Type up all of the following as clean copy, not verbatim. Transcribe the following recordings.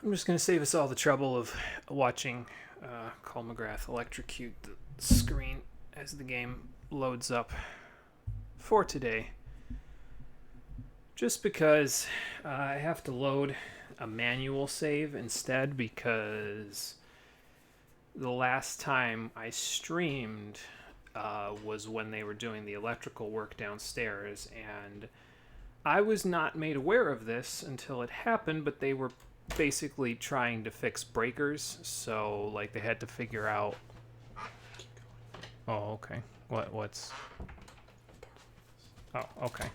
I'm just going to save us all the trouble of watching Cole McGrath electrocute the screen as the game loads up for today. Just because I have to load a manual save instead, because the last time I streamed was when they were doing the electrical work downstairs, and I was not made aware of this until it happened, but they were basically trying to fix breakers, so like they had to figure out. Oh, okay. What's? Oh, okay.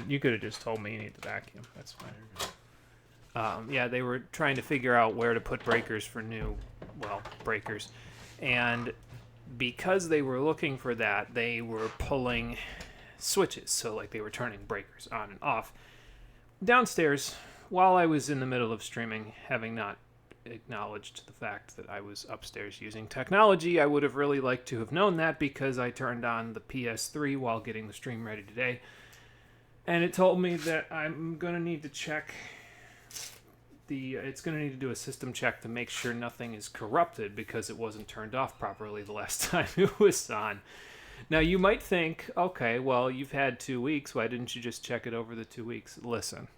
You could have just told me you need the vacuum. That's fine. Yeah, they were trying to figure out where to put breakers for new, breakers, and because they were looking for that, they were pulling switches. So like they were turning breakers on and off downstairs while I was in the middle of streaming, having not acknowledged the fact that I was upstairs using technology. I would have really liked to have known that, because I turned on the PS3 while getting the stream ready today, and it told me that I'm going to need to check it's going to need to do a system check to make sure nothing is corrupted, because it wasn't turned off properly the last time it was on. Now, you might think, okay, well, you've had 2 weeks. Why didn't you just check it over the 2 weeks? Listen.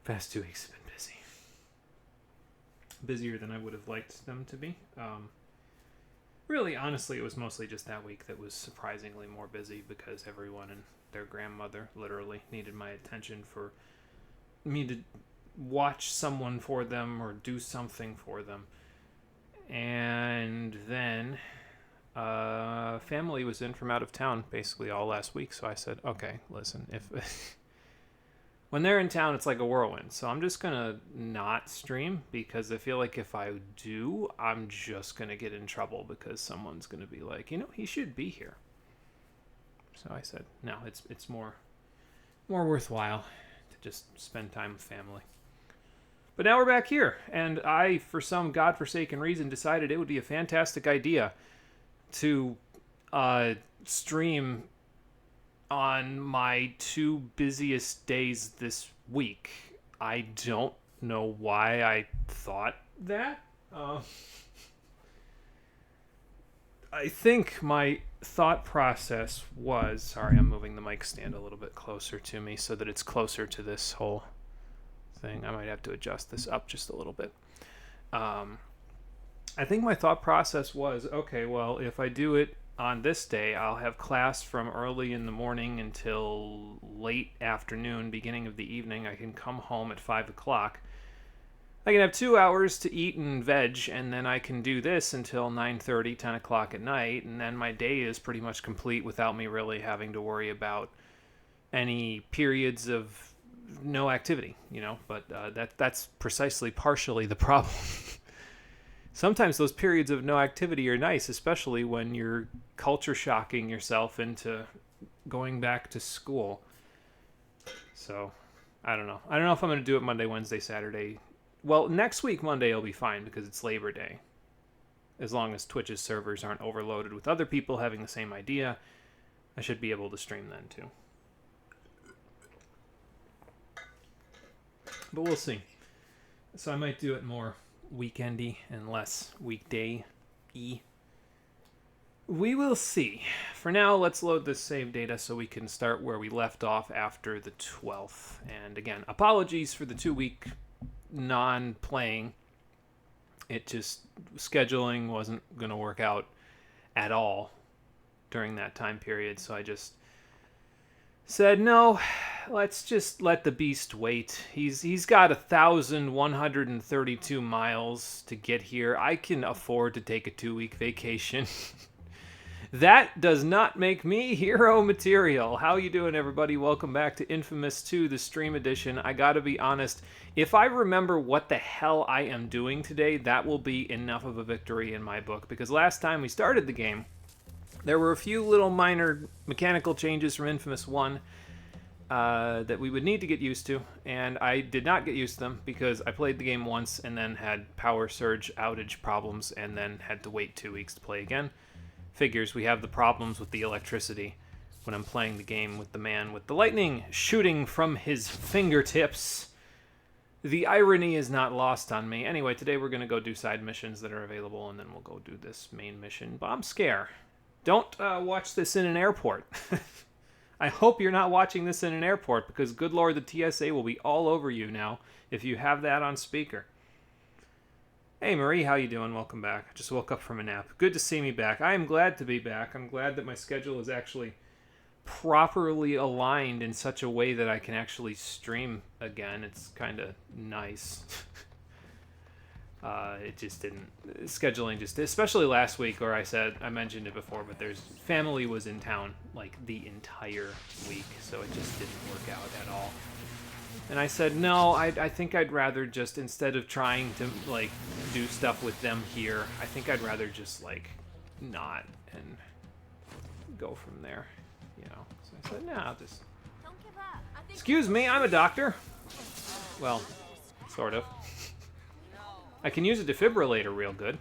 Past 2 weeks have been busy. Busier than I would have liked them to be. Really, honestly, it was mostly just that week that was surprisingly more busy, because everyone and their grandmother literally needed my attention for me to watch someone for them or do something for them. And then family was in from out of town basically all last week, so I said, okay, listen, if when they're in town, it's like a whirlwind. So I'm just going to not stream, because I feel like if I do, I'm just going to get in trouble, because someone's going to be like, he should be here. So I said, no, it's more worthwhile to just spend time with family. But now we're back here, and I, for some godforsaken reason, decided it would be a fantastic idea to stream on my 2 busiest days this week. I don't know why I thought that. I think my thought process was... Sorry, I'm moving the mic stand a little bit closer to me so that it's closer to this whole thing. I might have to adjust this up just a little bit. I think my thought process was, okay, well, if I do it on this day, I'll have class from early in the morning until late afternoon, beginning of the evening. I can come home at 5 o'clock. I can have 2 hours to eat and veg, and then I can do this until 9:30, 10 o'clock at night, and then my day is pretty much complete without me really having to worry about any periods of no activity, But that's precisely partially the problem. Sometimes those periods of no activity are nice, especially when you're culture shocking yourself into going back to school. So, I don't know. I don't know if I'm going to do it Monday, Wednesday, Saturday. Well, next week, Monday, will be fine, because it's Labor Day. As long as Twitch's servers aren't overloaded with other people having the same idea, I should be able to stream then, too. But we'll see. So I might do it more weekendy and less weekday-y. We will see. For now, let's load this save data so we can start where we left off after the 12th. And again, apologies for the 2-week non-playing. It just, scheduling wasn't going to work out at all during that time period, so I just said, no, let's just let the beast wait. He's got 1,132 miles to get here. I can afford to take a 2-week vacation. That does not make me hero material. How you doing, everybody? Welcome back to inFamous 2, the stream edition. I gotta be honest, if I remember what the hell I am doing today, that will be enough of a victory in my book, because last time we started the game, there were a few little minor mechanical changes from inFamous 1 that we would need to get used to, and I did not get used to them because I played the game once and then had power surge outage problems and then had to wait 2 weeks to play again. Figures, we have the problems with the electricity when I'm playing the game with the man with the lightning shooting from his fingertips. The irony is not lost on me. Anyway, today we're going to go do side missions that are available, and then we'll go do this main mission. Bomb scare. Don't watch this in an airport. I hope you're not watching this in an airport, because good lord, the TSA will be all over you now if you have that on speaker. Hey Marie, how you doing? Welcome back. I just woke up from a nap. Good to see me back. I am glad to be back. I'm glad that my schedule is actually properly aligned in such a way that I can actually stream again. It's kind of nice. It just didn't, scheduling just, especially last week where I mentioned it before, but family was in town like the entire week, so it just didn't work out at all. And I said, no, I think I'd rather just, instead of trying to like do stuff with them here, I think I'd rather just like not and go from there, you know. So I said, no, I'll just, excuse me, I'm a doctor. Well, sort of. I can use a defibrillator real good.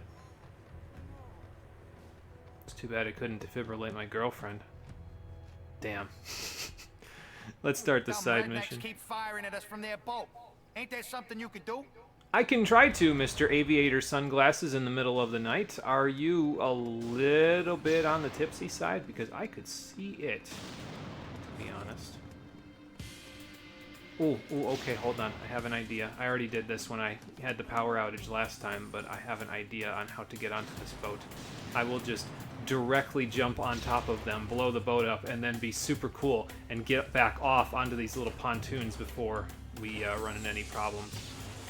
It's too bad I couldn't defibrillate my girlfriend. Damn. Let's start the side mission. Keep firing at us from their boat. Ain't there something you could do? I can try to, Mr. Aviator Sunglasses in the middle of the night. Are you a little bit on the tipsy side? Because I could see it, to be honest. Ooh, okay, hold on. I have an idea. I already did this when I had the power outage last time, but I have an idea on how to get onto this boat. I will just directly jump on top of them, blow the boat up, and then be super cool and get back off onto these little pontoons before we run into any problems.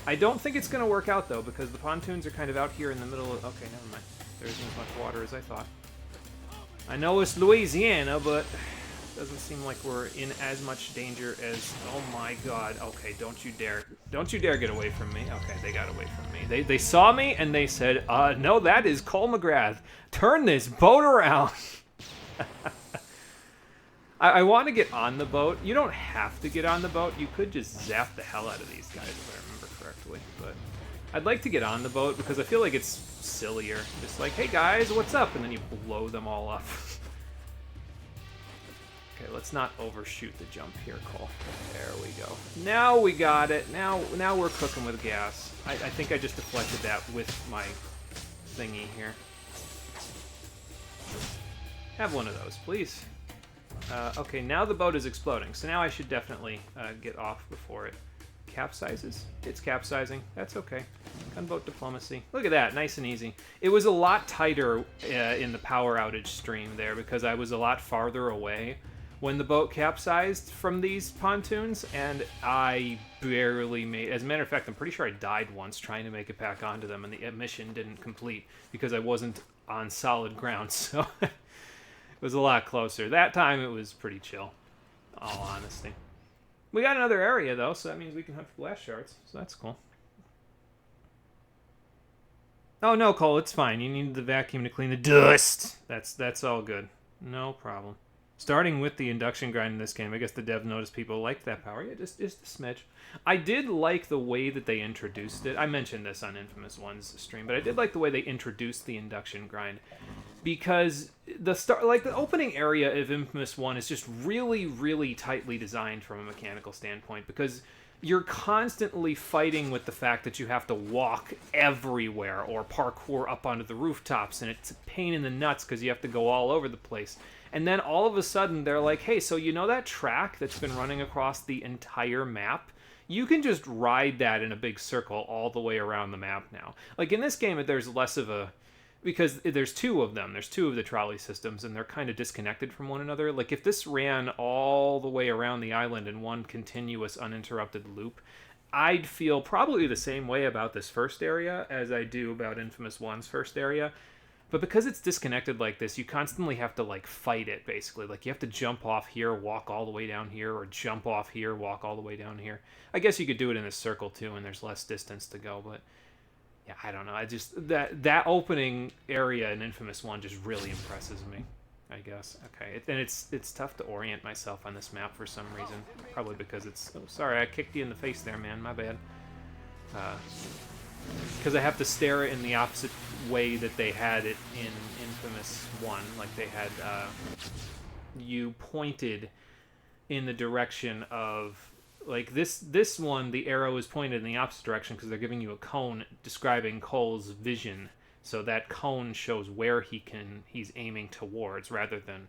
I don't think it's going to work out, though, because the pontoons are kind of out here in the middle of... Okay, never mind. There isn't as much water as I thought. I know it's Louisiana, but... doesn't seem like we're in as much danger as... Oh my god. Okay, don't you dare. Don't you dare get away from me. Okay, they got away from me. They saw me and they said, no, that is Cole McGrath. Turn this boat around. I want to get on the boat. You don't have to get on the boat. You could just zap the hell out of these guys, if I remember correctly. But I'd like to get on the boat because I feel like it's sillier. Just like, hey guys, what's up? And then you blow them all up. Okay, let's not overshoot the jump here, Cole. There we go. Now we got it. Now we're cooking with gas. I think I just deflected that with my thingy here. Have one of those, please. Okay, now the boat is exploding, so now I should definitely get off before it capsizes. It's capsizing. That's okay. Gunboat diplomacy. Look at that, nice and easy. It was a lot tighter in the power outage stream there because I was a lot farther away when the boat capsized from these pontoons, and I barely made... As a matter of fact, I'm pretty sure I died once trying to make it back onto them, and the mission didn't complete because I wasn't on solid ground, so it was a lot closer. That time, it was pretty chill, in all honesty. We got another area, though, so that means we can hunt for blast shards, so that's cool. Oh, no, Cole, it's fine. You need the vacuum to clean the dust. That's all good. No problem. Starting with the induction grind in this game, I guess the dev noticed people liked that power. Yeah, just a smidge. I did like the way that they introduced it. I mentioned this on inFamous 1's stream, but I did like the way they introduced the induction grind. Because the opening area of inFamous 1 is just really, really tightly designed from a mechanical standpoint. Because you're constantly fighting with the fact that you have to walk everywhere or parkour up onto the rooftops, and it's a pain in the nuts because you have to go all over the place. And then all of a sudden they're like, hey, so you know that track that's been running across the entire map? You can just ride that in a big circle all the way around the map now. Like in this game, there's less of a... Because there's two of them. There's two of the trolley systems, and they're kind of disconnected from one another. Like if this ran all the way around the island in one continuous uninterrupted loop, I'd feel probably the same way about this first area as I do about inFamous 1's first area. But because it's disconnected like this, you constantly have to like fight it, basically. Like you have to jump off here, walk all the way down here, or jump off here, walk all the way down here. I guess you could do it in a circle too, and there's less distance to go, but yeah, I don't know. I just that opening area in inFamous 1 just really impresses me, I guess. Okay, and it's tough to orient myself on this map for some reason. Probably because it's... Oh, sorry, I kicked you in the face there, man. My bad. Because I have to stare in the opposite way that they had it in inFamous 1. Like they had you pointed in the direction of like this one, the arrow is pointed in the opposite direction because they're giving you a cone describing Cole's vision. So that cone shows where he's aiming towards, rather than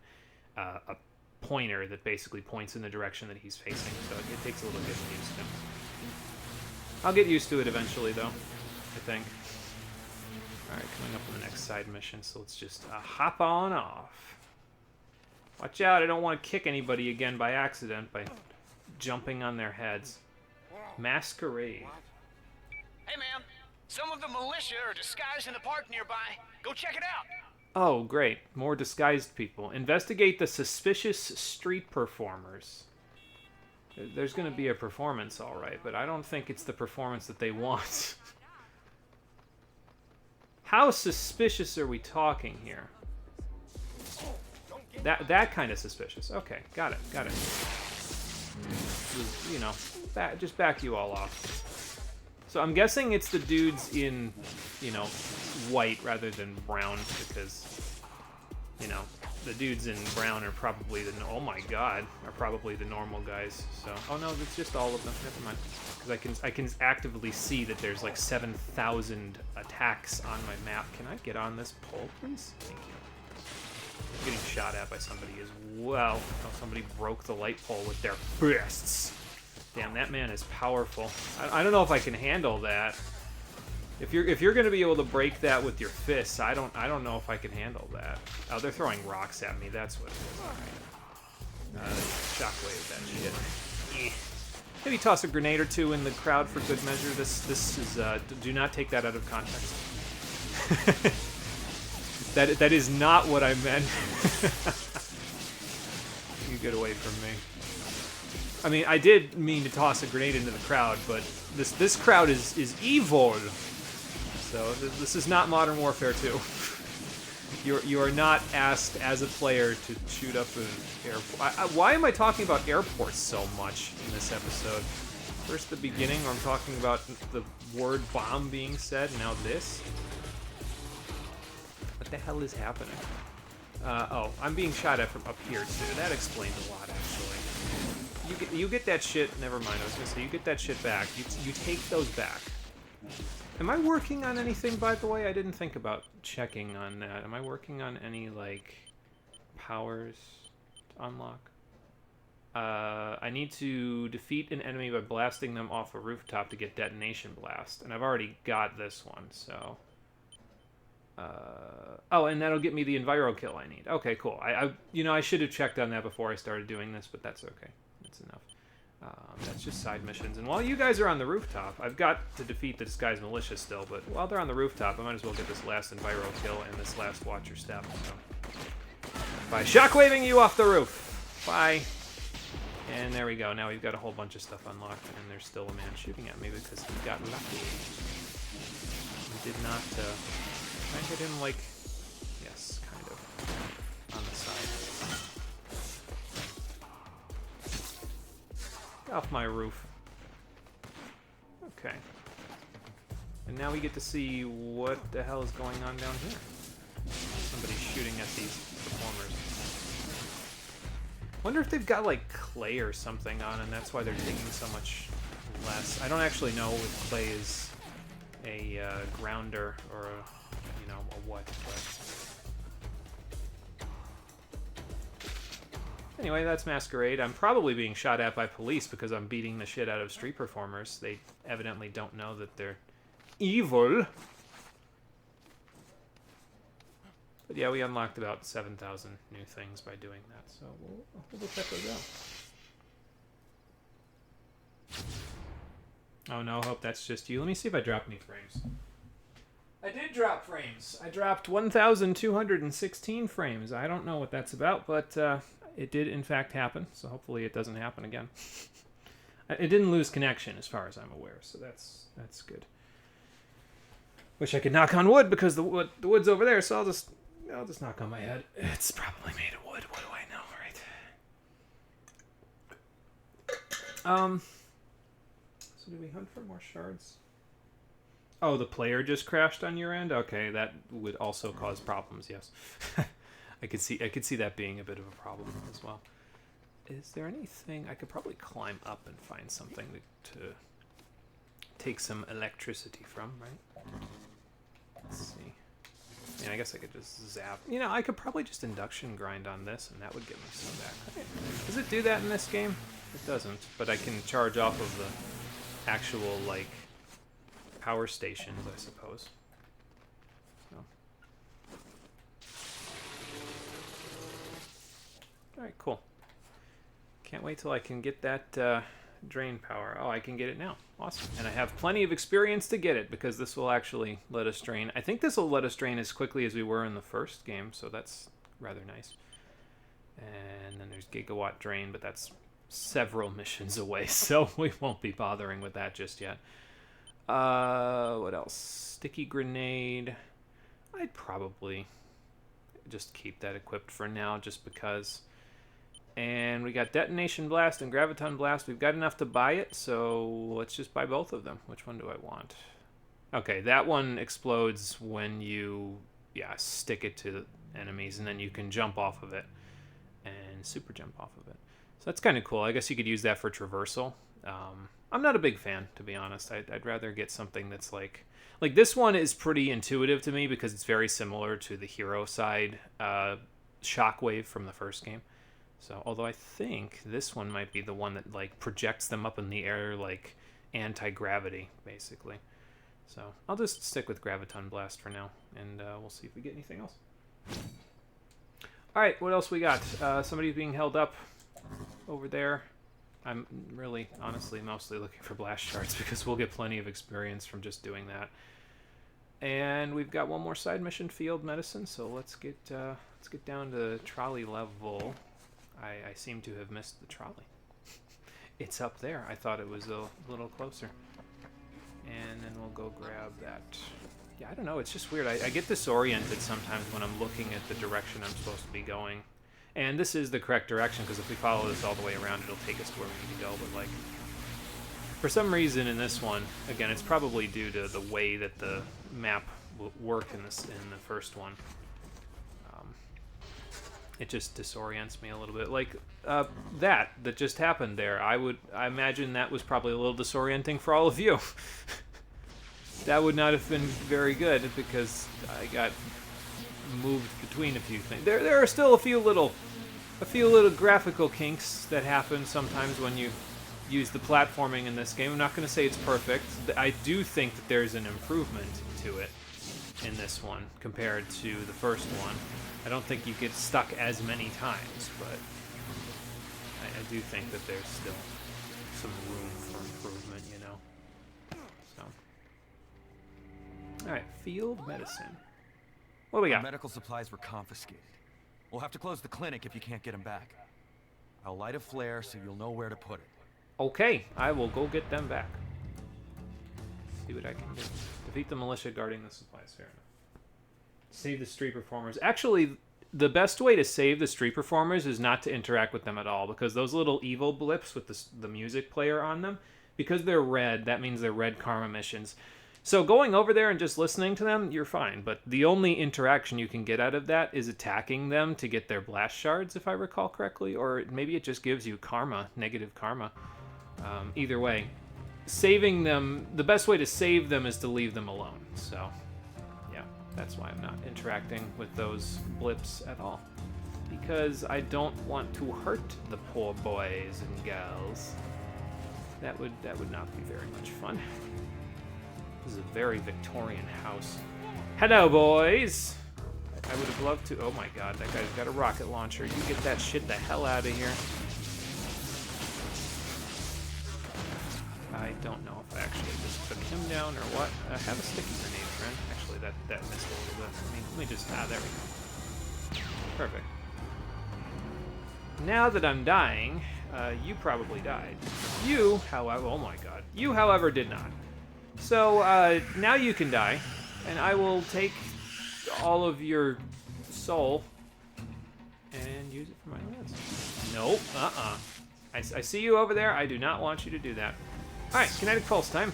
a pointer that basically points in the direction that he's facing. So it takes a little getting used to. I'll get used to it eventually, though, I think. All right, coming up on the next side mission, so let's just hop on off. Watch out, I don't want to kick anybody again by accident by jumping on their heads. Masquerade. Hey, man. Some of the militia are disguised in the park nearby. Go check it out. Oh, great. More disguised people. Investigate the suspicious street performers. There's going to be a performance, all right, but I don't think it's the performance that they want. How suspicious are we talking here? That kind of suspicious. Okay, got it. You know, just back you all off. So I'm guessing it's the dudes in, you know, white rather than brown, because, you know, the dudes in brown are probably oh my god, are probably the normal guys. So, oh no, it's just all of them. Never mind. Because I can actively see that there's like 7,000 attacks on my map. Can I get on this pole, please? Thank you. I'm getting shot at by somebody as well. Oh, somebody broke the light pole with their fists. Damn, that man is powerful. I don't know if I can handle that. If you're gonna be able to break that with your fists, I don't know if I can handle that. Oh, they're throwing rocks at me. That's what it is. All right. Shockwave that shit. Maybe toss a grenade or two in the crowd for good measure. This is do not take that out of context. that is not what I meant. You get away from me. I mean, I did mean to toss a grenade into the crowd, but this crowd is evil. So this is not Modern Warfare 2. You are not asked as a player to shoot up an airport. Why am I talking about airports so much in this episode? First the beginning, where I'm talking about the word bomb being said, now this. What the hell is happening? Oh, I'm being shot at from up here too. That explains a lot, actually. You get that shit. Never mind. I was gonna say you get that shit back. You take those back. Am I working on anything, by the way? I didn't think about checking on that. Am I working on any like powers to unlock? I need to defeat an enemy by blasting them off a rooftop to get detonation blast, and I've already got this one. So. Oh, and that'll get me the enviro kill I need. Okay, cool. I should have checked on that before I started doing this, but that's okay. That's enough. That's just side missions. And while you guys are on the rooftop, I've got to defeat the disguised militia still, but while they're on the rooftop, I might as well get this last enviro kill and this last watch your step. So. By shockwaving you off the roof. Bye. And there we go. Now we've got a whole bunch of stuff unlocked, and there's still a man shooting at me because he got lucky. He did not, Can I hit him, like... Yes, kind of. On the side. Get off my roof. Okay. And now we get to see what the hell is going on down here. Somebody's shooting at these performers. Wonder if they've got, like, clay or something on, and that's why they're taking so much less. I don't actually know if clay is a grounder or a... you know, a what, but... Anyway, that's Masquerade. I'm probably being shot at by police because I'm beating the shit out of street performers. They evidently don't know that they're evil. But yeah, we unlocked about 7,000 new things by doing that, so we'll check those out. Oh no, hope that's just you. Let me see if I drop any frames. I did drop frames. I dropped 1,216 frames. I don't know what that's about, but it did in fact happen, so hopefully it doesn't happen again. It didn't lose connection as far as I'm aware, so that's good. Wish I could knock on wood because the wood's over there, so I'll just knock on my head. It's probably made of wood. What do I know, right? So do we hunt for more shards? Oh, the player just crashed on your end? Okay, that would also cause problems, yes. I could see that being a bit of a problem as well. Is there anything... I could probably climb up and find something to take some electricity from, right? Let's see. I mean, I guess I could just zap. You know, I could probably just induction grind on this, and that would get me some back. Okay. Does it do that in this game? It doesn't, but I can charge off of the actual, like, power stations, I suppose. So. Alright, cool. Can't wait till I can get that drain power. Oh, I can get it now. Awesome. And I have plenty of experience to get it, because this will actually let us drain. I think this will let us drain as quickly as we were in the first game, so that's rather nice. And then there's Gigawatt Drain, but that's several missions away, so we won't be bothering with that just yet. What else? Sticky Grenade. I'd probably just keep that equipped for now, just because. And we got Detonation Blast and Graviton Blast. We've got enough to buy it, so let's just buy both of them. Which one do I want? Okay, that one explodes when you, stick it to the enemies, and then you can jump off of it and super jump off of it. So that's kind of cool. I guess you could use that for traversal. I'm not a big fan, to be honest. I'd rather get something that's like this one is pretty intuitive to me because it's very similar to the hero side Shockwave from the first game. So, although I think this one might be the one that, like, projects them up in the air, like, anti-gravity, basically. So, I'll just stick with Graviton Blast for now, and we'll see if we get anything else. Alright, what else we got? Somebody's being held up over there. I'm really, honestly, mostly looking for blast shards, because we'll get plenty of experience from just doing that. And we've got one more side mission, Field Medicine, so let's get down to trolley level. I seem to have missed the trolley. It's up there. I thought it was a little closer. And then we'll go grab that. Yeah, I don't know. It's just weird. I get disoriented sometimes when I'm looking at the direction I'm supposed to be going. And this is the correct direction, because if we follow this all the way around, it'll take us to where we need to go. But, like, for some reason in this one, again, it's probably due to the way that the map will work in the first one. It just disorients me a little bit. Like, that just happened there. I imagine that was probably a little disorienting for all of you. That would not have been very good, because I got moved between a few things. There are still a few little graphical kinks that happen sometimes when you use the platforming in this game. I'm not going to say it's perfect. I do think that there's an improvement to it in this one compared to the first one. I don't think you get stuck as many times, but I do think that there's still some room for improvement, you know. So, all right, Field Medicine. What do we got? Our medical supplies were confiscated. We'll have to close the clinic if you can't get them back. I'll light a flare so you'll know where to put it. Okay, I will go get them back. See what I can do. Defeat the militia guarding the supplies. Fair enough. Save the street performers. Actually, the best way to save the street performers is not to interact with them at all, because those little evil blips with the music player on them, because they're red, that means they're red karma missions. So going over there and just listening to them, you're fine. But the only interaction you can get out of that is attacking them to get their blast shards, if I recall correctly. Or maybe it just gives you karma, negative karma. Either way, saving them, the best way to save them is to leave them alone. So, yeah, that's why I'm not interacting with those blips at all. Because I don't want to hurt the poor boys and girls. That would not be very much fun. This is a very Victorian house. Hello, boys! I would have loved to... Oh my god, that guy's got a rocket launcher. You get that shit the hell out of here. I don't know if I actually just took him down or what. Have a sticky grenade, friend. Actually, that missed a little bit. Let me just... Ah, there we go. Perfect. Now that I'm dying, you probably died. You, however... Oh my god. You, however, did not. So, now you can die, and I will take all of your soul and use it for my lance. Nope, I see you over there. I do not want you to do that. Alright, kinetic pulse time.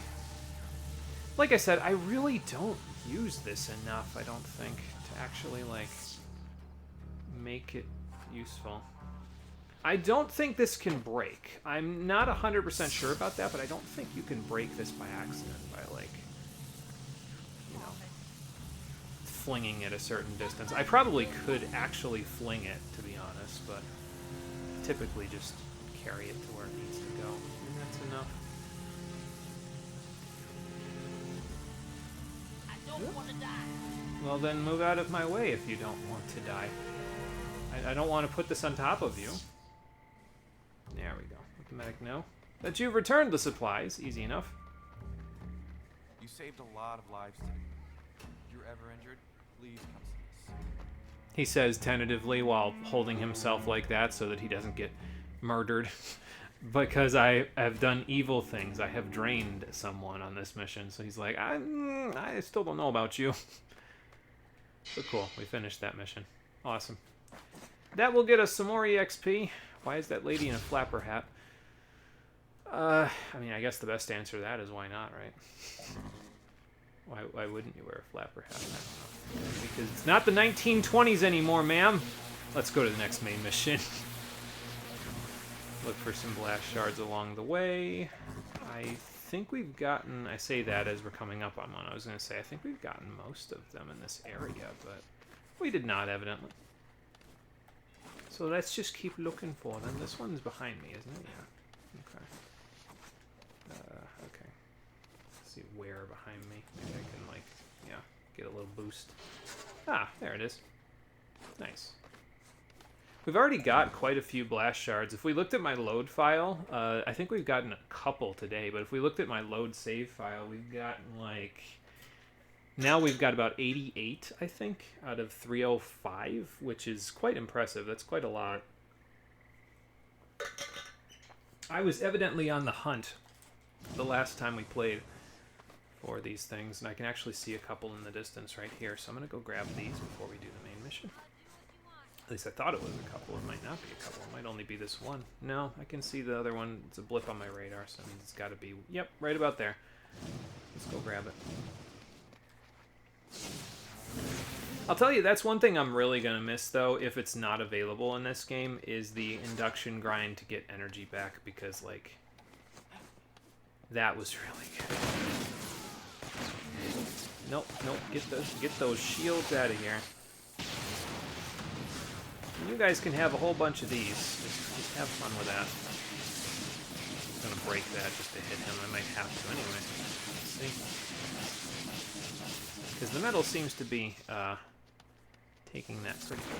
Like I said, I really don't use this enough, I don't think, to actually, like, make it useful. I don't think this can break. I'm not 100% sure about that, but I don't think you can break this by accident, by, like, you know, flinging it a certain distance. I probably could actually fling it, to be honest, but typically just carry it to where it needs to go, and that's enough. I don't want to die. Well, then move out of my way if you don't want to die. I don't want to put this on top of you. There we go. Let the medic know that you've returned the supplies. Easy enough. You saved a lot of lives today. If you're ever injured, please come see us. He says tentatively while holding himself like that so that he doesn't get murdered. Because I have done evil things. I have drained someone on this mission. So he's like, I still don't know about you. So cool. We finished that mission. Awesome. That will get us some more EXP. Why is that lady in a flapper hat? I mean, I guess the best answer to that is why not, right? Why wouldn't you wear a flapper hat? I don't know. Because it's not the 1920s anymore, ma'am. Let's go to the next main mission. Look for some blast shards along the way. I think we've gotten... I say that as we're coming up on one. I was going to say, I think we've gotten most of them in this area, but we did not, evidently. So let's just keep looking for them. This one's behind me, isn't it? Yeah. Okay. Okay. Let's see where behind me. Maybe I can, like, yeah, get a little boost. Ah, there it is. Nice. We've already got quite a few blast shards. If we looked at my load file, I think we've gotten a couple today, but if we looked at my load save file, we've gotten, like... Now we've got about 88, I think, out of 305, which is quite impressive. That's quite a lot. I was evidently on the hunt the last time we played for these things, and I can actually see a couple in the distance right here, so I'm going to go grab these before we do the main mission. At least I thought it was a couple. It might not be a couple. It might only be this one. No, I can see the other one. It's a blip on my radar, so it's got to be... Yep, right about there. Let's go grab it. I'll tell you, that's one thing I'm really going to miss, though, if it's not available in this game, is the induction grind to get energy back, because, like, that was really good. Nope, nope, get those shields out of here. And you guys can have a whole bunch of these. Just have fun with that. I'm going to break that just to hit him. I might have to anyway. Let's see. Because the metal seems to be taking that pretty good.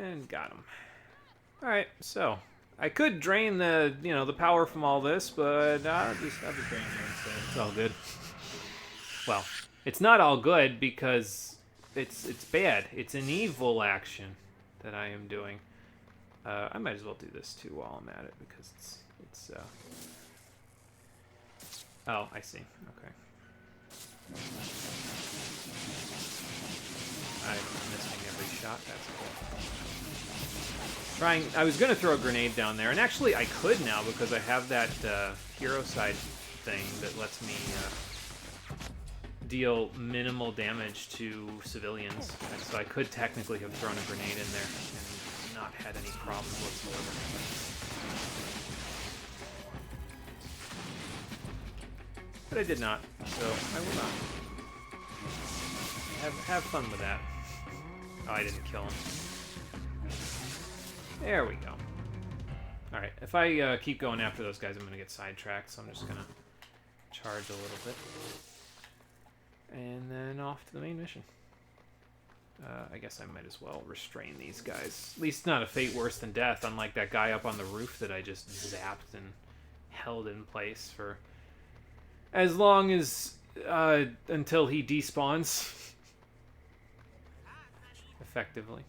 And got him. Alright, so I could drain the, you know, the power from all this, but I'll just drain here instead. It's all good. Well, it's not all good because it's bad. It's an evil action that I am doing. I might as well do this too while I'm at it because it's oh, I see. Okay. I'm missing every shot. That's cool. I was gonna throw a grenade down there, and actually I could now because I have that hero side thing that lets me deal minimal damage to civilians, and so I could technically have thrown a grenade in there and not had any problems whatsoever. But I did not, so I will not. Have fun with that. Oh, I didn't kill him. There we go. Alright, if I keep going after those guys, I'm going to get sidetracked, so I'm just going to charge a little bit. And then off to the main mission. I guess I might as well restrain these guys. At least not a fate worse than death, unlike that guy up on the roof that I just zapped and held in place for as long as until he despawns. Effectively.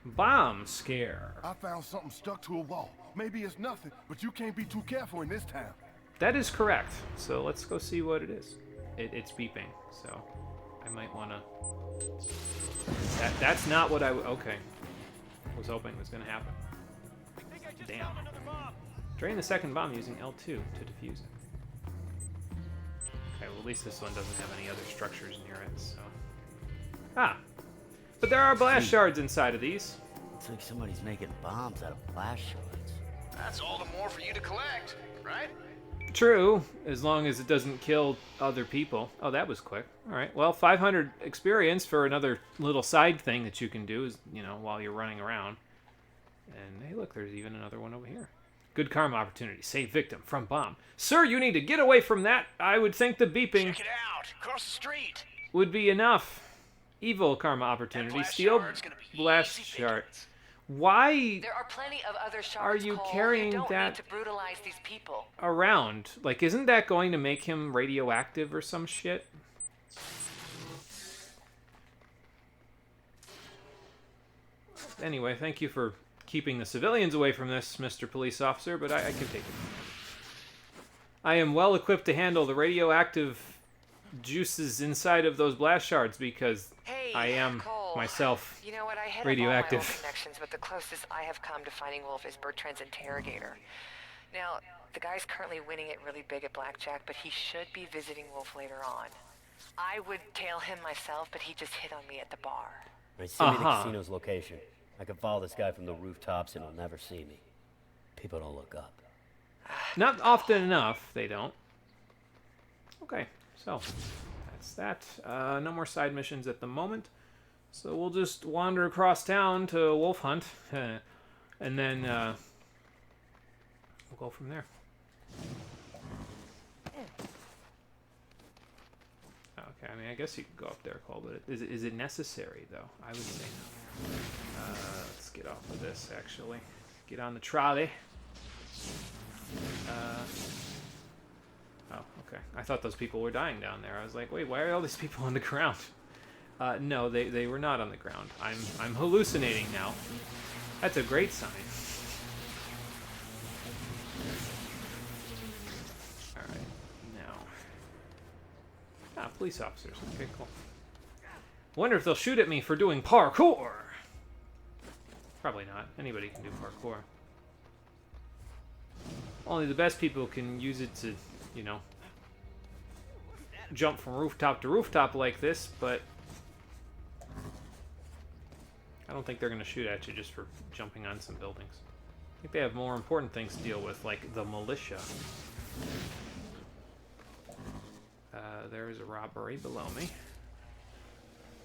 Bomb scare. I found something stuck to a wall. Maybe it's nothing, but you can't be too careful in this town. That is correct. So let's go see what it is. It's beeping, so I might want to... That's not what I was hoping was going to happen. Damn. Drain the second bomb using L2 to defuse it. Okay, at least this one doesn't have any other structures near it, so... Ah! But there are blast shards inside of these. Looks like somebody's making bombs out of blast shards. That's all the more for you to collect, right? True, as long as it doesn't kill other people. Oh, that was quick. Alright, well, 500 experience for another little side thing that you can do, is, you know, while you're running around. And, hey, look, there's even another one over here. Good karma opportunity. Save victim from bomb. Sir, you need to get away from that. I would think the beeping Check it out, across the street. would be enough. Evil karma opportunity. Steal blast easy shard. pickings. Why There are plenty of other shards, are you Cole. carrying you don't that need to brutalize these people. around? Like, isn't that going to make him radioactive or some shit? Anyway, thank you for keeping the civilians away from this, Mr. Police Officer, but I can take it. I am well equipped to handle the radioactive juices inside of those blast shards because Hey, I am Cole. myself You know what? I hit radioactive. up all my old connections, but the closest I have come to finding Wolf is Bertrand's interrogator. Now, the guy's currently winning it really big at blackjack, but he should be visiting Wolf later on. I would tail him myself, but he just hit on me at the bar. Right, send me the casino's location. I can follow this guy from the rooftops and he'll never see me. People don't look up. Not often enough, they don't. Okay, so that's that. No more side missions at the moment. So we'll just wander across town to Wolf Hunt, and then we'll go from there. Okay, I mean, I guess you could go up there, Cole, but is it necessary, though? I would say no. Let's get off of this, actually. Get on the trolley. Oh, okay. I thought those people were dying down there. I was like, wait, why are all these people on the ground? No, they were not on the ground. I'm hallucinating now. That's a great sign. Alright, now. Ah, police officers. Okay, cool. Wonder if they'll shoot at me for doing parkour. Probably not. Anybody can do parkour. Only the best people can use it to, you know, jump from rooftop to rooftop like this, but I don't think they're going to shoot at you just for jumping on some buildings. I think they have more important things to deal with, like the militia. There is a robbery below me.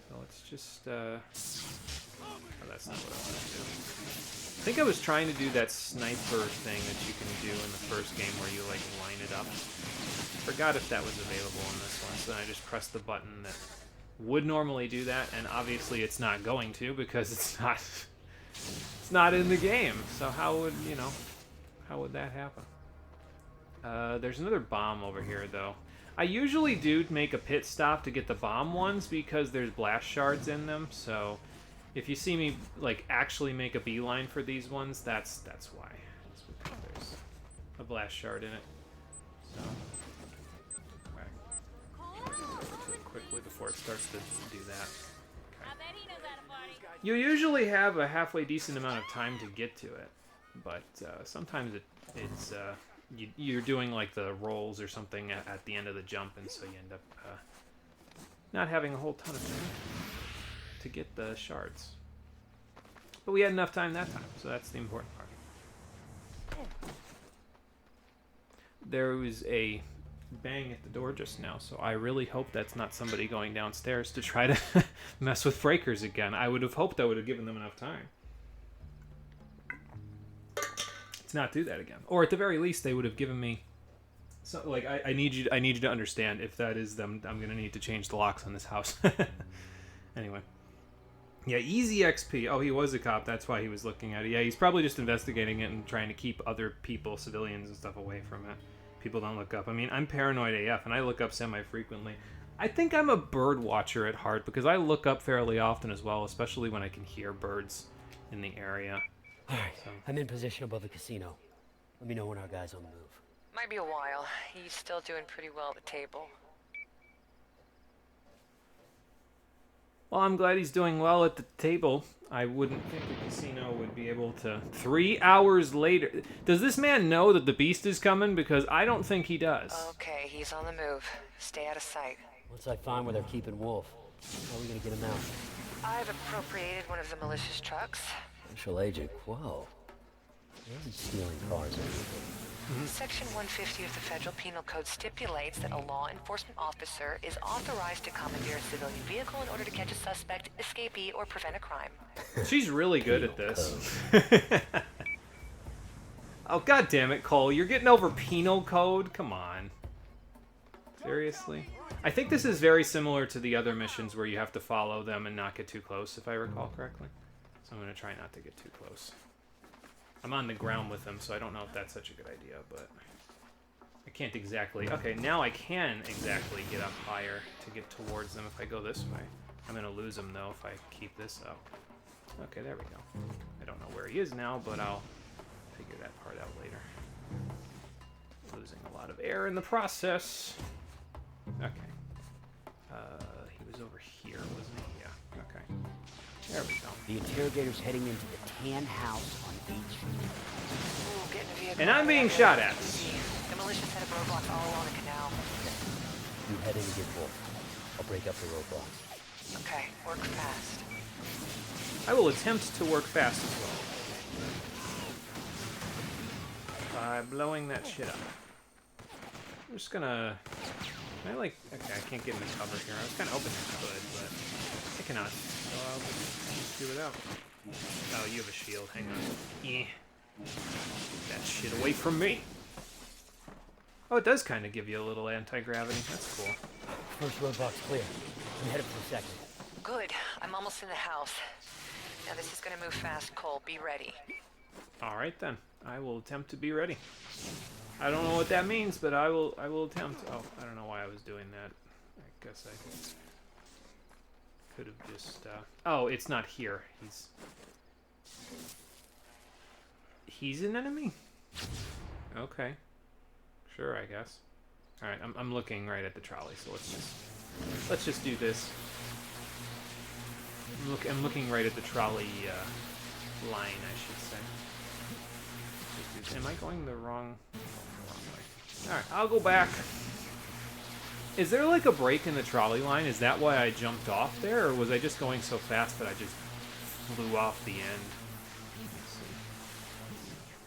So let's just, oh, that's not what I want to do. I think I was trying to do that sniper thing that you can do in the first game where you, like, line it up. Forgot if that was available in this one, so then I just pressed the button that would normally do that, and obviously it's not going to because it's not in the game. So how would, you know, how would that happen? There's another bomb over here, though. I usually do make a pit stop to get the bomb ones because there's blast shards in them, so if you see me, like, actually make a beeline for these ones, that's why. It's because there's a blast shard in it. So, okay. Quickly before it starts to do that. Okay. You usually have a halfway decent amount of time to get to it, but sometimes it's you're doing like the rolls or something at the end of the jump, and so you end up not having a whole ton of time to get the shards. But we had enough time that time, so that's the important part. There was a bang at the door just now, so I really hope that's not somebody going downstairs to try to mess with breakers again. I would have hoped I would have given them enough time to not do that again. Or at the very least, they would have given me... So, like, I need you to understand, if that is them, I'm going to need to change the locks on this house. Anyway. Yeah, easy XP. Oh, he was a cop. That's why he was looking at it. Yeah, he's probably just investigating it and trying to keep other people, civilians and stuff, away from it. People don't look up. I mean, I'm paranoid AF, and I look up semi-frequently. I think I'm a bird watcher at heart, because I look up fairly often as well, especially when I can hear birds in the area. Alright, I'm in position above the casino. Let me know when our guy's on the move. Might be a while. He's still doing pretty well at the table. Well, I'm glad he's doing well at the table. I wouldn't think a casino would be able to... 3 hours later... Does this man know that the beast is coming? Because I don't think he does. Okay, he's on the move. Stay out of sight. Once I find where they're keeping Wolf, how are we gonna get him out? I've appropriated one of the malicious trucks. Special Agent Quo. He isn't stealing cars or anything. Section 150 of the Federal Penal Code stipulates that a law enforcement officer is authorized to commandeer a civilian vehicle in order to catch a suspect, escapee, or prevent a crime. She's really good at this. Oh, god damn it, Cole. You're getting over penal code? Come on. Seriously? I think this is very similar to the other missions where you have to follow them and not get too close, if I recall correctly. So I'm going to try not to get too close. I'm on the ground with them, so I don't know if that's such a good idea, but... I can't exactly... Okay, now I can exactly get up higher to get towards them if I go this way. I'm going to lose him, though, if I keep this up. Okay, there we go. I don't know where he is now, but I'll figure that part out later. Losing a lot of air in the process. Okay. He was over here, wasn't he? Yeah, okay. There we go. The interrogator's heading into the tan house on 8th Street. Ooh, get in the vehicle. And I'm being shot at. The militia set up roadblocks all along the canal. You head in to get Wolf. I'll break up the roadblocks. Okay, work fast. I will attempt to work fast as well. By blowing that shit up. I'm just gonna... Okay, I can't get into cover here. I was kind of hoping I could, but I cannot. So I'll just do it out. Oh, you have a shield. Hang on. Yeah. Get that shit away from me. Oh, it does kind of give you a little anti-gravity. That's cool. First roadblock's clear. I'm headed for the second. Good. I'm almost in the house. Now this is gonna move fast, Cole. Be ready. All right then. I will attempt to be ready. I don't know what that means, but I will attempt. Oh, I don't know why I was doing that. I guess I could have just oh, it's not here. He's an enemy? Okay. Sure, I guess. All right, I'm looking right at the trolley, so let's just do this. I'm looking right at the trolley line, I should say. Am I going the wrong way? Alright, I'll go back. Is there like a break in the trolley line? Is that why I jumped off there? Or was I just going so fast that I just flew off the end?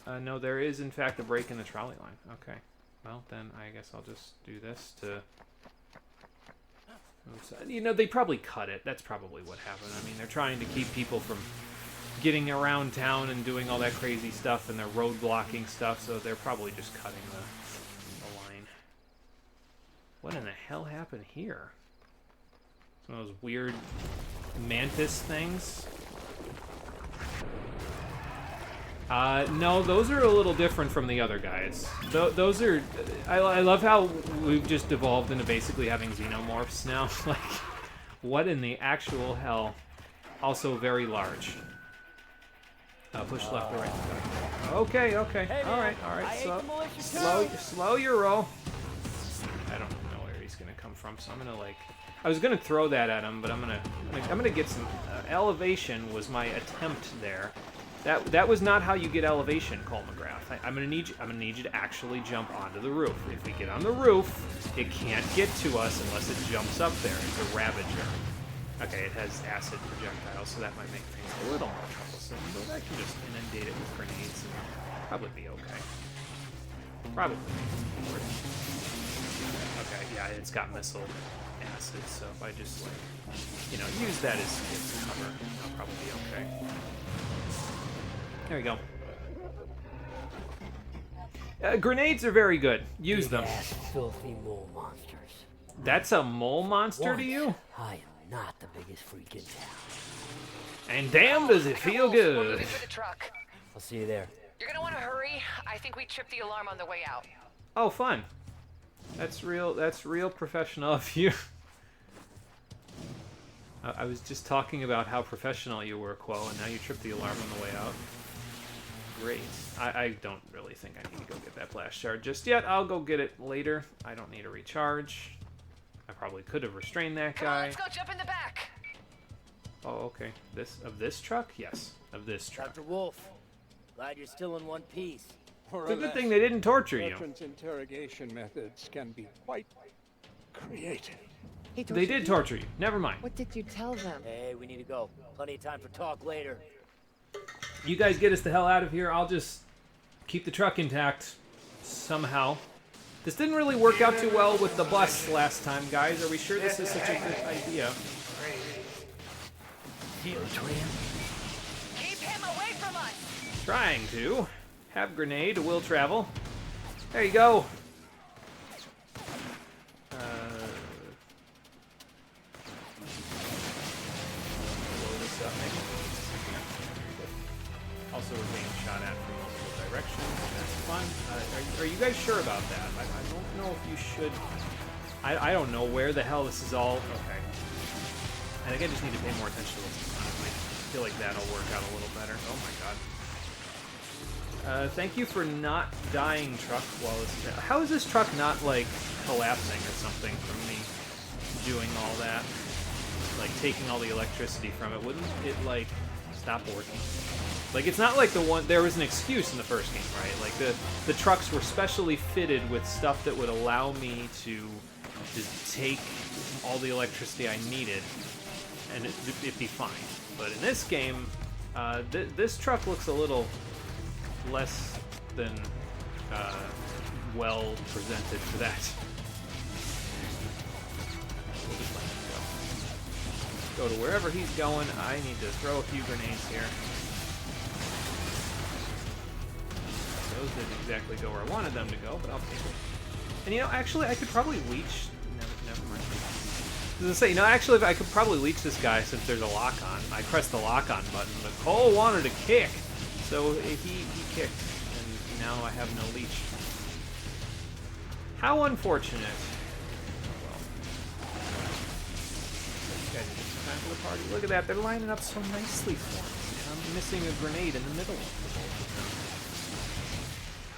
Let's see. No, there is in fact a break in the trolley line. Okay. Well, then I guess I'll just do this to... You know, they probably cut it. That's probably what happened. I mean, they're trying to keep people from getting around town and doing all that crazy stuff, and they're road blocking stuff, so they're probably just cutting the line. What in the hell happened here? Some of those weird mantis things? No, those are a little different from the other guys. Those are... I love how we've just evolved into basically having xenomorphs now. Like, what in the actual hell? Also very large. Push left or right. Okay. Hey, all right. Slow your roll. I don't know where he's gonna come from, so I'm gonna like... I was gonna throw that at him, but I'm gonna get some elevation. Was my attempt there. That was not how you get elevation, Cole McGrath. I'm gonna need you to actually jump onto the roof. If we get on the roof, it can't get to us unless it jumps up there. It's a Ravager. Okay, it has acid projectiles, so that might make things a little more troublesome. But I can just inundate it with grenades and probably be okay. Probably. Okay, yeah, it's got missile acid, so if I just like, use that as cover, I'll probably be okay. There we go. Grenades are very good. Use them. Big-ass, filthy mole monsters. That's a mole monster to you? I am not the biggest freak in town. And damn does it feel We're good. moving for the truck. I'll see you there. You're gonna want to hurry. I think we tripped the alarm on the way out. Oh, fun. That's real professional of you. I was just talking about how professional you were, Quo, and now you tripped the alarm on the way out. Great. I don't really think I need to go get that blast shard just yet. I'll go get it later. I don't need a recharge. I probably could have restrained that Come on, guy. let's go jump in the back. okay. This truck? Yes, of this truck. Dr. Wolf, glad you're still in one piece. It's a good thing they didn't torture you. Veterans' interrogation methods can be quite creative. They did torture you. Never mind. What did you tell them? Hey, we need to go. Plenty of time for talk later. You guys get us the hell out of here. I'll just keep the truck intact somehow. This didn't really work out too well with the bus last time, guys. Are we sure this is such a good idea? Keep him away from us! Trying to. Have grenade, will travel. There you go. Blow this up, maybe. Also, we're being shot at from multiple directions. That's fun. Are you guys sure about that? I don't know if you should. I don't know where the hell this is all. Okay. I think I just need to pay more attention to what's in front of me. I feel like that'll work out a little better. Oh my god. Thank you for not dying, truck, while this... How is this truck not, like, collapsing or something from me doing all that? Like, taking all the electricity from it. Wouldn't it, like, stop working? Like, it's not like the one... There was an excuse in the first game, right? Like, the trucks were specially fitted with stuff that would allow me to just take all the electricity I needed, and it'd be fine. But in this game, this truck looks a little less than well presented for that. We'll just let him go. Go to wherever he's going. I need to throw a few grenades here. Those didn't exactly go where I wanted them to go, but I'll take it. And you know, actually, I could probably leech. Never mind. I was gonna say, you know, actually, if I could probably leech this guy since there's a lock on. I pressed the lock on button, but Cole wanted to kick. So he kicked, and now I have no leech. How unfortunate. Well, these guys are just time for the party. Look at that, they're lining up so nicely for me. And I'm missing a grenade in the middle of the both of them.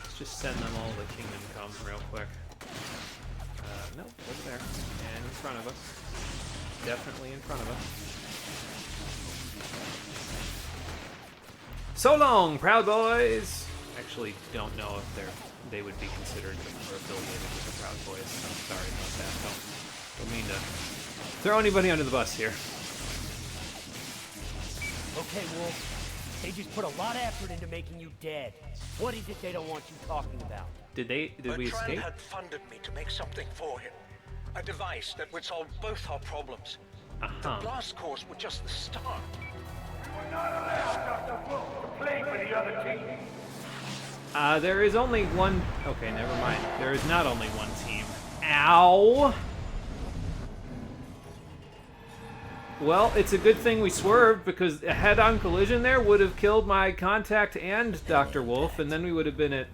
Let's just send them all to Kingdom Come real quick. Nope, over there. And in front of us. Definitely in front of us. So long, Proud Boys! Actually, don't know if they would be considered or affiliated with the Proud Boys, so sorry about that. Don't mean to throw anybody under the bus here. Okay, Wolf. They just put a lot of effort into making you dead. What is it they don't want you talking about? Did we escape? had funded me to make something for him. A device that would solve both our problems. The blast course was just the start. We're not allowed, Dr. Wolf, to play for the other team. There is only one... Okay, never mind. There is not only one team. Ow! Well, it's a good thing we swerved, because a head-on collision there would have killed my contact and Dr. Wolf, and then we would have been at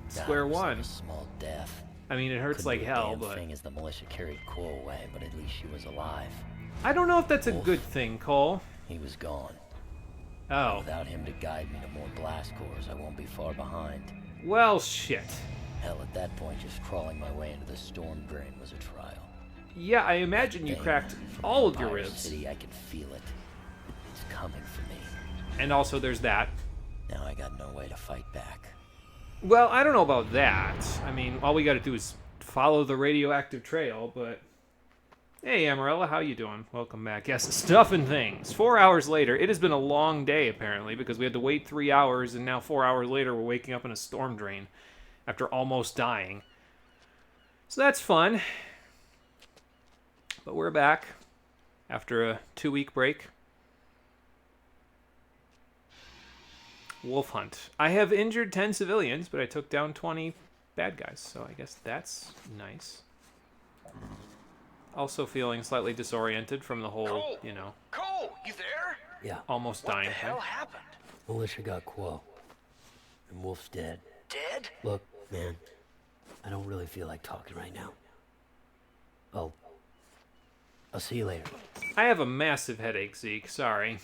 square one. A small death. I mean, it hurts like hell, but... thing as the militia carried Quo away, but at least she was alive. I don't know if that's a good thing, Cole. He was gone. Oh. Without him to guide me to more blast cores, I won't be far behind. Well, shit. Hell, at that point, just crawling my way into the storm drain was a trial. Yeah, I imagine you cracked all of your Empire ribs. City, I can feel it. It's coming for me. And also there's that. Now I got no way to fight back. Well, I don't know about that. I mean, all we gotta do is follow the radioactive trail, but... Hey, Amarella, how you doing? Welcome back. Yes, stuff and things. 4 hours later. It has been a long day, apparently, because we had to wait 3 hours, and now 4 hours later we're waking up in a storm drain after almost dying. So that's fun. But we're back after a 2-week break. Wolf hunt. I have injured 10 civilians, but I took down 20 bad guys, so I guess that's nice. Also feeling slightly disoriented from the whole, Cole! you know, Cole, you there? Yeah, almost What dying the thing. hell happened? militia got Quo. And Wolf's dead. Dead? Look, man, I don't really feel like talking right now. I'll see you later. I have a massive headache, Zeke. Sorry.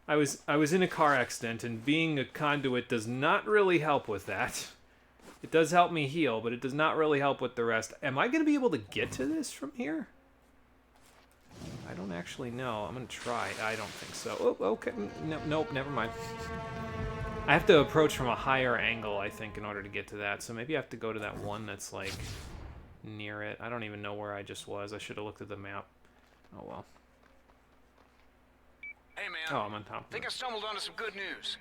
I was in a car accident, and being a conduit does not really help with that. It does help me heal, but it does not really help with the rest. Am I going to be able to get to this from here? I don't actually know. I'm gonna try. I don't think so. Oh, okay. No, nope, never mind. I have to approach from a higher angle, I think, in order to get to that. So maybe I have to go to that one that's, like, near it. I don't even know where I just was. I should have looked at the map. Oh, well. Hey, man. Oh, I'm on top of Think it. I stumbled onto some good news.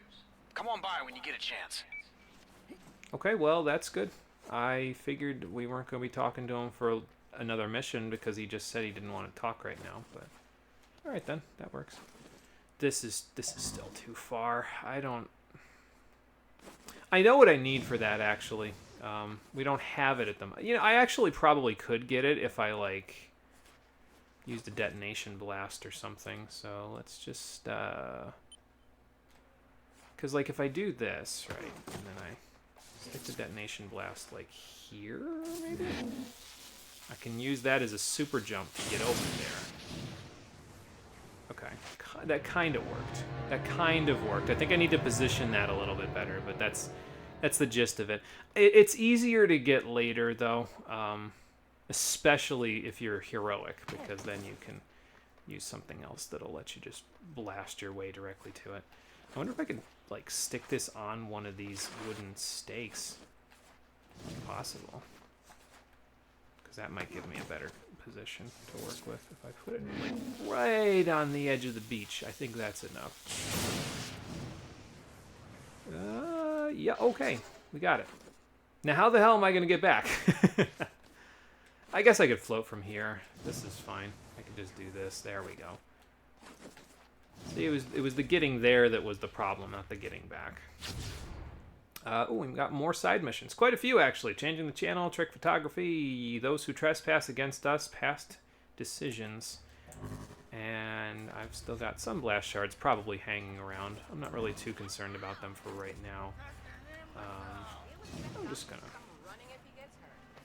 Come on by when you get a chance. Okay, well, that's good. I figured we weren't going to be talking to him for another mission because he just said he didn't want to talk right now, but... Alright then, that works. This is still too far. I know what I need for that, actually. We don't have it at the moment. You know, I actually probably could get it if I, like, used a detonation blast or something. So let's just, because, like, if I do this, right, and then I stick the detonation blast, like, here, maybe? I can use that as a super jump to get over there. Okay, that kind of worked. That kind of worked. I think I need to position that a little bit better, but that's the gist of it. It's easier to get later, though, especially if you're heroic, because then you can use something else that'll let you just blast your way directly to it. I wonder if I could, like, stick this on one of these wooden stakes. If possible. Because that might give me a better position to work with if I put it, like, right on the edge of the beach. I think that's enough. Yeah, okay. We got it. Now, how the hell am I going to get back? I guess I could float from here. This is fine. I could just do this. There we go. See, it was the getting there that was the problem, not the getting back. Oh, we've got more side missions. Quite a few, actually. Changing the channel, trick photography, those who trespass against us, past decisions. And I've still got some blast shards probably hanging around. I'm not really too concerned about them for right now. I'm just gonna...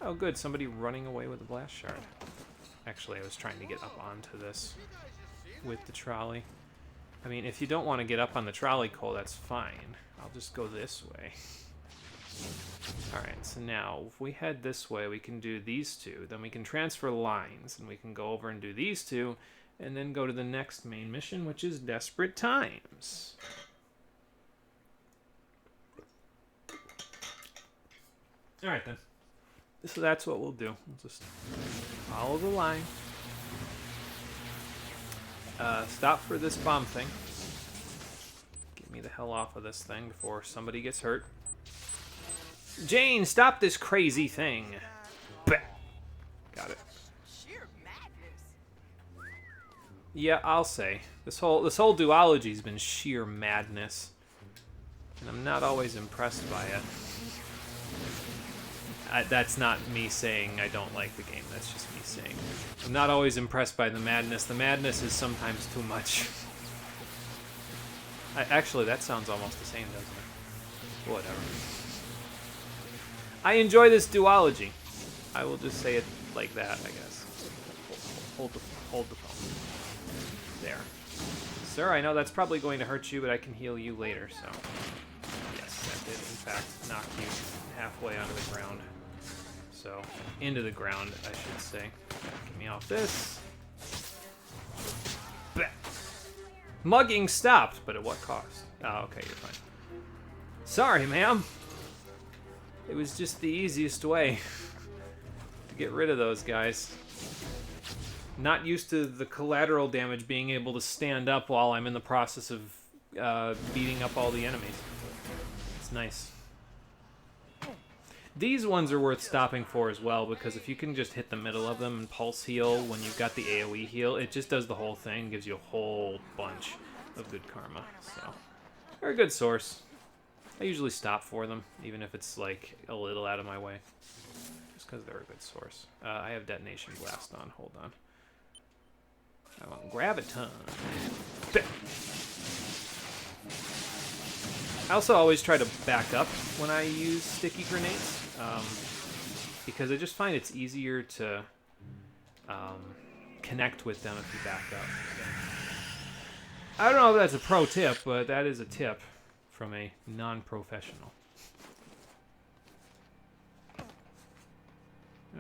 Oh, good. Somebody running away with a blast shard. Actually, I was trying to get up onto this with the trolley. I mean, if you don't want to get up on the trolley, Cole, that's fine. I'll just go this way. Alright, so now, if we head this way, we can do these two. Then we can transfer lines, and we can go over and do these two, and then go to the next main mission, which is Desperate Times. Alright, then. So that's what we'll do. We'll just follow the line. Stop for this bomb thing. Get me the hell off of this thing before somebody gets hurt. Jane, stop this crazy thing. Bah. Got it. Yeah, I'll say. This whole duology's been sheer madness. And I'm not always impressed by it. That's not me saying I don't like the game. That's just me saying I'm not always impressed by the madness. The madness is sometimes too much. Actually, that sounds almost the same, doesn't it? Whatever. I enjoy this duology. I will just say it like that, I guess. Hold the phone. There. Sir, I know that's probably going to hurt you, but I can heal you later, so... Yes, that did, in fact, knock you halfway onto the ground. So, into the ground, I should say. Get me off this. Bah. Mugging stopped, but at what cost? Oh, okay, you're fine. Sorry, ma'am. It was just the easiest way to get rid of those guys. Not used to the collateral damage being able to stand up while I'm in the process of beating up all the enemies. It's nice. These ones are worth stopping for as well, because if you can just hit the middle of them and pulse heal when you've got the AoE heal, it just does the whole thing, gives you a whole bunch of good karma. So, they're a good source. I usually stop for them, even if it's like a little out of my way. Just because they're a good source. I have Detonation Blast on, hold on. I want Graviton. I also always try to back up when I use sticky grenades, because I just find it's easier to connect with them if you back up. So, I don't know if that's a pro tip, but that is a tip from a non-professional.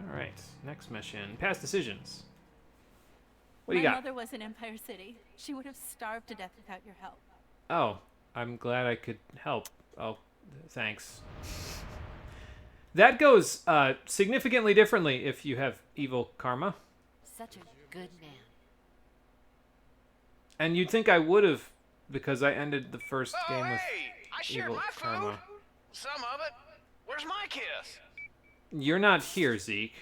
Alright, next mission. Past decisions. What do you My got? mother was in Empire City. She would have starved to death without your help. Oh, I'm glad I could help. Oh, thanks. That goes significantly differently if you have evil karma. Such a good man. And you'd think I would have, because I ended the first Oh, game with hey! I shared evil my food. karma. Some of it. Where's my kiss? You're not here, Zeke.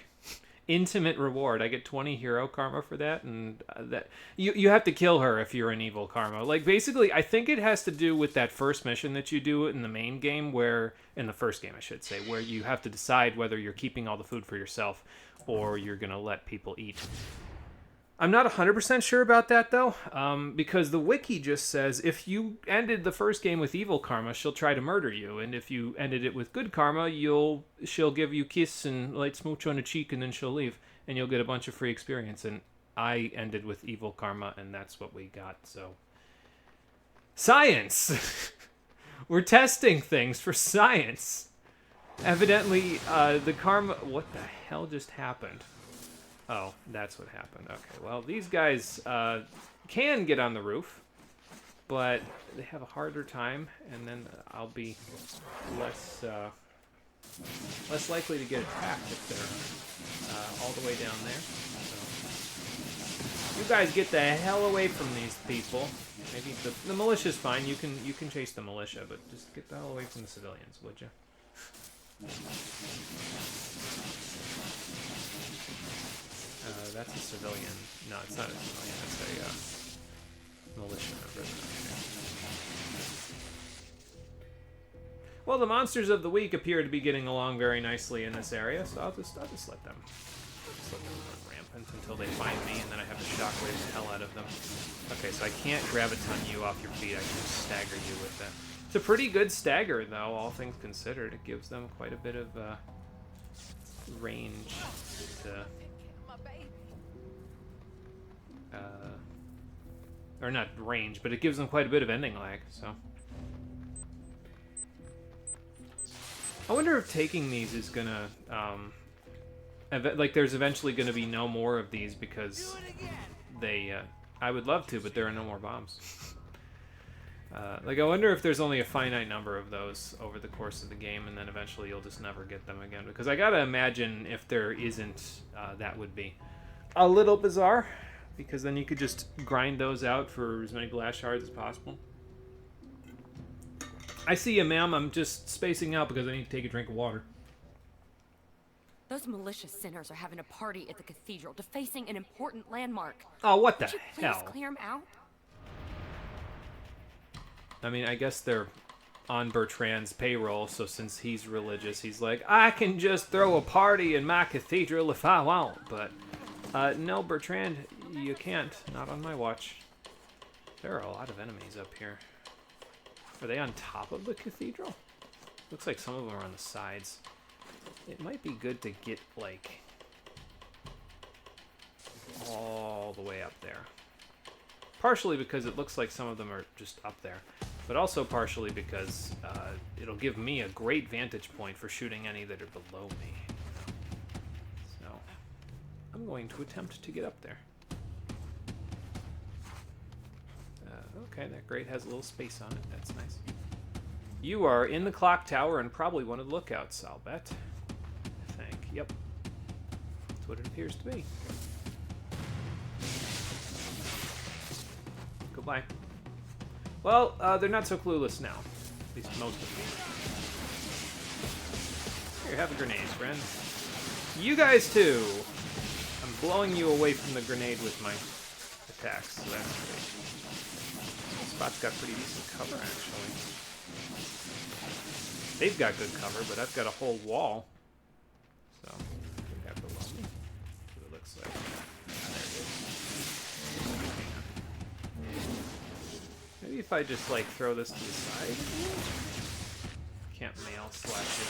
Intimate reward. I get 20 hero karma for that, and that you have to kill her if you're an evil karma. Like, basically, I think it has to do with that first mission that you do in the main game, in the first game, I should say, where you have to decide whether you're keeping all the food for yourself or you're gonna let people eat. I'm not 100% sure about that, though, because the wiki just says if you ended the first game with evil karma, she'll try to murder you, and if you ended it with good karma, she'll give you a kiss and light smooch on the cheek, and then she'll leave, and you'll get a bunch of free experience. And I ended with evil karma, and that's what we got. So, science. We're testing things for science. Evidently, the karma. What the hell just happened? Oh, that's what happened. Okay, well, these guys can get on the roof, but they have a harder time, and then I'll be less likely to get attacked if they're all the way down there. So, you guys get the hell away from these people. Maybe the militia's fine. You can chase the militia, but just get the hell away from the civilians, would you? That's a civilian. No, it's not a civilian. It's a militia member. Well, the monsters of the week appear to be getting along very nicely in this area, so I'll just let them run rampant until they find me, and then I have to shockwave the hell out of them. Okay, so I can't graviton you off your feet. I can just stagger you with that. It's a pretty good stagger, though, all things considered. It gives them quite a bit of range to... or not range, but it gives them quite a bit of ending lag, so. I wonder if taking these is gonna, like there's eventually gonna be no more of these because they, I would love to, but there are no more bombs. Like I wonder if there's only a finite number of those over the course of the game, and then eventually you'll just never get them again, because I gotta imagine if there isn't, that would be a little bizarre. Because then you could just grind those out for as many blast shards as possible. I see you, ma'am. I'm just spacing out because I need to take a drink of water. Those malicious sinners are having a party at the cathedral, defacing an important landmark. Oh, what the Would you please hell? clear them out? I mean, I guess they're on Bertrand's payroll, so since he's religious, he's like, I can just throw a party in my cathedral if I want, but... no, Bertrand, you can't. Not on my watch. There are a lot of enemies up here. Are they on top of the cathedral? Looks like some of them are on the sides. It might be good to get, like, all the way up there. Partially because it looks like some of them are just up there, but also partially because it'll give me a great vantage point for shooting any that are below me. So, I'm going to attempt to get up there. Okay, that grate has a little space on it. That's nice. You are in the clock tower and probably one of the lookouts, I'll bet. I think. Yep. That's what it appears to be. Goodbye. Well, they're not so clueless now. At least most of them. Here, have a grenade, friend. You guys too! I'm blowing you away from the grenade with my attacks, so that's great. This spot's got pretty decent cover, actually. They've got good cover, but I've got a whole wall. So, we have to well me. That's what it looks like. There it is. Maybe if I just, like, throw this to the side. Can't mail slash it.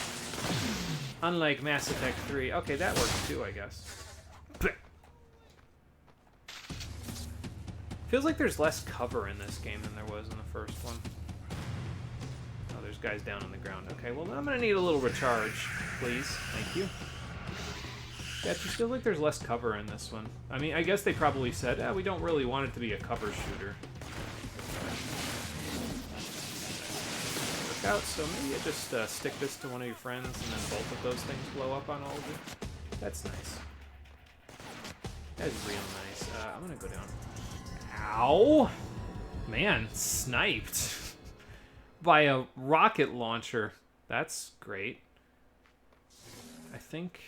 Unlike Mass Effect 3. Okay, that works too, I guess. Feels like there's less cover in this game than there was in the first one. Oh, there's guys down on the ground. Okay, well, I'm gonna need a little recharge, please. Thank you. Yeah, it just feels like there's less cover in this one. I mean, I guess they probably said, we don't really want it to be a cover shooter. Work out, so maybe you just stick this to one of your friends and then both of those things blow up on all of you. That's nice. That's real nice. I'm gonna go down. Ow! Man, sniped by a rocket launcher. That's great. I think...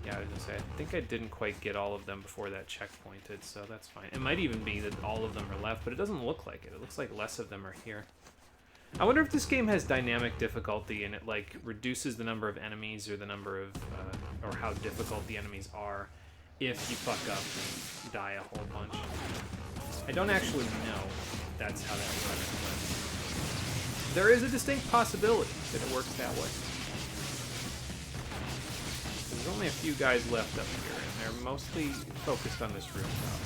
Yeah, I was gonna say, I think I didn't quite get all of them before that checkpointed, so that's fine. It might even be that all of them are left, but it doesn't look like it. It looks like less of them are here. I wonder if this game has dynamic difficulty and it, like, reduces the number of enemies or the number of, or how difficult the enemies are if you fuck up and die a whole bunch. I don't actually know if that's how that works, but there is a distinct possibility that it works that way. There's only a few guys left up here, and they're mostly focused on this rooftop.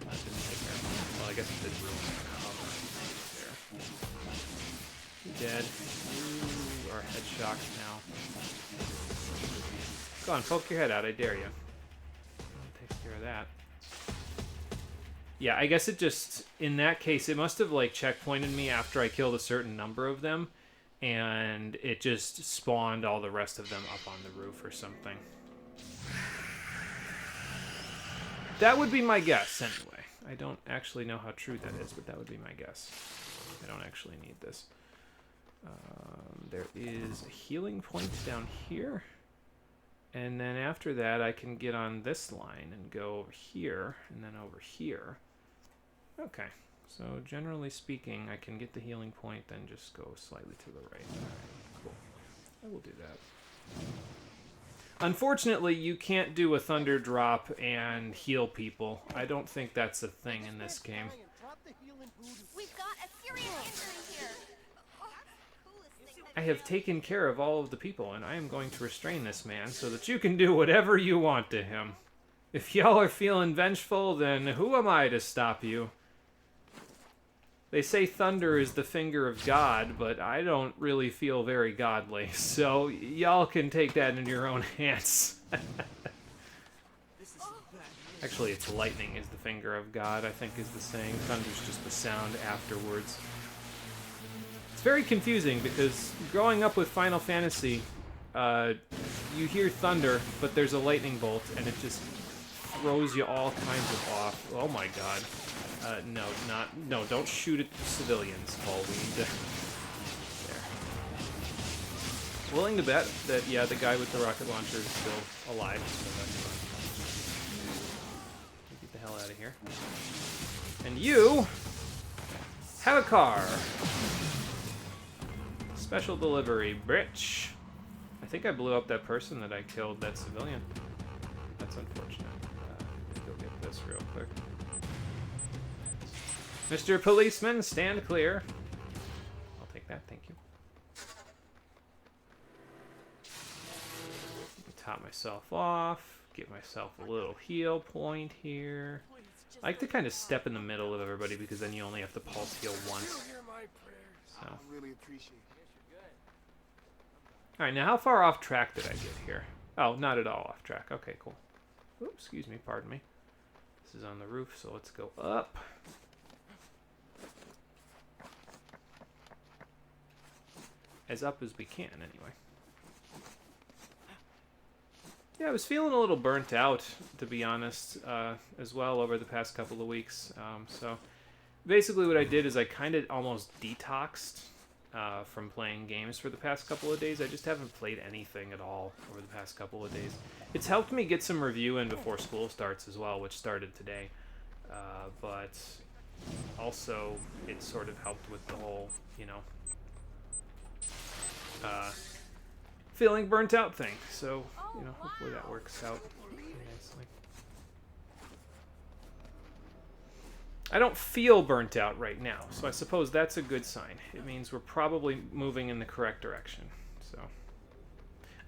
That didn't take very long. Well, I guess it did ruin the cover. There. You dead. You are head-shocked now. Go on, poke your head out, I dare you. I'll take care of that. Yeah, I guess it just, in that case, it must have, like, checkpointed me after I killed a certain number of them, and it just spawned all the rest of them up on the roof or something. That would be my guess, anyway. I don't actually know how true that is, but that would be my guess. I don't actually need this. There is a healing point down here. And then after that, I can get on this line and go over here, and then over here. Okay. So generally speaking, I can get the healing point, then just go slightly to the right. Alright, cool. I will do that. Unfortunately, you can't do a thunder drop and heal people. I don't think that's a thing in this game. We've got a serious injury here. I have taken care of all of the people, and I am going to restrain this man so that you can do whatever you want to him. If y'all are feeling vengeful, then who am I to stop you? They say thunder is the finger of God, but I don't really feel very godly, so y'all can take that in your own hands. Actually, it's lightning is the finger of God, I think is the saying. Thunder's just the sound afterwards. It's very confusing because growing up with Final Fantasy, you hear thunder, but there's a lightning bolt, and it just throws you all kinds of off. Oh my god. No, don't shoot at civilians, Paul. We need to... There. Willing to bet that, yeah, the guy with the rocket launcher is still alive, so that's fine. Get the hell out of here. And you have a car. Special delivery, bitch. I think I blew up that person that I killed, that civilian. That's unfortunate. Let's go get this real quick. Mr. Policeman, stand clear. I'll take that, thank you. Top myself off, get myself a little heal point here. I like to kind of step in the middle of everybody because then you only have to pulse heal once. So. Alright, now how far off track did I get here? Oh, not at all off track. Okay, cool. Oops, excuse me, pardon me. This is on the roof, so let's go up. As up as we can, anyway. Yeah, I was feeling a little burnt out, to be honest, as well over the past couple of weeks. So basically what I did is I kind of almost detoxed from playing games for the past couple of days. I just haven't played anything at all over the past couple of days. It's helped me get some review in before school starts as well, which started today. But also it sort of helped with the whole, you know, feeling burnt out thing. So, you know, hopefully that works out nicely. I don't feel burnt out right now, so I suppose that's a good sign. It means we're probably moving in the correct direction. So,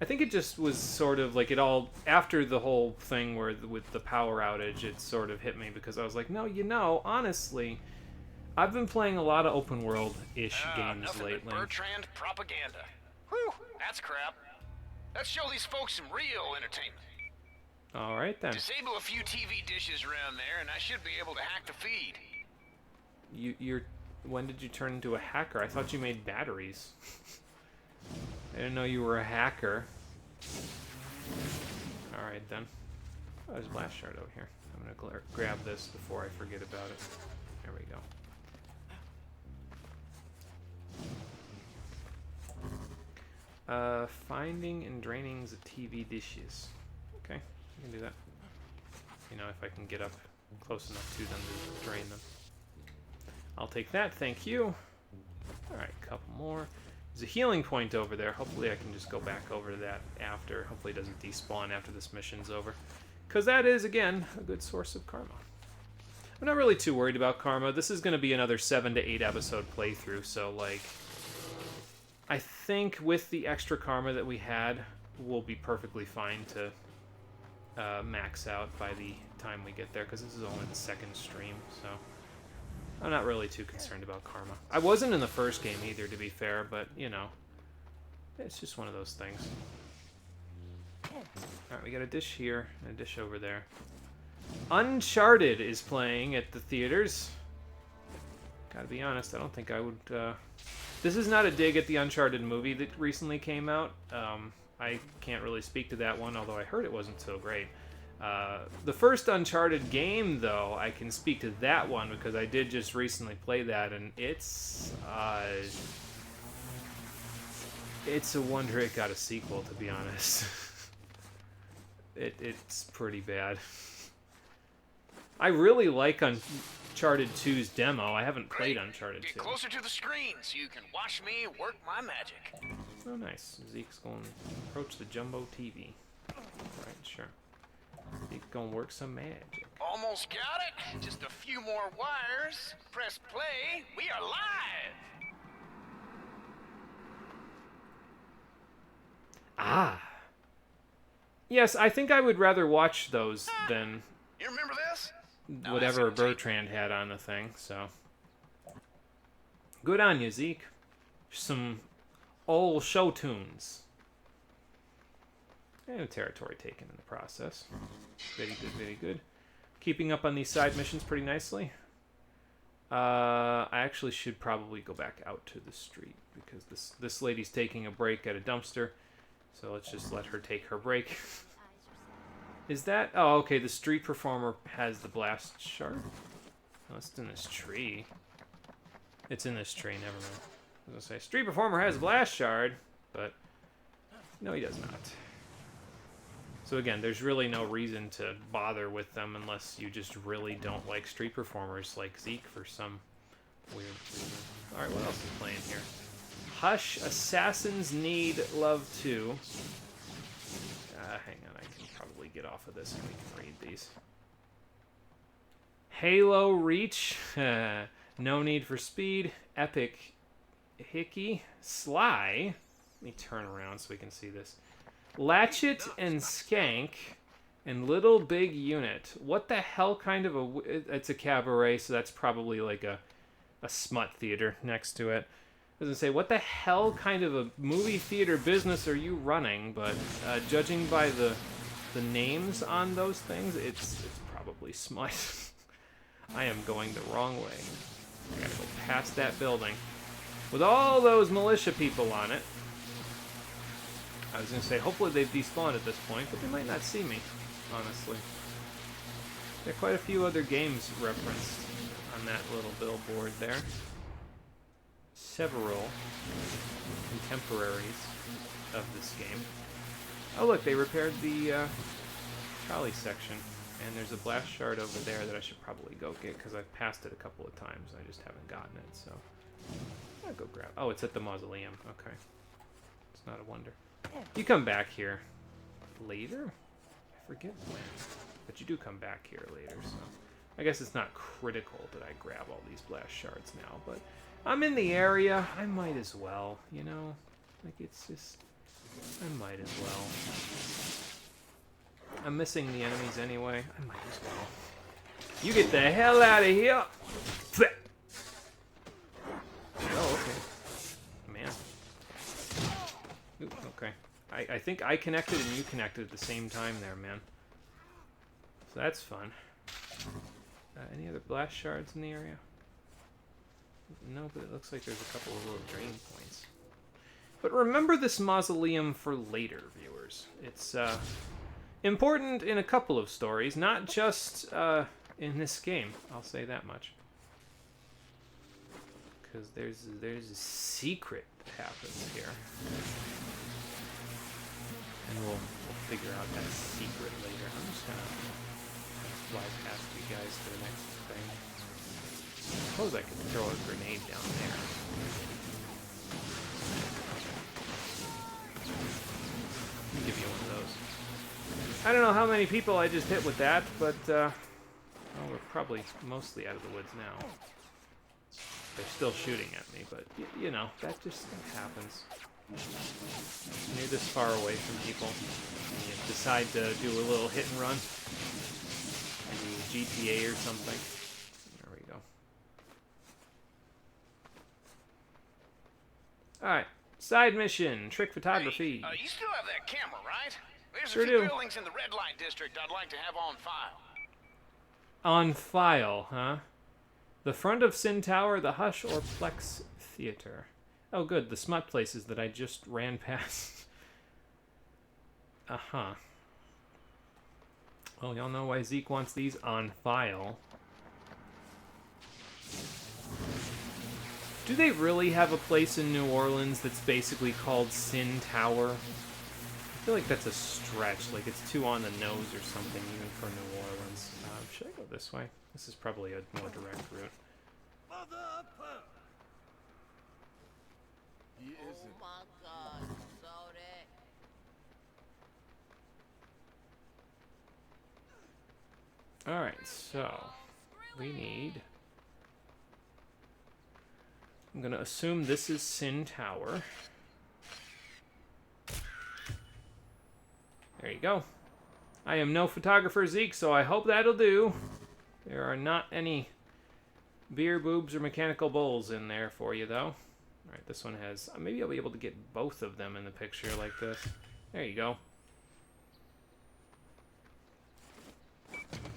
I think it just was sort of like it all, after the whole thing where with the power outage, it sort of hit me because I was like, no, you know, honestly, I've been playing a lot of open world-ish games lately. Bertrand propaganda. Whew, that's crap. Let's show these folks some real entertainment. All right then. Disable a few TV dishes around there, and I should be able to hack the feed. You're. When did you turn into a hacker? I thought you made batteries. I didn't know you were a hacker. All right then. Oh, there's a blast shard over here. I'm gonna grab this before I forget about it. There we go. Finding and draining the TV dishes. Okay, I can do that. You know, if I can get up close enough to them to drain them. I'll take that, thank you. Alright, a couple more. There's a healing point over there. Hopefully I can just go back over to that after. Hopefully it doesn't despawn after this mission's over. Because that is, again, a good source of karma. I'm not really too worried about karma. This is going to be another 7 to 8 episode playthrough, so, like... I think with the extra karma that we had, we'll be perfectly fine to max out by the time we get there, because this is only the second stream, so... I'm not really too concerned about karma. I wasn't in the first game either, to be fair, but, you know, it's just one of those things. Alright, we got a dish here and a dish over there. Uncharted is playing at the theaters. Gotta be honest, I don't think I would... This is not a dig at the Uncharted movie that recently came out. I can't really speak to that one, although I heard it wasn't so great. The first Uncharted game, though, I can speak to that one because I did just recently play that, and it's a wonder it got a sequel, to be honest. It's pretty bad. I really like Uncharted 2's demo. I haven't played Uncharted 2. Get closer to the screen so you can watch me work my magic. Oh, nice. Zeke's going to approach the jumbo TV. Right, sure. Zeke's going to work some magic. Almost got it. Just a few more wires. Press play. We are live. Ah. Yes, I think I would rather watch those than You remember this? whatever Bertrand had on the thing, so. Good on you, Zeke. Some old show tunes. And territory taken in the process. Very good, very good. Keeping up on these side missions pretty nicely. I actually should probably go back out to the street because this lady's taking a break at a dumpster. So let's just let her take her break. Is that... Oh, okay, the street performer has the blast shard. Oh, it's in this tree. It's in this tree, never mind. I was going to say, street performer has a blast shard, but no, he does not. So again, there's really no reason to bother with them unless you just really don't like street performers like Zeke for some weird reason. Alright, what else is playing here? Hush, Assassins Need Love 2. Hang on, I can probably get off of this and we can read these. Halo Reach. No Need for Speed. Epic Hickey. Sly. Let me turn around so we can see this. Latchet and Skank. And Little Big Unit. What the hell kind of a... It's a cabaret, so that's probably like a smut theater next to it. I was gonna say, what the hell kind of a movie theater business are you running? But judging by the names on those things, it's probably smut. I am going the wrong way. I gotta go past that building with all those militia people on it. I was gonna say, hopefully they've despawned at this point, but they might not see me, honestly. There are quite a few other games referenced on that little billboard there. Several contemporaries of this game. Oh look, they repaired the trolley section. And there's a blast shard over there that I should probably go get because I've passed it a couple of times. I just haven't gotten it, so I'll go grab. Oh, it's at the mausoleum. Okay, it's not a wonder. You come back here later. I forget when, but you do come back here later. So I guess it's not critical that I grab all these blast shards now, but I'm in the area. I might as well, you know. Like it's just, I might as well. I'm missing the enemies anyway. I might as well. You get the hell out of here! Oh, okay. Man. Ooh, okay. I think I connected and you connected at the same time there, man. So that's fun. Any other blast shards in the area? No, but it looks like there's a couple of little drain points. But remember this mausoleum for later, viewers. It's important in a couple of stories, not just in this game. I'll say that much. Because there's a secret that happens here. And we'll figure out that secret later. I'm just gonna fly past you guys to the next thing. I suppose I could throw a grenade down there. Let me give you one of those. I don't know how many people I just hit with that, but well, we're probably mostly out of the woods now. They're still shooting at me, but you know, that just happens. When you're this far away from people, and you decide to do a little hit and run, maybe GTA or something. There we go. Alright, side mission, trick photography. Hey, you still have that camera, right? There's Sure a few do. buildings in the red light district I'd like to have on file. On file, huh? The front of Sin Tower, the Hush or Plex Theater. Oh, good. The smut places that I just ran past. Uh-huh. Well, y'all know why Zeke wants these on file. Do they really have a place in New Orleans that's basically called Sin Tower? I feel like that's a stretch. Like, it's too on the nose or something, even for New Orleans. Should I go this way? This is probably a more direct route. He isn't. Oh my God, so that. Alright, so we need... I'm gonna assume this is Sin Tower. There you go. I am no photographer, Zeke, so I hope that'll do. There are not any beer boobs or mechanical bowls in there for you, though. Alright, this one has... maybe I'll be able to get both of them in the picture like this. There you go.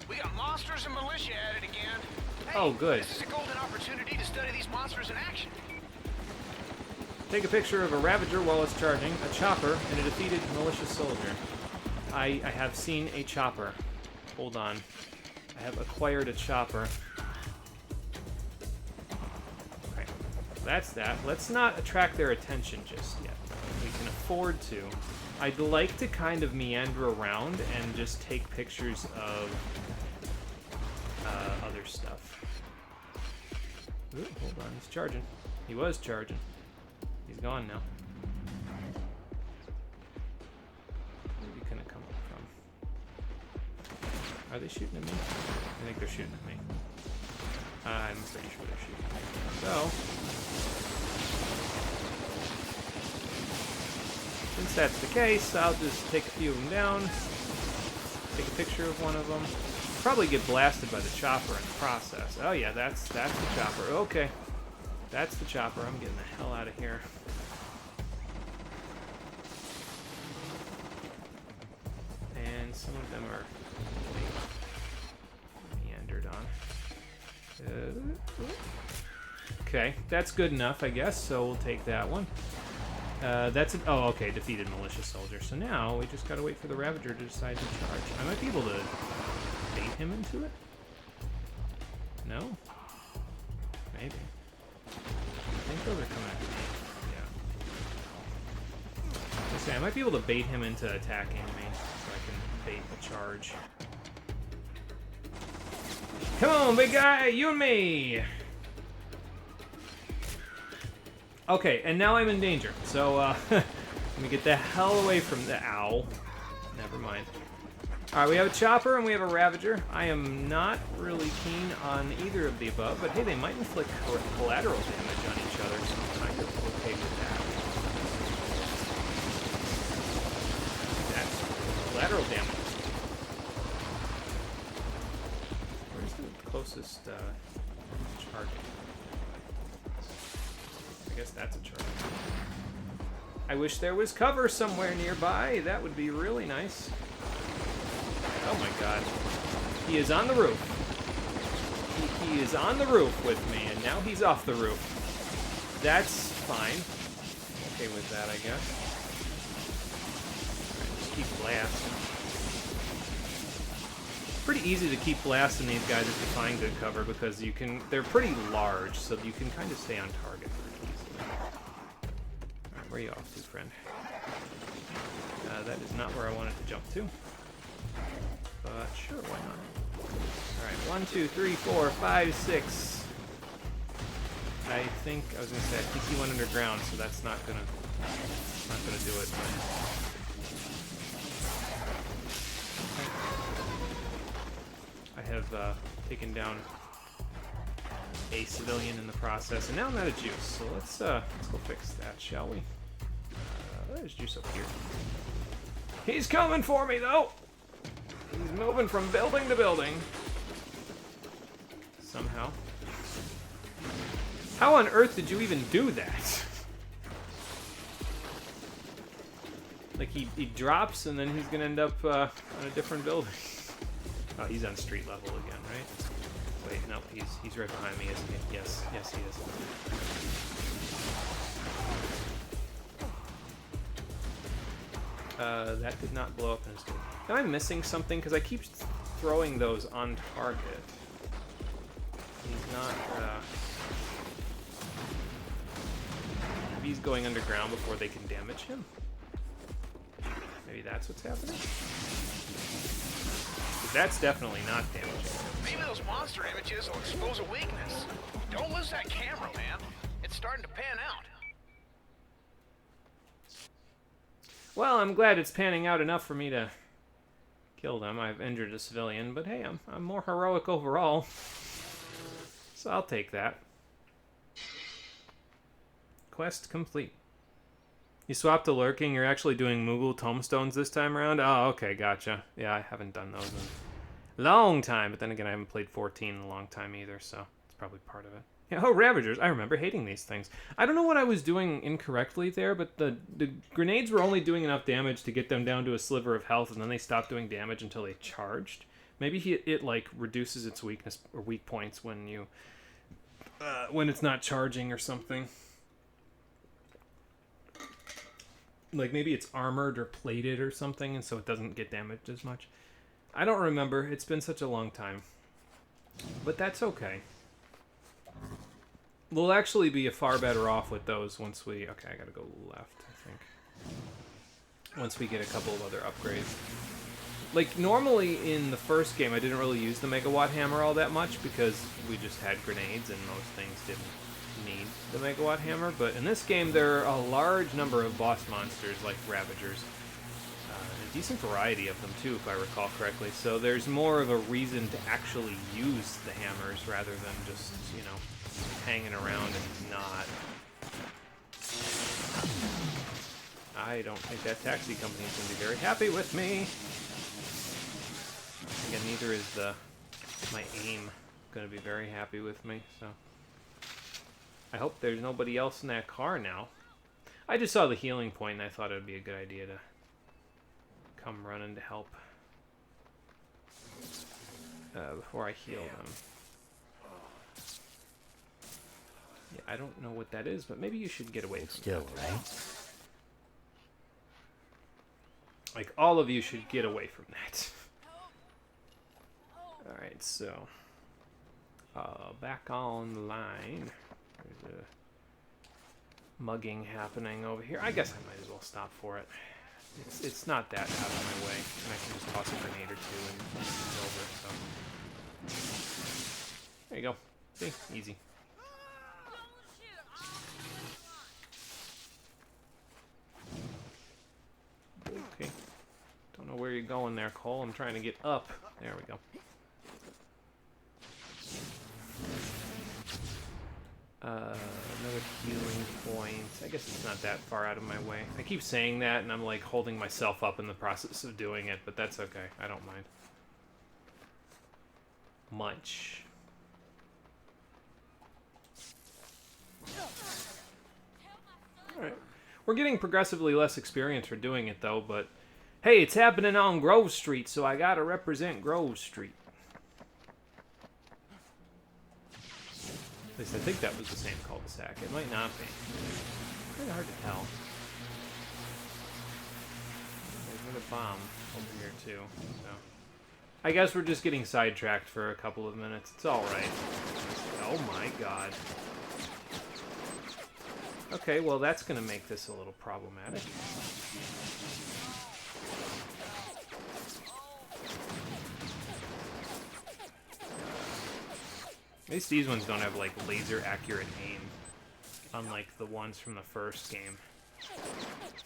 We got monsters and militia at it again. Hey, Oh, good. This is a golden opportunity to study these monsters in action. Take a picture of a Ravager while it's charging, a chopper, and a defeated militia soldier. I have seen a chopper. Hold on. I have acquired a chopper. Okay, that's that. Let's not attract their attention just yet. We can afford to. I'd like to kind of meander around and just take pictures of other stuff. Ooh, hold on, he's charging. He was charging. He's gone now. Where's he gonna come up from? Are they shooting at me? I think they're shooting at me. I'm pretty sure they're shooting at me. So, since that's the case, I'll just take a few of them down. Take a picture of one of them. Probably get blasted by the chopper in the process. Oh yeah, that's the chopper. Okay. That's the chopper. I'm getting the hell out of here. And some of them are meandered on. Okay, that's good enough, I guess, so we'll take that one. That's it. Oh, okay, defeated militia soldier. So now we just gotta wait for the Ravager to decide to charge. I might be able to bait him into it? No? Maybe. I think those are coming at me. Yeah. Let's see, I might be able to bait him into attacking me, so I can bait the charge. Come on, big guy, you and me! Okay, and now I'm in danger, so let me get the hell away from the owl. Never mind. Alright, we have a chopper and we have a Ravager. I am not really keen on either of the above, but hey, they might inflict collateral damage on each other, so I'm kind of okay with that. That's collateral damage. Where's the closest charging? I guess that's a charge. I wish there was cover somewhere nearby. That would be really nice. Oh my god. He is on the roof. He is on the roof with me, and now he's off the roof. That's fine. Okay with that, I guess. Alright, just keep blasting. Pretty easy to keep blasting these guys if you find good cover, because you can, they're pretty large, so you can kind of stay on target pretty easily. Alright, where are you off to, friend? That is not where I wanted to jump to. But sure, why not? Alright, 1, 2, 3, 4, 5, 6. I think, I was gonna say, I think he went underground, so that's not gonna do it. I have taken down a civilian in the process, and now I'm out of juice. So let's go fix that, shall we? There's juice up here. He's coming for me, though. He's moving from building to building. Somehow. How on earth did you even do that? Like he drops, and then he's gonna end up on a different building. Oh, he's on street level again, right? Wait, no, he's right behind me, isn't he? Yes, he is. That did not blow up in his. Am I missing something? Because I keep throwing those on target. He's not. Maybe he's going underground before they can damage him. Maybe that's what's happening. That's definitely not damaging. Maybe those monster images will expose a weakness. Don't lose that camera, man. It's starting to pan out. Well, I'm glad it's panning out enough for me to kill them. I've injured a civilian, but hey, I'm more heroic overall. So I'll take that. Quest complete. You swapped to lurking, you're actually doing Moogle tombstones this time around? Oh, okay, gotcha. Yeah, I haven't done those in a long time, but then again, I haven't played 14 in a long time either, so it's probably part of it. Yeah, oh, Ravagers, I remember hating these things. I don't know what I was doing incorrectly there, but the grenades were only doing enough damage to get them down to a sliver of health, and then they stopped doing damage until they charged. Maybe it like, reduces its weakness, or weak points when you, when it's not charging or something. Like, maybe it's armored or plated or something, and so it doesn't get damaged as much. I don't remember. It's been such a long time. But that's okay. We'll actually be far better off with those once we... Okay, I gotta go left, I think. Once we get a couple of other upgrades. Like, normally in the first game, I didn't really use the Megawatt Hammer all that much because we just had grenades and most things didn't need the Megawatt Hammer, but in this game there are a large number of boss monsters like Ravagers. A decent variety of them too, if I recall correctly, so there's more of a reason to actually use the hammers rather than just, you know, hanging around and not. I don't think that taxi company is going to be very happy with me. Again, neither is my aim going to be very happy with me, so... I hope there's nobody else in that car now. I just saw the healing point and I thought it would be a good idea to come running to help before I heal them. Yeah, I don't know what that is, but maybe you should get away from that. Right? Like, all of you should get away from that. Alright, so... back on the line. There's a mugging happening over here. I guess I might as well stop for it. It's not that out of my way, and I can just toss a grenade or two and it's over. So there you go. See, easy. Okay. Don't know where you're going there, Cole. I'm trying to get up. There we go. Another healing point. I guess it's not that far out of my way. I keep saying that, and I'm like holding myself up in the process of doing it, but that's okay. I don't mind. Munch. Alright. We're getting progressively less experience for doing it, though, but hey, it's happening on Grove Street, so I gotta represent Grove Street. At least I think that was the same cul-de-sac. It might not be. Kind of hard to tell. There's another bomb over here, too. So I guess we're just getting sidetracked for a couple of minutes. It's alright. Oh my god. Okay, well that's gonna make this a little problematic. At least these ones don't have, like, laser-accurate aim, unlike the ones from the first game,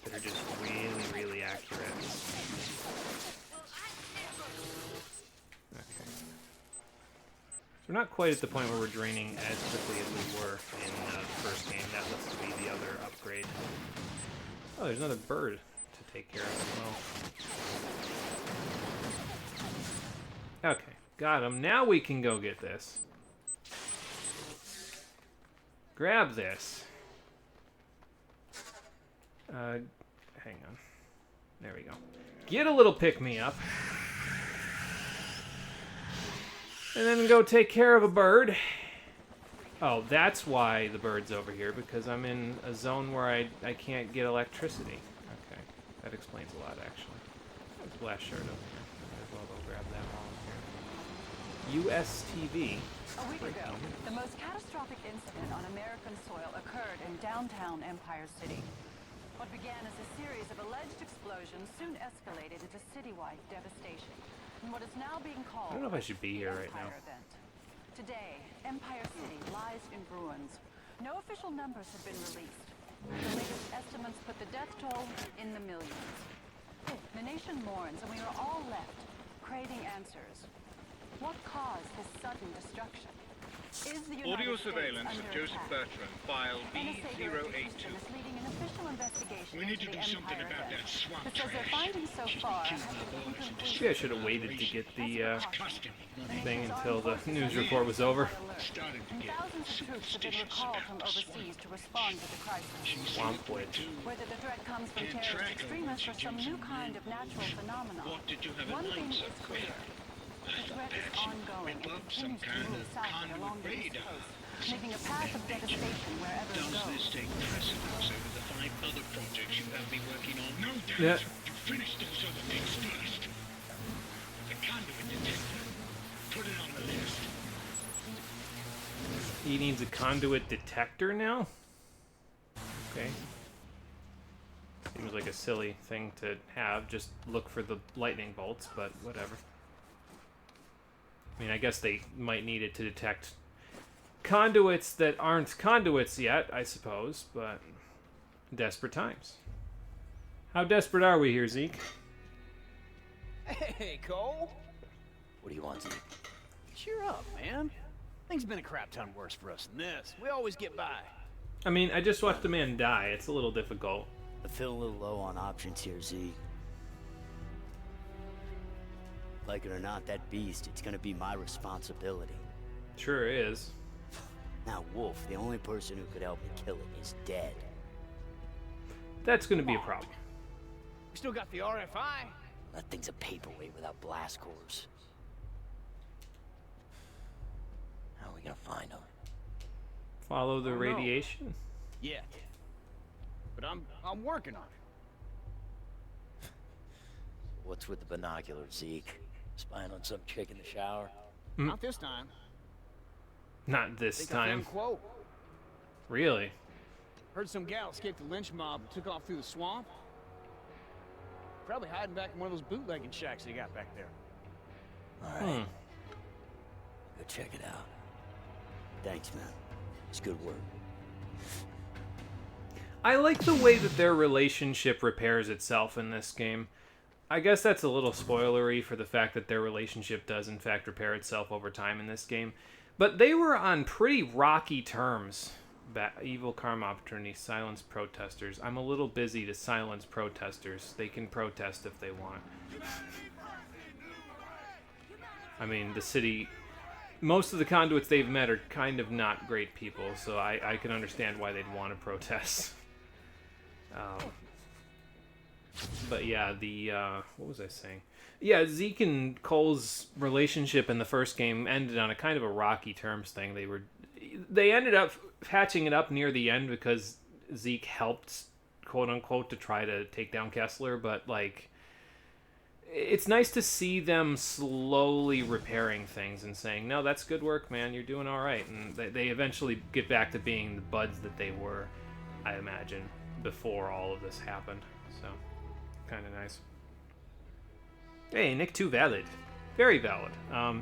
that are just really, really accurate. Okay. So we're not quite at the point where we're draining as quickly as we were in the first game. That looks to be the other upgrade. Oh, there's another bird to take care of as well. Okay, got him. Now we can go get this. Grab this. Hang on. There we go. Get a little pick-me-up. And then go take care of a bird. Oh, that's why the bird's over here, because I'm in a zone where I can't get electricity. Okay, that explains a lot, actually. There's a blast shard over here. Might as well go grab that while I'm here. USTV. A week ago, the most catastrophic incident on American soil occurred in downtown Empire City. What began as a series of alleged explosions soon escalated into citywide devastation, in what is now being called I don't know if I should be here right now. event. Today, Empire City lies in ruins. No official numbers have been released. The latest estimates put the death toll in the millions. The nation mourns, and we are all left craving answers. What caused this sudden destruction? Is the United Audio States surveillance under of Joseph attack? Bertrand, file NSA Director B082. Houston is leading an official investigation We need into to the do something Empire about event. that swamp It says their trash. findings so far have been inconclusive. Maybe I should have waited to get the thing until the news report was over. And thousands of troops have been recalled from overseas to respond to the crisis. Swamp Witch. Whether the threat comes from terrorist extremists or some new kind of natural phenomenon, one thing is clear. The threat is ongoing and continues to move southward along the east coast, making a path of devastation wherever it Does goes. this take precedence over the 5 other projects you have been working on? No, Dad. Yeah. You finish those other things first. The conduit detector. Put it on the list. He needs a conduit detector now? Okay. Seems like a silly thing to have. Just look for the lightning bolts, but whatever. I mean, I guess they might need it to detect conduits that aren't conduits yet, I suppose, but desperate times. How desperate are we here, Zeke? Hey, Cole. What do you want, Zeke? Cheer up, man. Things have been a crap ton worse for us than this. We always get by. I mean, I just watched a man die. It's a little difficult. I feel a little low on options here, Zeke. Like it or not, that beast, it's gonna be my responsibility. Sure is. Now, Wolf, the only person who could help me kill it, is dead. That's gonna be a problem. We still got the RFI. That thing's a paperweight without blast cores. How are we gonna find him? Follow the I don't know. radiation? Yeah. But I'm working on it. What's with the binoculars, Zeke? Spying on some chick in the shower? Not this time. Not this Think I time. found quote. Really? Heard some gal escaped the lynch mob and took off through the swamp. Probably hiding back in one of those bootlegging shacks they got back there. Alright. Go check it out. Thanks, man. It's good work. I like the way that their relationship repairs itself in this game. I guess that's a little spoilery for the fact that their relationship does in fact repair itself over time in this game. But they were on pretty rocky terms. Evil karma opportunity, silence protesters. I'm a little busy to silence protesters. They can protest if they want. I mean, the city... Most of the conduits they've met are kind of not great people, so I can understand why they'd want to protest. But yeah, the what was I saying? Yeah, Zeke and Cole's relationship in the first game ended on a kind of a rocky terms thing. They ended up patching it up near the end because Zeke helped, quote unquote, to try to take down Kessler, but like it's nice to see them slowly repairing things and saying, no, that's good work, man, you're doing all right. And they eventually get back to being the buds that they were, I imagine, before all of this happened. So, kind of nice. Hey, Nick 2 valid. Very valid.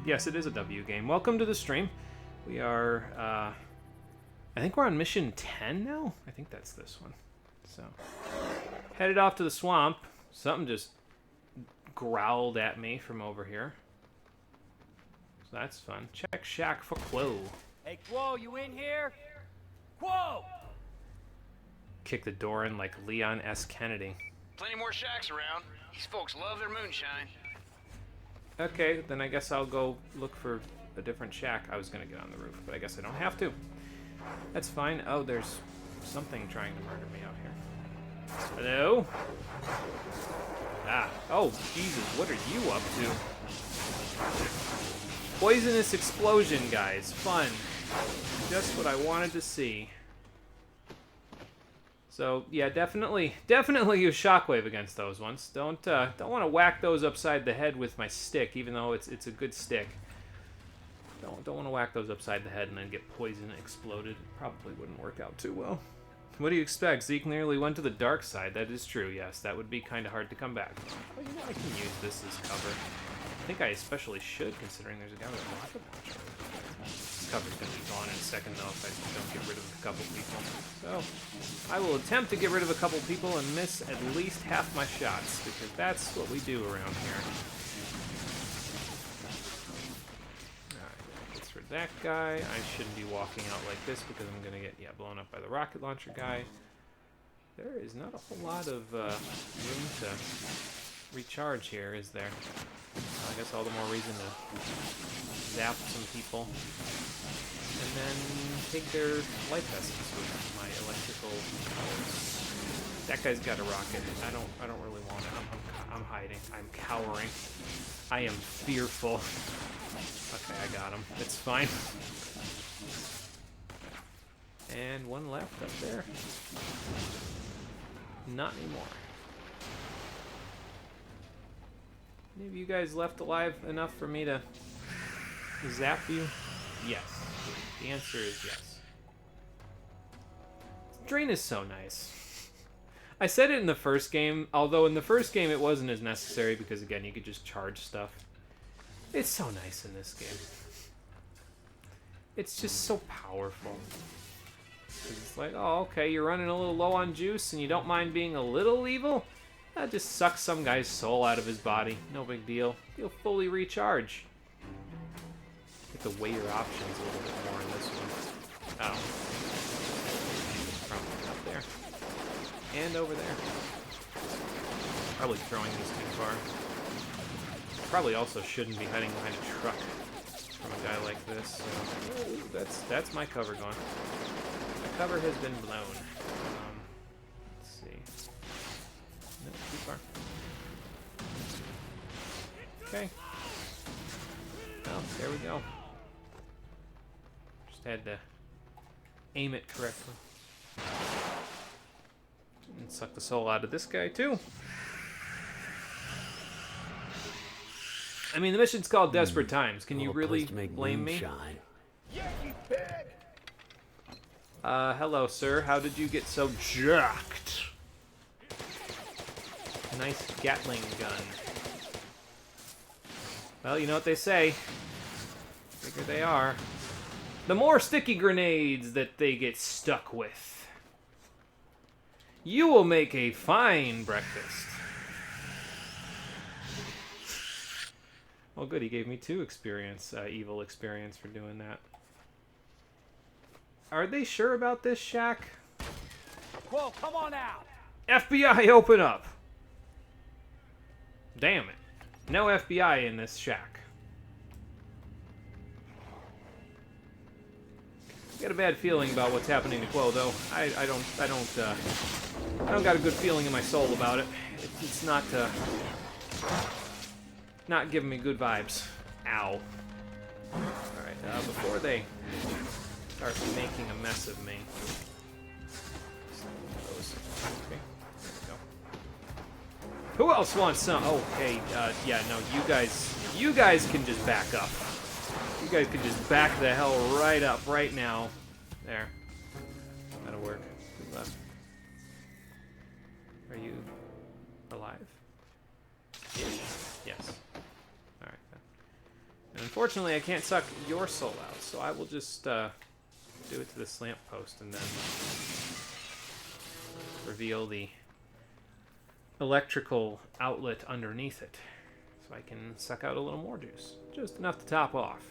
Yes, it is a W game. Welcome to the stream. We are, I think we're on mission 10 now? I think that's this one. So, headed off to the swamp. Something just growled at me from over here. So that's fun. Check shack for Quo. Hey, Quo, you in here? Quo! Kick the door in like Leon S. Kennedy. Plenty more shacks around. These folks love their moonshine. Okay, then I guess I'll go look for a different shack. I was gonna get on the roof, but I guess I don't have to. That's fine. Oh, there's something trying to murder me out here. Hello? Ah. Oh, Jesus, what are you up to? Poisonous explosion, guys. Fun. Just what I wanted to see. So, yeah, definitely use shockwave against those ones. Don't want to whack those upside the head with my stick, even though it's a good stick. Don't want to whack those upside the head and then get poison exploded. It probably wouldn't work out too well. What do you expect? Zeke nearly went to the dark side. That is true, yes. That would be kind of hard to come back. Oh, you know, I can use this as cover. I think I especially should, considering there's a guy with a rocket launcher. This cover's going to be gone in a second, though, if I don't get rid of a couple people. So, I will attempt to get rid of a couple people and miss at least half my shots, because that's what we do around here. For that guy, I shouldn't be walking out like this because I'm gonna get blown up by the rocket launcher guy. There is not a whole lot of room to recharge here, is there? I guess all the more reason to zap some people and then take their life essence with my electrical powers. That guy's got a rocket. I don't really want it. I'm hiding. I'm cowering. I am fearful. Okay, I got him. It's fine. And one left up there. Not anymore. Any of you guys left alive enough for me to zap you? Yes. The answer is yes. Drain is so nice. I said it in the first game, although in the first game it wasn't as necessary because, again, you could just charge stuff. It's so nice in this game. It's just so powerful. It's like, oh, okay, you're running a little low on juice and you don't mind being a little evil? That just sucks some guy's soul out of his body. No big deal. You'll fully recharge. You have to weigh your options a little bit more in this one. Oh. Probably up there. And over there. Probably throwing these too far. Probably also shouldn't be hiding behind a truck from a guy like this. So, ooh, that's my cover gone. My cover has been blown. Let's see. Nope, too far. Okay. Well, there we go. Just had to aim it correctly. And suck the soul out of this guy too. I mean, the mission's called Desperate Times. Can you really blame me? Hello, sir. How did you get so jacked? Nice Gatling gun. Well, you know what they say. Figure they are. The more sticky grenades that they get stuck with, you will make a fine breakfast. Well, good. He gave me 2 experience, evil experience for doing that. Are they sure about this shack? Whoa, come on out! FBI, open up! Damn it. No FBI in this shack. I got a bad feeling about what's happening to Quo, though. I don't got a good feeling in my soul about it. It's not giving me good vibes. Ow. Alright, before they start making a mess of me. Okay, there we go. Who else wants some? Okay, yeah, no, you guys can just back up. You guys can just back the hell right up right now. There. That'll work. Good luck. Are you alive? Yes. Alright then. And unfortunately, I can't suck your soul out, so I will just do it to this lamppost and then reveal the electrical outlet underneath it. So I can suck out a little more juice. Just enough to top off.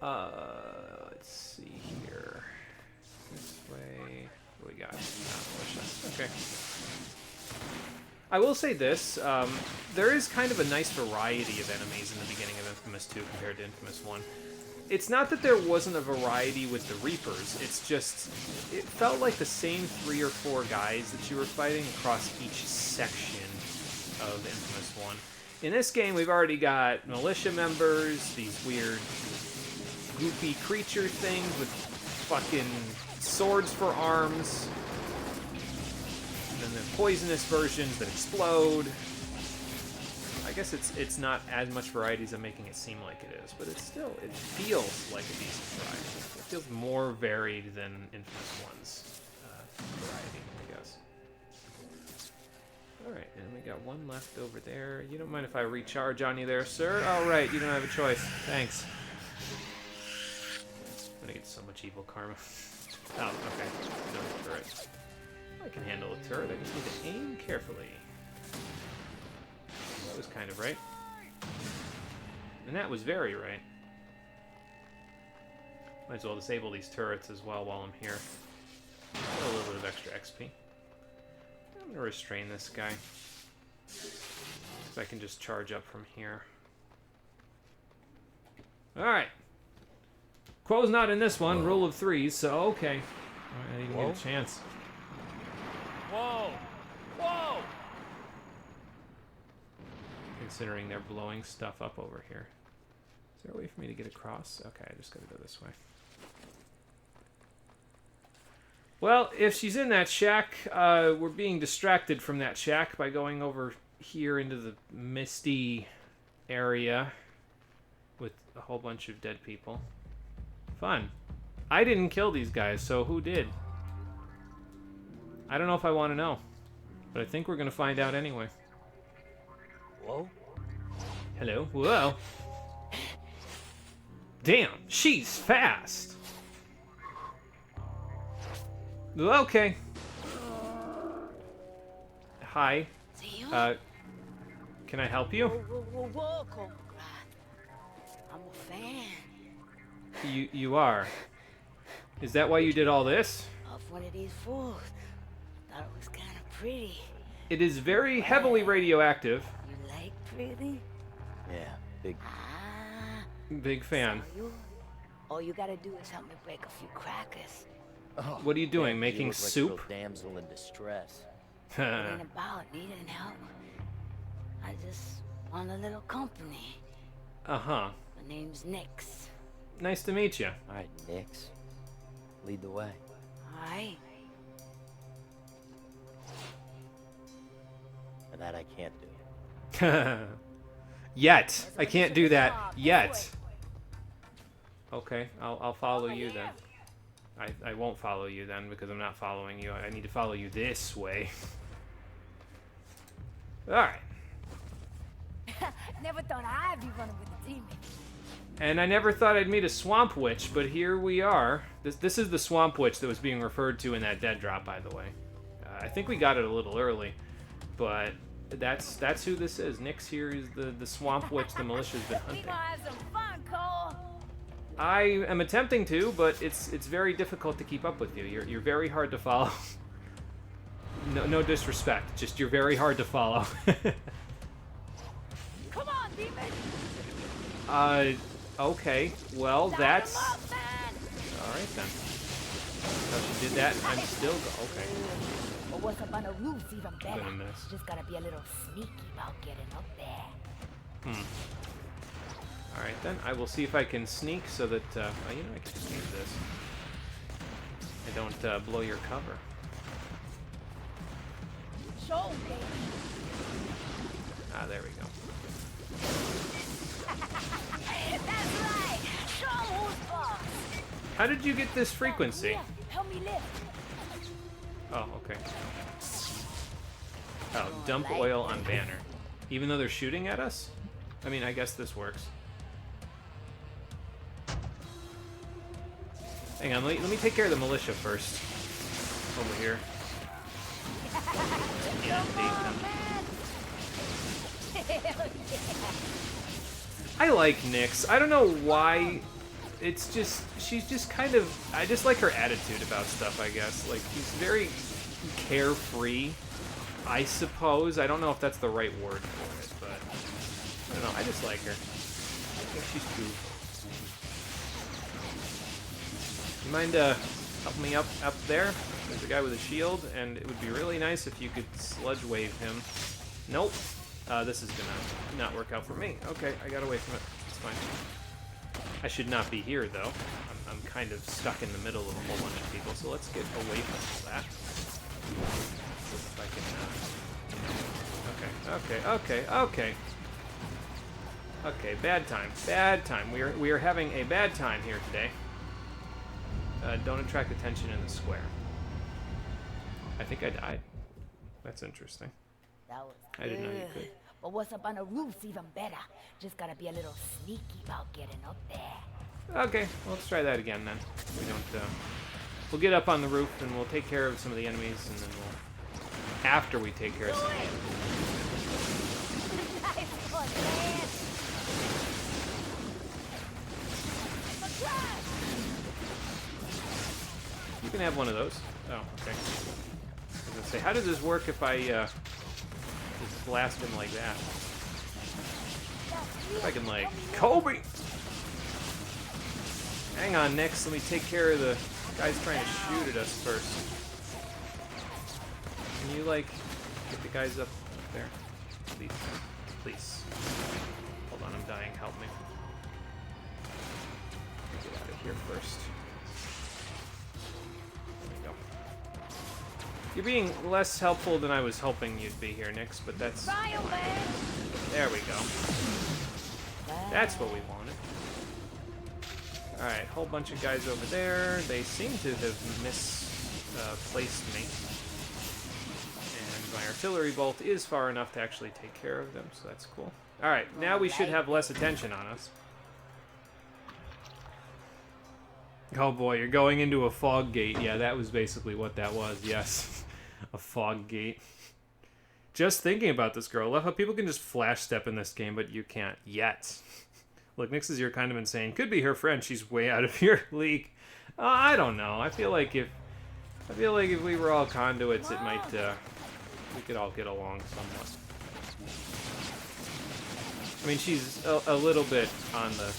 Let's see here. This way. What do we got? Okay. I will say this. There is kind of a nice variety of enemies in the beginning of Infamous 2 compared to Infamous 1. It's not that there wasn't a variety with the Reapers. It's just, it felt like the same 3 or 4 guys that you were fighting across each section of Infamous 1. In this game, we've already got militia members, these weird goopy creature things with fucking swords for arms, and then the poisonous versions that explode. I guess it's not as much variety as I'm making it seem like it is, but it feels like a decent variety. It feels more varied than Infamous 1's variety, I guess. Alright, and we got one left over there. You don't mind if I recharge on you there, sir? Alright, you don't have a choice. Thanks. I'm gonna get so much evil karma. Oh, okay. No turret. I can handle a turret. I just need to aim carefully. That was kind of right. And that was very right. Might as well disable these turrets as well while I'm here. Get a little bit of extra XP. I'm gonna restrain this guy. So I can just charge up from here. Alright. Quo's not in this one, rule of 3s, so okay. Alright, I didn't get a chance. Whoa! Whoa! Considering they're blowing stuff up over here. Is there a way for me to get across? Okay, I just gotta go this way. Well, if she's in that shack, we're being distracted from that shack by going over here into the misty area with a whole bunch of dead people. Fun. I didn't kill these guys, so who did? I don't know if I want to know, but I think we're going to find out anyway. Whoa. Hello. Whoa. Damn, she's fast. Okay. Hi. Can I help you? Whoa, I'm a fan. You are. Is that why you did all this? Of one of these fools. Thought it was kind of pretty. It is very heavily radioactive. You like pretty? Yeah, big fan. So all you gotta do is help me break a few crackers. What are you doing? Yeah, Making you look soup? like a little damsel in distress. It ain't about needing help. I just want a little company. Uh-huh. My name's Nix. Nice to meet you. All right, Nix. Lead the way. Alright. And that I can't do. Yet. I can't do that yet. Okay, I'll follow you then. I won't follow you then because I'm not following you. I need to follow you this way. Alright. Never thought I'd be running with a demon. And I never thought I'd meet a swamp witch, but here we are. This is the swamp witch that was being referred to in that dead drop, by the way. I think we got it a little early, but that's who this is. Nix here is the swamp witch the militia's been hunting. Have some fun, Cole. I am attempting to, but it's very difficult to keep up with you. You're very hard to follow. No disrespect, just you're very hard to follow. Come on, demon. Okay, well, that's... Alright, then. So she did that, and I'm still... Okay. But what's up on the roof's even better. Gonna miss. Just gotta be a little sneaky about getting up there. Alright, then. I will see if I can sneak so that... you know, I can just use this. I don't blow your cover. Show me. Ah, there we go. That's right. Show who's boss. How did you get this frequency? Yeah, help me lift. Oh, okay. Oh, dump oil on banner. Even though they're shooting at us? I mean, I guess this works. Hang on, let me take care of the militia first. Over here. Inundate them. I like Nyx. I don't know why. It's just, she's just kind of, I just like her attitude about stuff, I guess. Like, she's very carefree, I suppose. I don't know if that's the right word for it, but I don't know. I just like her. I think she's cool. You mind helping me up there? There's a guy with a shield, and it would be really nice if you could sludge wave him. Nope. This is gonna not work out for me. Okay, I got away from it. It's fine. I should not be here, though. I'm kind of stuck in the middle of a whole bunch of people, so let's get away from all that. If I can, okay. Okay, bad time. Bad time. We are having a bad time here today. Don't attract attention in the square. I think I died. That's interesting. That was I didn't know you could. But what's up on the roof's even better. Just gotta be a little sneaky about getting up there. Okay, well, let's try that again then. We don't. We'll get up on the roof and we'll take care of some of the enemies, and then we'll. After we take care of some of the enemies. Nice one, man. You can have one of those. Oh, okay. I was gonna say, how does this work if I just blast him like that? If I can, like, Kobe! Hang on, Nyx. Let me take care of the guys trying to shoot at us first. Can you, like, get the guys up there? Please. Please. Hold on, I'm dying. Help me. Get out of here first. You're being less helpful than I was hoping you'd be here, Nyx, but that's... There we go. That's what we wanted. Alright, whole bunch of guys over there. They seem to have misplaced me. And my artillery bolt is far enough to actually take care of them, so that's cool. Alright, now we should have less attention on us. Oh boy, you're going into a fog gate. Yeah, that was basically what that was, yes. A fog gate. Just thinking about this girl. I love how people can just flash step in this game, but you can't yet. Look, Nyx is here kind of insane. Could be her friend. She's way out of your league. I don't know. I feel like if we were all conduits, it might we could all get along somewhat. I mean, she's a little bit on the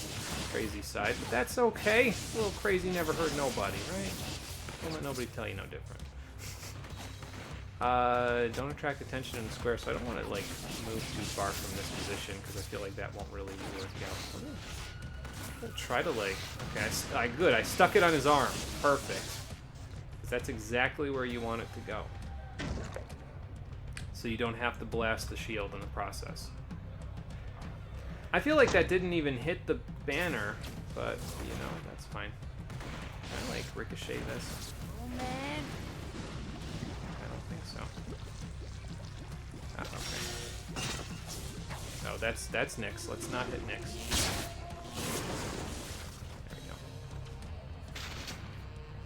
crazy side, but that's okay. A little crazy never hurt nobody, right? Don't let nobody tell you no different. Don't attract attention in the square, so I don't want to, like, move too far from this position, because I feel like that won't really work out. I'll try to, like... Okay, good. I stuck it on his arm. Perfect. Because that's exactly where you want it to go. So you don't have to blast the shield in the process. I feel like that didn't even hit the banner, but, you know, that's fine. Can I, like, ricochet this? Oh, man. I don't think so. Ah, okay. No, that's Nyx. Let's not hit Nyx. There we go.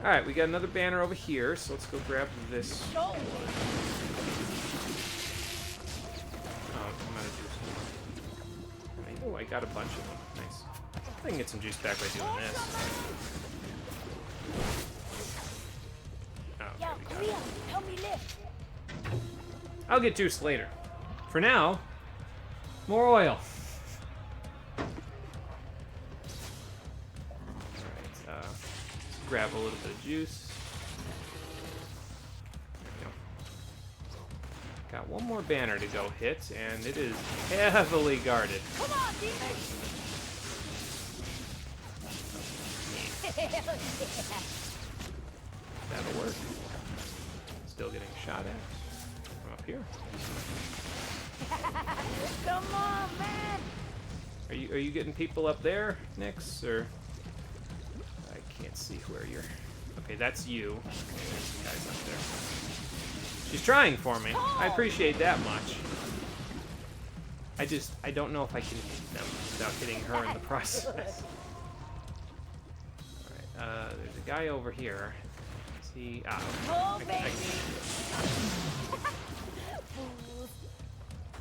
Alright, we got another banner over here, so let's go grab this one. Oh, I'm out of juice. Oh, I got a bunch of them. Nice. I can get some juice back by doing this. Oh, there we go. Help me lift. I'll get juice later. For now, more oil. grab a little bit of juice. There we go. Got one more banner to go hit, and it is heavily guarded. Come on, demon! That'll work. Still getting shot at from up here. Come on, man! Are you getting people up there, Nix, or I can't see where you're. Okay, that's you. Okay, there's some guys up there. She's trying for me. I appreciate that much. I don't know if I can hit them without hitting her in the process. Alright, there's a guy over here. Is he...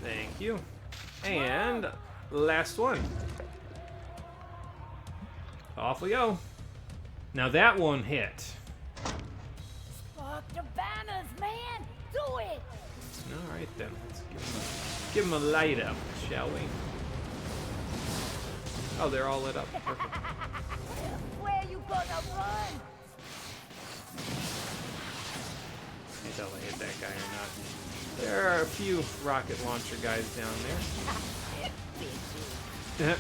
Thank you. And last one. Off we go. Now that one hit. Spark the banners, man! Do it! Alright then, let's give him a light up, shall we? Oh, they're all lit up. Perfect. Where you gonna run? Can't tell if I hit that guy or not. There are a few rocket launcher guys down there.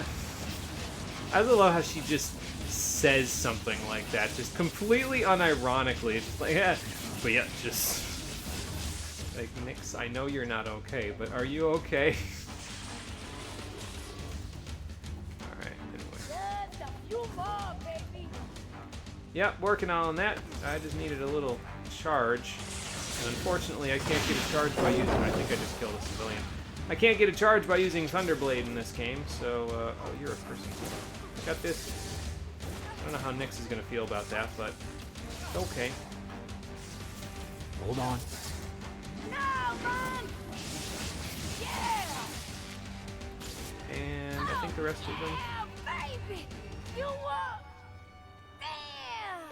I love how she just says something like that, just completely unironically. It's just like, yeah, but yeah, just like, Nix, I know you're not okay, but are you okay? Alright, anyway. Yep, working on that. I just needed a little charge. And unfortunately, I can't get a charge by using... I think I just killed a civilian. I can't get a charge by using Thunderblade in this game, so... oh, you're a person. Got this. I don't know how Nix is going to feel about that, but... okay. Hold on. No, run! Yeah! And I think the rest of them... Yeah, baby! You up! Damn!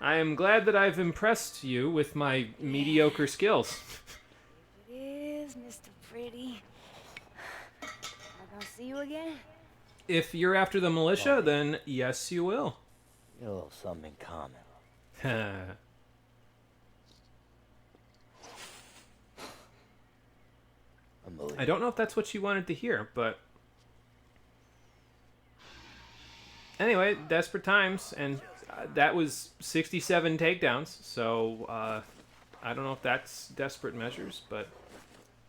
I am glad that I've impressed you with my mediocre skills. It is, Mr. Pretty. Am I gonna see you again? If you're after the militia, then yes, you will. You got a little something in common. I don't know if that's what you wanted to hear, but... anyway, desperate times, and that was 67 takedowns, so I don't know if that's desperate measures, but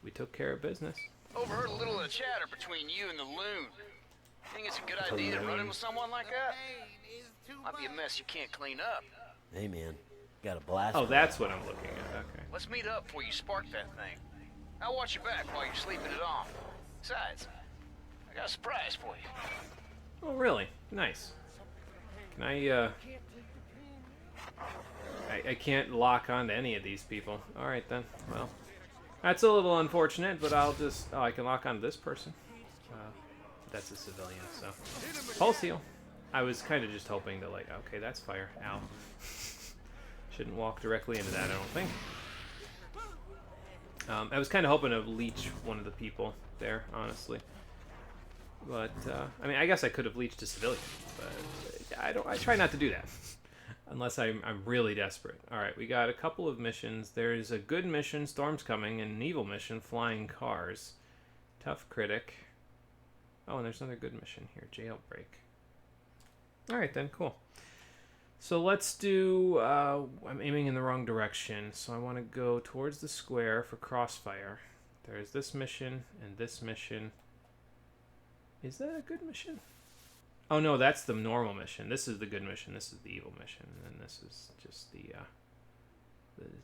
we took care of business. Overheard a little of the chatter between you and the loon. Think it's a good idea to run in with someone like that? Might be a mess you can't clean up. Hey, man. Got a blast. Oh, that's what I'm looking at. Okay. Let's meet up before you spark that thing. I'll watch your back while you're sleeping it off. Besides, I got a surprise for you. Oh, really? Nice. Can I can't lock onto any of these people. Alright then. Well, that's a little unfortunate, but I'll just... oh, I can lock onto this person. That's a civilian, so... pulse heal. I was kind of just hoping to, like... okay, that's fire. Ow. Shouldn't walk directly into that, I don't think. I was kind of hoping to leech one of the people there, honestly. But, I mean, I guess I could have leeched a civilian, but I try not to do that. Unless I'm really desperate. Alright, we got a couple of missions. There's a good mission, Storm's Coming, and an evil mission, Flying Cars. Tough Critic. Oh, and there's another good mission here, Jailbreak. Alright then, cool. So let's do... I'm aiming in the wrong direction, so I want to go towards the square for Crossfire. There's this mission, and this mission... is that a good mission? Oh no, that's the normal mission. This is the good mission. This is the evil mission, and then this is just the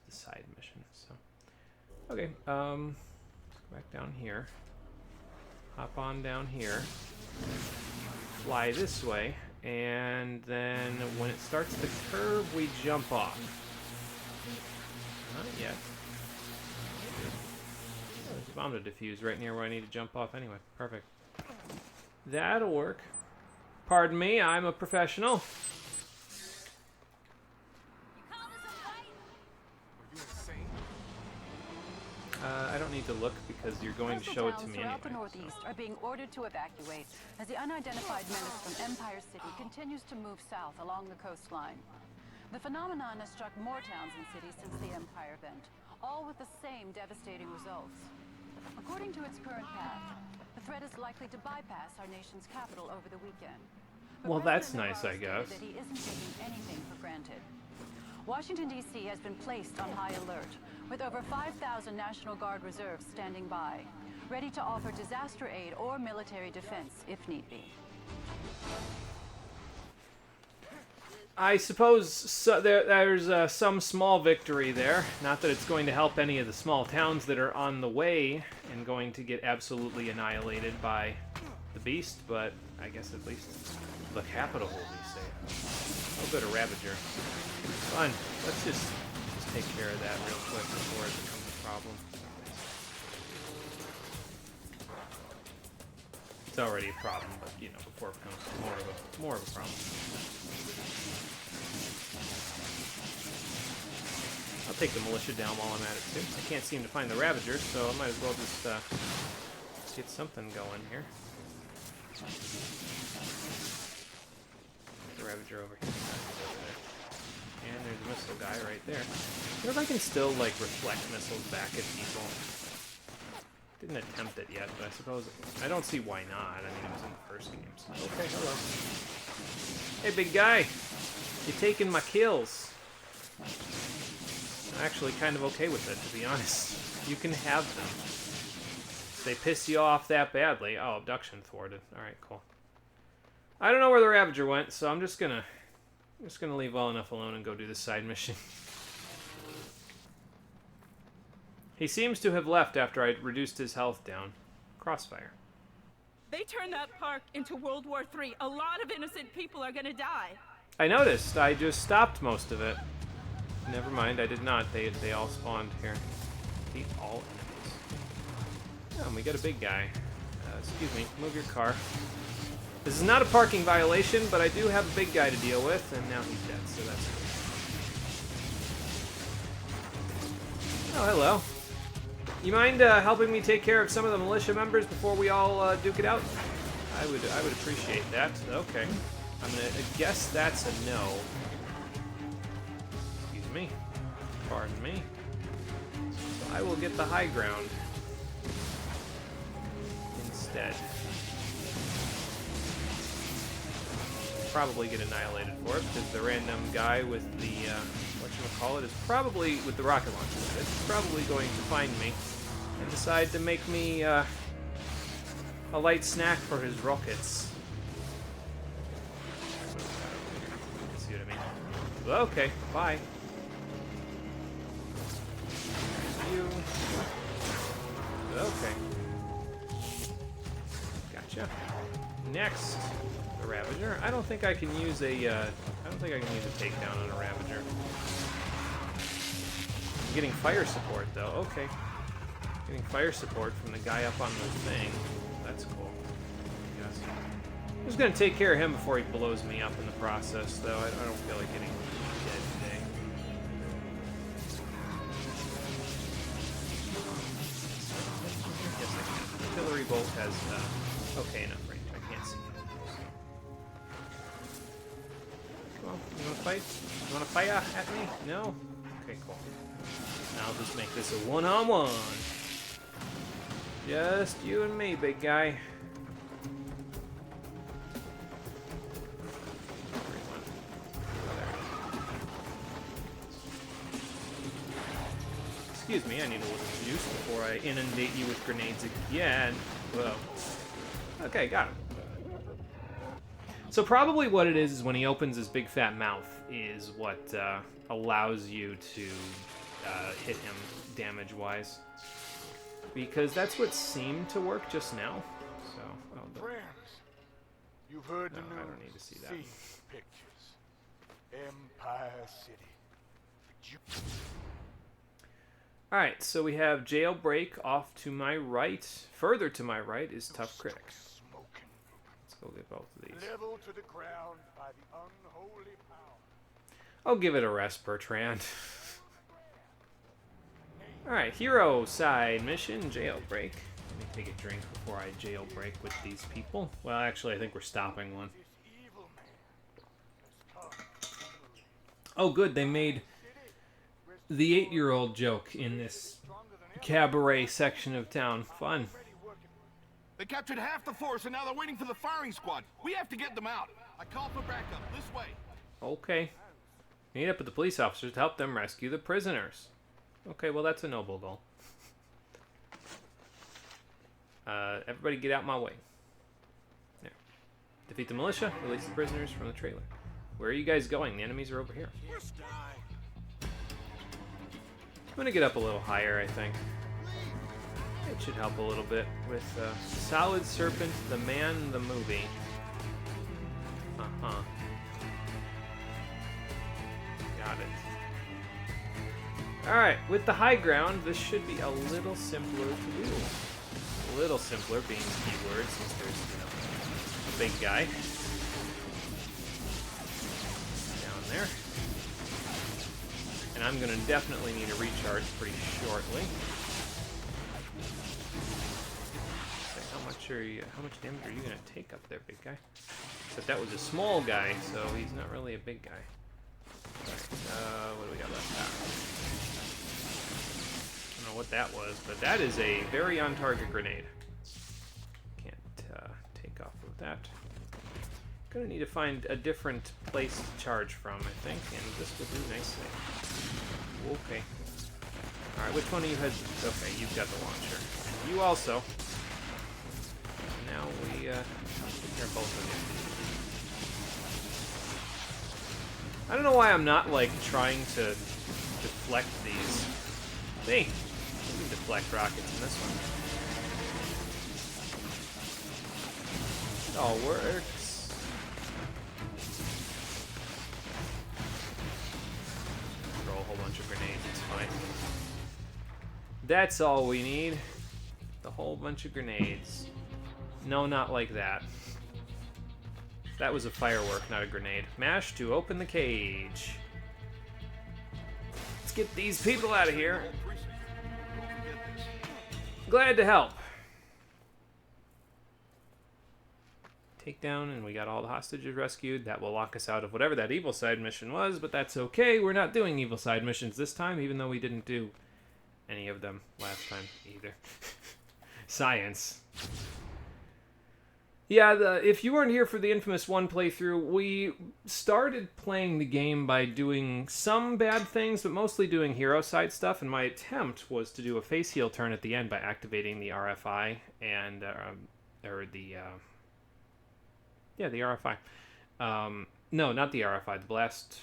side mission. So, okay, go back down here. Hop on down here. Fly this way, and then when it starts to curve, we jump off. Not yet. Oh, there's a bomb to defuse right near where I need to jump off anyway. Perfect. That'll work. Pardon me, I'm a professional. I don't need to look because you're going to show it to me anyway. Throughout the Northeast are being ordered to evacuate as the unidentified menace from Empire City continues to move south along the coastline. The phenomenon has struck more towns and cities since the Empire event, all with the same devastating results. According to its current path, the threat is likely to bypass our nation's capital over the weekend. Well, that's nice, I guess. That he isn't taking anything for granted. Washington, D.C. has been placed on high alert, with over 5,000 National Guard reserves standing by, ready to offer disaster aid or military defense if need be. I suppose there's some small victory there. Not that it's going to help any of the small towns that are on the way and going to get absolutely annihilated by the beast, but I guess at least the capital will be safe. I'll go to Ravager. Fun. Let's just take care of that real quick before it becomes a problem. It's already a problem, but you know, before it becomes more of a problem. I'll take the militia down while I'm at it too. I can't seem to find the Ravager, so I might as well just get something going here. The Ravager over here. And there's a missile guy right there. I wonder if I can still, like, reflect missiles back at people. Didn't attempt it yet, but I suppose... I don't see why not. I mean, it was in the first game, so... Okay, hello. Hey, big guy! You're taking my kills. I'm actually kind of okay with it, to be honest. You can have them. If they piss you off that badly... Oh, abduction thwarted. Alright, cool. I don't know where the Ravager went, so I'm just gonna leave well enough alone and go do the side mission. He seems to have left after I reduced his health down. Crossfire. They turned that park into World War III. A lot of innocent people are gonna die. I noticed. I just stopped most of it. Never mind, I did not. They all spawned here. Beat all enemies. Oh, and we got a big guy. Excuse me, move your car. This is not a parking violation, but I do have a big guy to deal with, and now he's dead, so that's good. Oh, hello. You mind helping me take care of some of the militia members before we all duke it out? I would appreciate that. Okay. I'm gonna guess that's a no. Excuse me. Pardon me. So I will get the high ground instead. Probably get annihilated for it because the random guy with the whatchamacallit is probably with the rocket launcher. It's probably going to find me and decide to make me a light snack for his rockets. See what I mean? Okay, bye. There's you. Okay. Gotcha. Next. The Ravager. I don't think I can use a. I don't think I can use a takedown on a Ravager. I'm getting fire support though. Okay. Getting fire support from the guy up on the thing. That's cool. I guess. I'm just gonna take care of him before he blows me up in the process, though. I don't feel like getting dead today. Yes, I can. Artillery bolt has okay enough range. I can't see it. Well, you wanna fight? You wanna fire at me? No? Okay, cool. Now I'll just make this a one-on-one. Just you and me, big guy. Excuse me, I need a little juice before I inundate you with grenades again. Whoa. Okay, got him. So probably what it is when he opens his big fat mouth is what allows you to hit him damage-wise. Because that's what seemed to work just now. So, Friends, you've heard the no, news. I don't need to see that. Seen pictures. Empire City. Alright, so we have Jailbreak off to my right. Further to my right is Tough Critic. Let's go get both of these. Level to the ground by the unholy power. I'll give it a rest, Bertrand. Alright, hero side mission, jailbreak. Let me take a drink before I jailbreak with these people. Well, actually, I think we're stopping one. Oh, good, they made the 8-year-old joke in this cabaret section of town. Fun. They captured half the force and now they're waiting for the firing squad. We have to get them out. I call for backup. This way. Okay. Meet up with the police officers to help them rescue the prisoners. Okay, well that's a noble goal. Everybody get out my way. There. Defeat the militia, release the prisoners from the trailer. Where are you guys going? The enemies are over here. I'm gonna get up a little higher, I think. It should help a little bit with Solid Serpent, the Man, the movie. Uh-huh. Got it. Alright, with the high ground, this should be a little simpler to do. A little simpler being the key word, since there's, you know, a big guy. Down there. And I'm gonna definitely need a recharge pretty shortly. Okay, how much damage are you gonna take up there, big guy? But that was a small guy, so he's not really a big guy. Alright, what do we got left? I don't know what that was, but that is a very on-target grenade. Can't take off of that. Gonna need to find a different place to charge from, I think, and this will do nicely. Okay. Alright, which one of you has... Okay, you've got the launcher. You also. Now we take care of both of you. I don't know why I'm not, like, trying to deflect these. Hey, you can deflect rockets in this one. It all works. Throw a whole bunch of grenades, it's fine. That's all we need. The whole bunch of grenades. No, not like that. That was a firework, not a grenade. Mash to open the cage. Let's get these people out of here. Glad to help. Takedown, and we got all the hostages rescued. That will lock us out of whatever that evil side mission was, but that's okay. We're not doing evil side missions this time, even though we didn't do any of them last time either. Science. Yeah, if you weren't here for the inFamous 1 playthrough, we started playing the game by doing some bad things, but mostly doing hero side stuff, and my attempt was to do a face heal turn at the end by activating the RFI and, the RFI. No, not the RFI, the Blast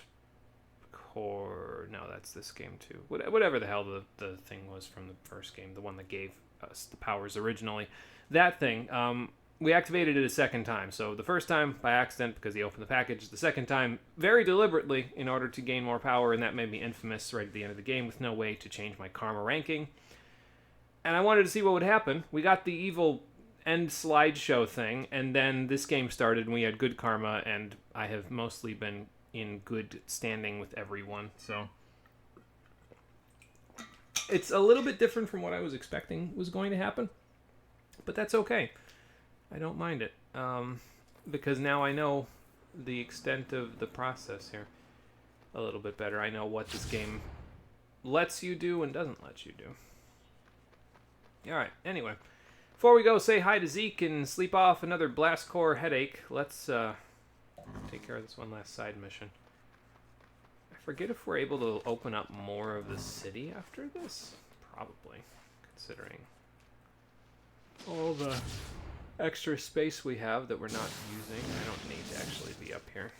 Core, no, that's this game too. Whatever the hell the thing was from the first game, the one that gave us the powers originally. That thing, we activated it a second time. So the first time by accident because he opened the package. The second time very deliberately in order to gain more power, and that made me inFamous right at the end of the game with no way to change my karma ranking. And I wanted to see what would happen. We got the evil end slideshow thing, and then this game started and we had good karma, and I have mostly been in good standing with everyone. So it's a little bit different from what I was expecting was going to happen, but that's okay. I don't mind it, because now I know the extent of the process here a little bit better. I know what this game lets you do and doesn't let you do. Alright, anyway. Before we go say hi to Zeke and sleep off another Blast Core headache, let's take care of this one last side mission. I forget if we're able to open up more of the city after this. Probably, considering all the extra space we have that we're not using. I don't need to actually be up here.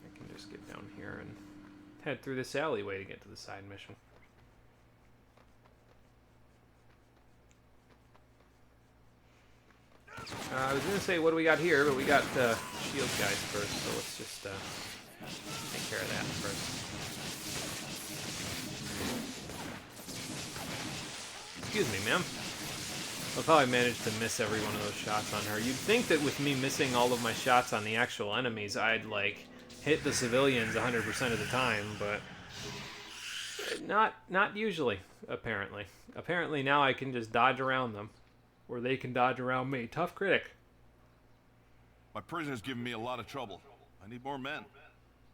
I can just get down here and head through this alleyway to get to the side mission. I was going to say what do we got here, but we got shield guys first, so let's just take care of that first. Excuse me, ma'am. Look how I managed to miss every one of those shots on her. You'd think that with me missing all of my shots on the actual enemies, I'd, like, hit the civilians 100% of the time, but Not usually, apparently. Apparently now I can just dodge around them, or they can dodge around me. Tough critic. My prisoner's giving me a lot of trouble. I need more men.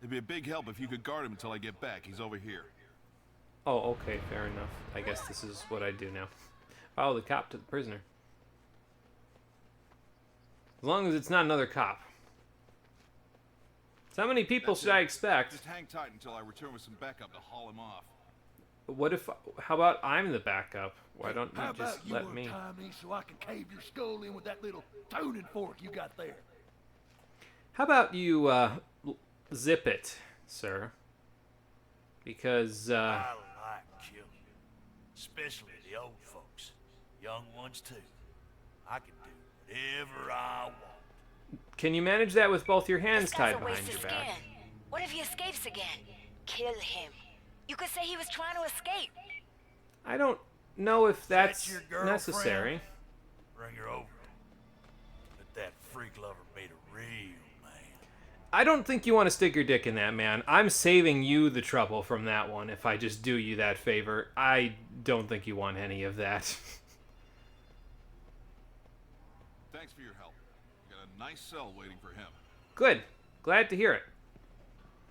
It'd be a big help if you could guard him until I get back. He's over here. Oh, okay, fair enough. I guess this is what I do now. Follow the cop to the prisoner. As long as it's not another cop. So how many people should I expect? Just hang tight until I return with some backup to haul him off. What if... How about I'm the backup? Why don't you How just about you let me... untie me so I can cave your skull in with that little tuning fork you got there? How about you, zip it, sir? Because, I like killing. Especially the old folks. Young ones, too. I can do whatever I want. Can you manage that with both your hands This guy's tied a waste behind of your back? skin. What if he escapes again? Kill him. You could say he was trying to escape. I don't know if that's your girlfriend? necessary. Bring her over. Let that freak lover meet a real man. I don't think you want to stick your dick in that, man. I'm saving you the trouble from that one if I just do you that favor. I don't think you want any of that. Thanks for your help. We got a nice cell waiting for him. Good. Glad to hear it.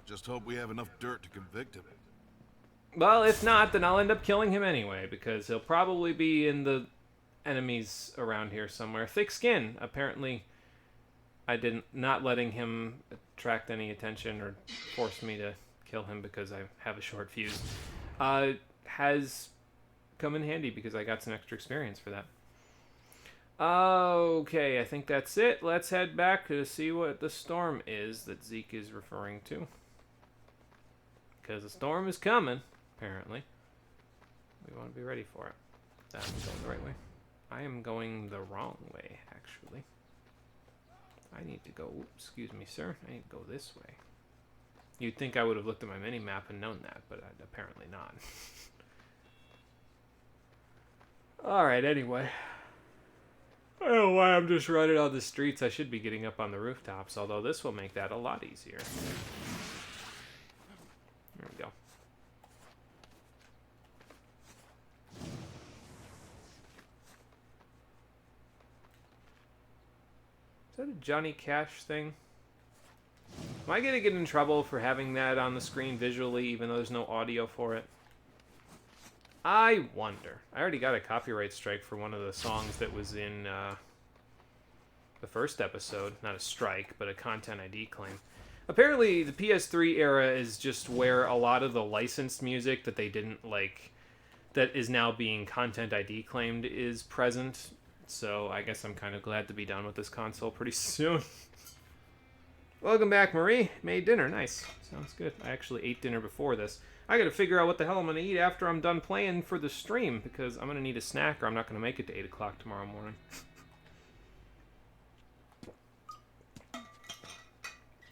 Just hope we have enough dirt to convict him. Well, if not, then I'll end up killing him anyway, because he'll probably be in the enemies around here somewhere. Thick skin, apparently. Not letting him attract any attention or force me to kill him because I have a short fuse, has come in handy because I got some extra experience for that. Okay, I think that's it. Let's head back to see what the storm is that Zeke is referring to. Because the storm is coming, apparently. We want to be ready for it. That's going the right way. I am going the wrong way, actually. I need to go... Excuse me, sir. I need to go this way. You'd think I would have looked at my mini-map and known that, but apparently not. Alright, anyway. I don't know why I'm just running on the streets. I should be getting up on the rooftops, although this will make that a lot easier. There we go. Is that a Johnny Cash thing? Am I going to get in trouble for having that on the screen visually, even though there's no audio for it? I wonder. I already got a copyright strike for one of the songs that was in the first episode. Not a strike, but a Content ID claim. Apparently, the PS3 era is just where a lot of the licensed music that they didn't like, that is now being Content ID claimed, is present. So I guess I'm kind of glad to be done with this console pretty soon. Welcome back, Marie. Made dinner. Nice. Sounds good. I actually ate dinner before this. I gotta figure out what the hell I'm gonna eat after I'm done playing for the stream, because I'm gonna need a snack or I'm not gonna make it to 8 o'clock tomorrow morning.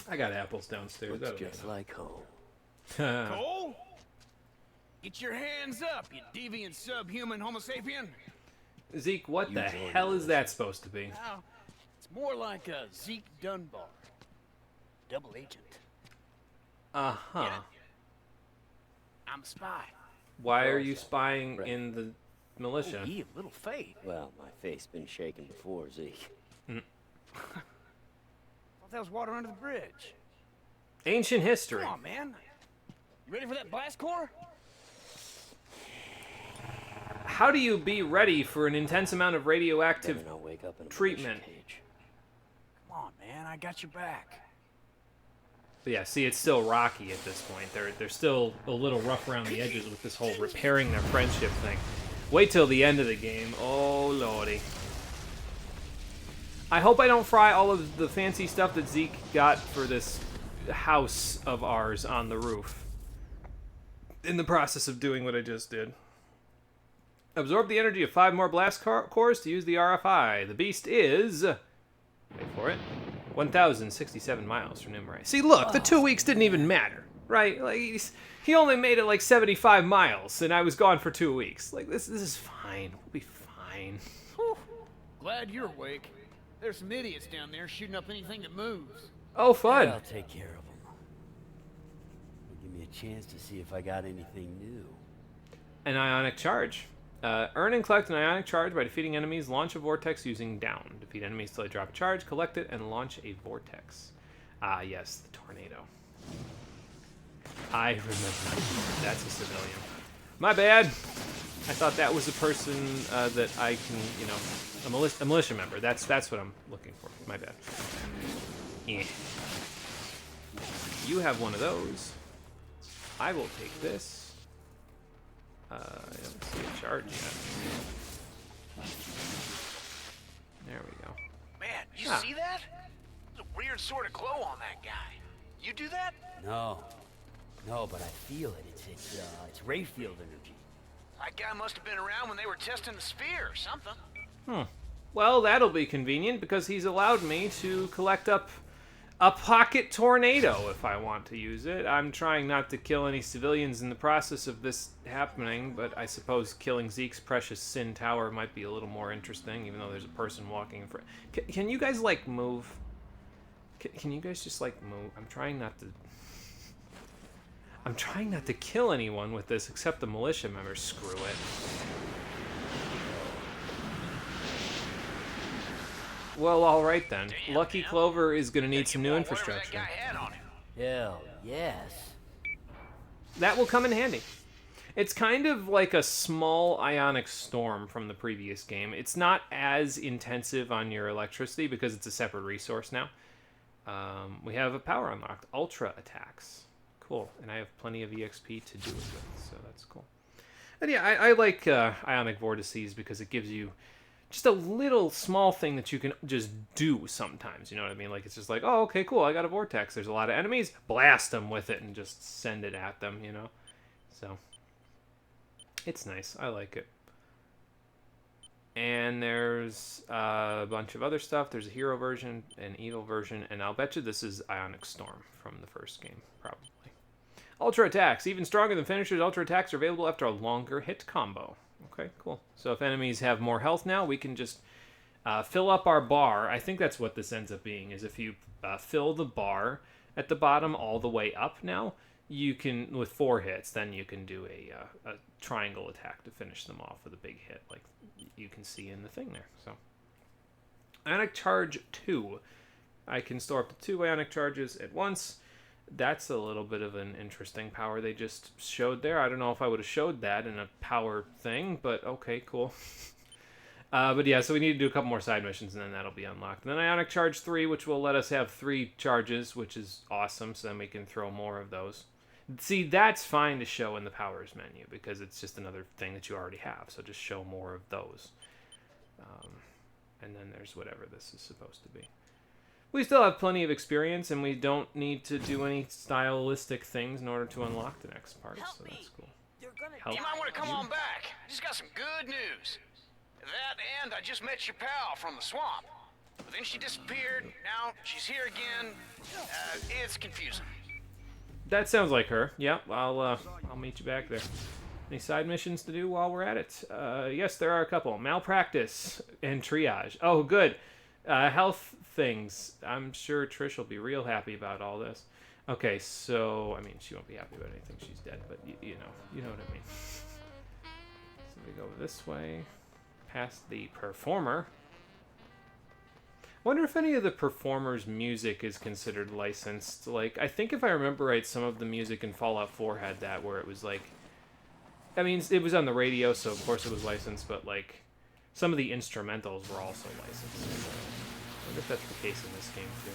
I got apples downstairs. Looks just like home. Cole? Get your hands up, you deviant subhuman homo sapien. Zeke, what the hell is that supposed to be? Now, it's more like a Zeke Dunbar. Double agent. Uh-huh. I'm a spy. Why are you spying in the militia? Oh, a little fade. Well, my face been shaken before, Zeke. Thought that was water under the bridge. Ancient history. Come on, man. You ready for that blast core? How do you be ready for an intense amount of radioactive treatment? Come on, man. I got your back. But yeah, see, it's still rocky at this point. They're still a little rough around the edges with this whole repairing their friendship thing. Wait till the end of the game. Oh, lordy. I hope I don't fry all of the fancy stuff that Zeke got for this house of ours on the roof in the process of doing what I just did. Absorb the energy of 5 more blast cores to use the RFI. The beast is... Wait for it. 1,067 miles from Nimrai. See, look, the 2 weeks didn't even matter, right? Like, he only made it like 75 miles, and I was gone for 2 weeks. Like, this is fine. We'll be fine. Whew. Glad you're awake. There's some idiots down there shooting up anything that moves. Oh, fun. Yeah, I'll take care of them. Give me a chance to see if I got anything new. An ionic charge. Earn and collect an ionic charge by defeating enemies. Launch a vortex using down. Defeat enemies till they drop a charge. Collect it and launch a vortex. Ah, yes, the tornado. I remember. That's a civilian. My bad. I thought that was a person that I can, you know, a militia member. That's what I'm looking for. My bad. Yeah. You have one of those. I will take this. I don't see a charge yet. There we go. Man, you see that? There's a weird sort of glow on that guy. You do that? No, but I feel it. It's ray field energy. That guy must have been around when they were testing the sphere or something. Well, that'll be convenient because he's allowed me to collect up a pocket tornado if I want to use it. I'm trying not to kill any civilians in the process of this happening, but I suppose killing Zeke's precious Sin Tower might be a little more interesting, even though there's a person walking in front. Can you guys, like, move? Can you guys just, like, move? I'm trying not to kill anyone with this except the militia members. Screw it. Well, all right then. Damn, Lucky man. Clover is going to need some new infrastructure. That guy had on him. Hell, yes. That will come in handy. It's kind of like a small ionic storm from the previous game. It's not as intensive on your electricity because it's a separate resource now. We have a power unlocked. Ultra attacks. Cool. And I have plenty of EXP to do it with, so that's cool. And yeah, I like ionic vortices because it gives you just a little small thing that you can just do sometimes. You know what I mean? Like, it's just like, oh, okay, cool, I got a vortex. There's a lot of enemies. Blast them with it and just send it at them, you know? So, it's nice. I like it. And there's a bunch of other stuff. There's a hero version, an evil version, and I'll bet you this is Ionic Storm from the first game, probably. Ultra attacks. Even stronger than finishers, ultra attacks are available after a longer hit combo. Okay, cool. So if enemies have more health now, we can just fill up our bar. I think that's what this ends up being, is if you fill the bar at the bottom all the way up now, you can, with 4 hits, then you can do a triangle attack to finish them off with a big hit, like you can see in the thing there. So, Ionic Charge 2. I can store up to 2 Ionic Charges at once. That's a little bit of an interesting power they just showed there. I don't know if I would have showed that in a power thing, but okay, cool. But yeah, so we need to do a couple more side missions, and then that'll be unlocked. And then Ionic Charge 3, which will let us have 3 charges, which is awesome, so then we can throw more of those. See, that's fine to show in the powers menu, because it's just another thing that you already have, so just show more of those. And then there's whatever this is supposed to be. We still have plenty of experience, and we don't need to do any stylistic things in order to unlock the next part, so that's cool. You might want to come on back. I just got some good news. That and I just met your pal from the swamp. But then she disappeared. Now she's here again. It's confusing. That sounds like her. Yep, I'll meet you back there. Any side missions to do while we're at it? Yes, there are a couple. Malpractice and triage. Oh, good. Health things. I'm sure Trish will be real happy about all this. Okay, so, I mean, she won't be happy about anything. She's dead, but you know what I mean. So we go this way, past the performer. Wonder if any of the performer's music is considered licensed. Like, I think if I remember right, some of the music in Fallout 4 had that, where it was like, I mean, it was on the radio, so of course it was licensed, but like, some of the instrumentals were also licensed. I wonder if that's the case in this game too.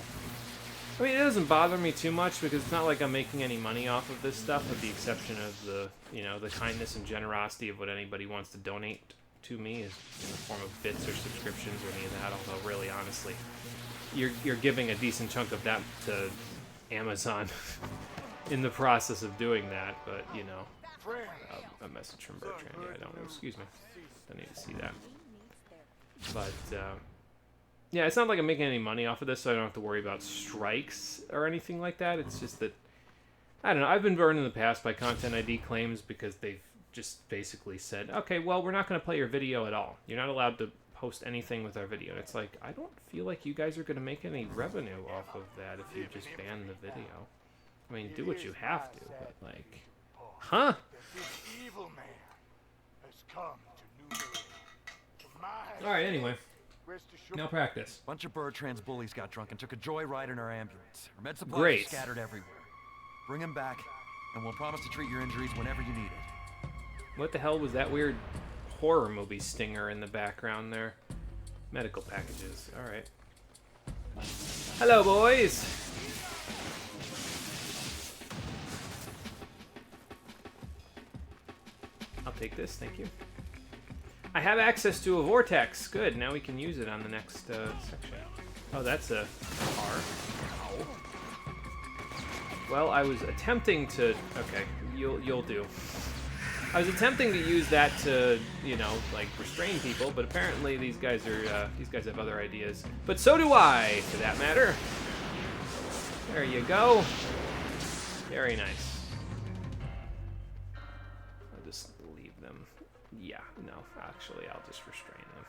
I mean, it doesn't bother me too much because it's not like I'm making any money off of this stuff, with the exception of the, the kindness and generosity of what anybody wants to donate to me is in the form of bits or subscriptions or any of that. Although, really, honestly, you're giving a decent chunk of that to Amazon in the process of doing that. But a message from Bertrand. Yeah, I don't know. Excuse me. I need to see that. But yeah, it's not like I'm making any money off of this, so I don't have to worry about strikes or anything like that. It's just that, I don't know, I've been burned in the past by Content ID claims because they've just basically said, okay, well, we're not going to play your video at all. You're not allowed to post anything with our video. And it's like, I don't feel like you guys are going to make any revenue off of that if you just ban the video. I mean, do what you have to, but like, huh? has come to Newbury. To my Alright, anyway. Now practice. Bunch of Bertrand's bullies got drunk and took a joyride in our ambulance. Our med supplies Great. are scattered everywhere. Bring them back, and we'll promise to treat your injuries whenever you need it. What the hell was that weird horror movie stinger in the background there? Medical packages. Alright. Hello, boys! I'll take this, thank you. I have access to a vortex. Good, now we can use it on the next section. Oh, that's a car. Ow. Well, I was attempting to... Okay, you'll do. I was attempting to use that to, you know, like restrain people, but apparently these guys have other ideas. But so do I, for that matter. There you go. Very nice. I'll just leave them. Yeah, no, actually, I'll just restrain them.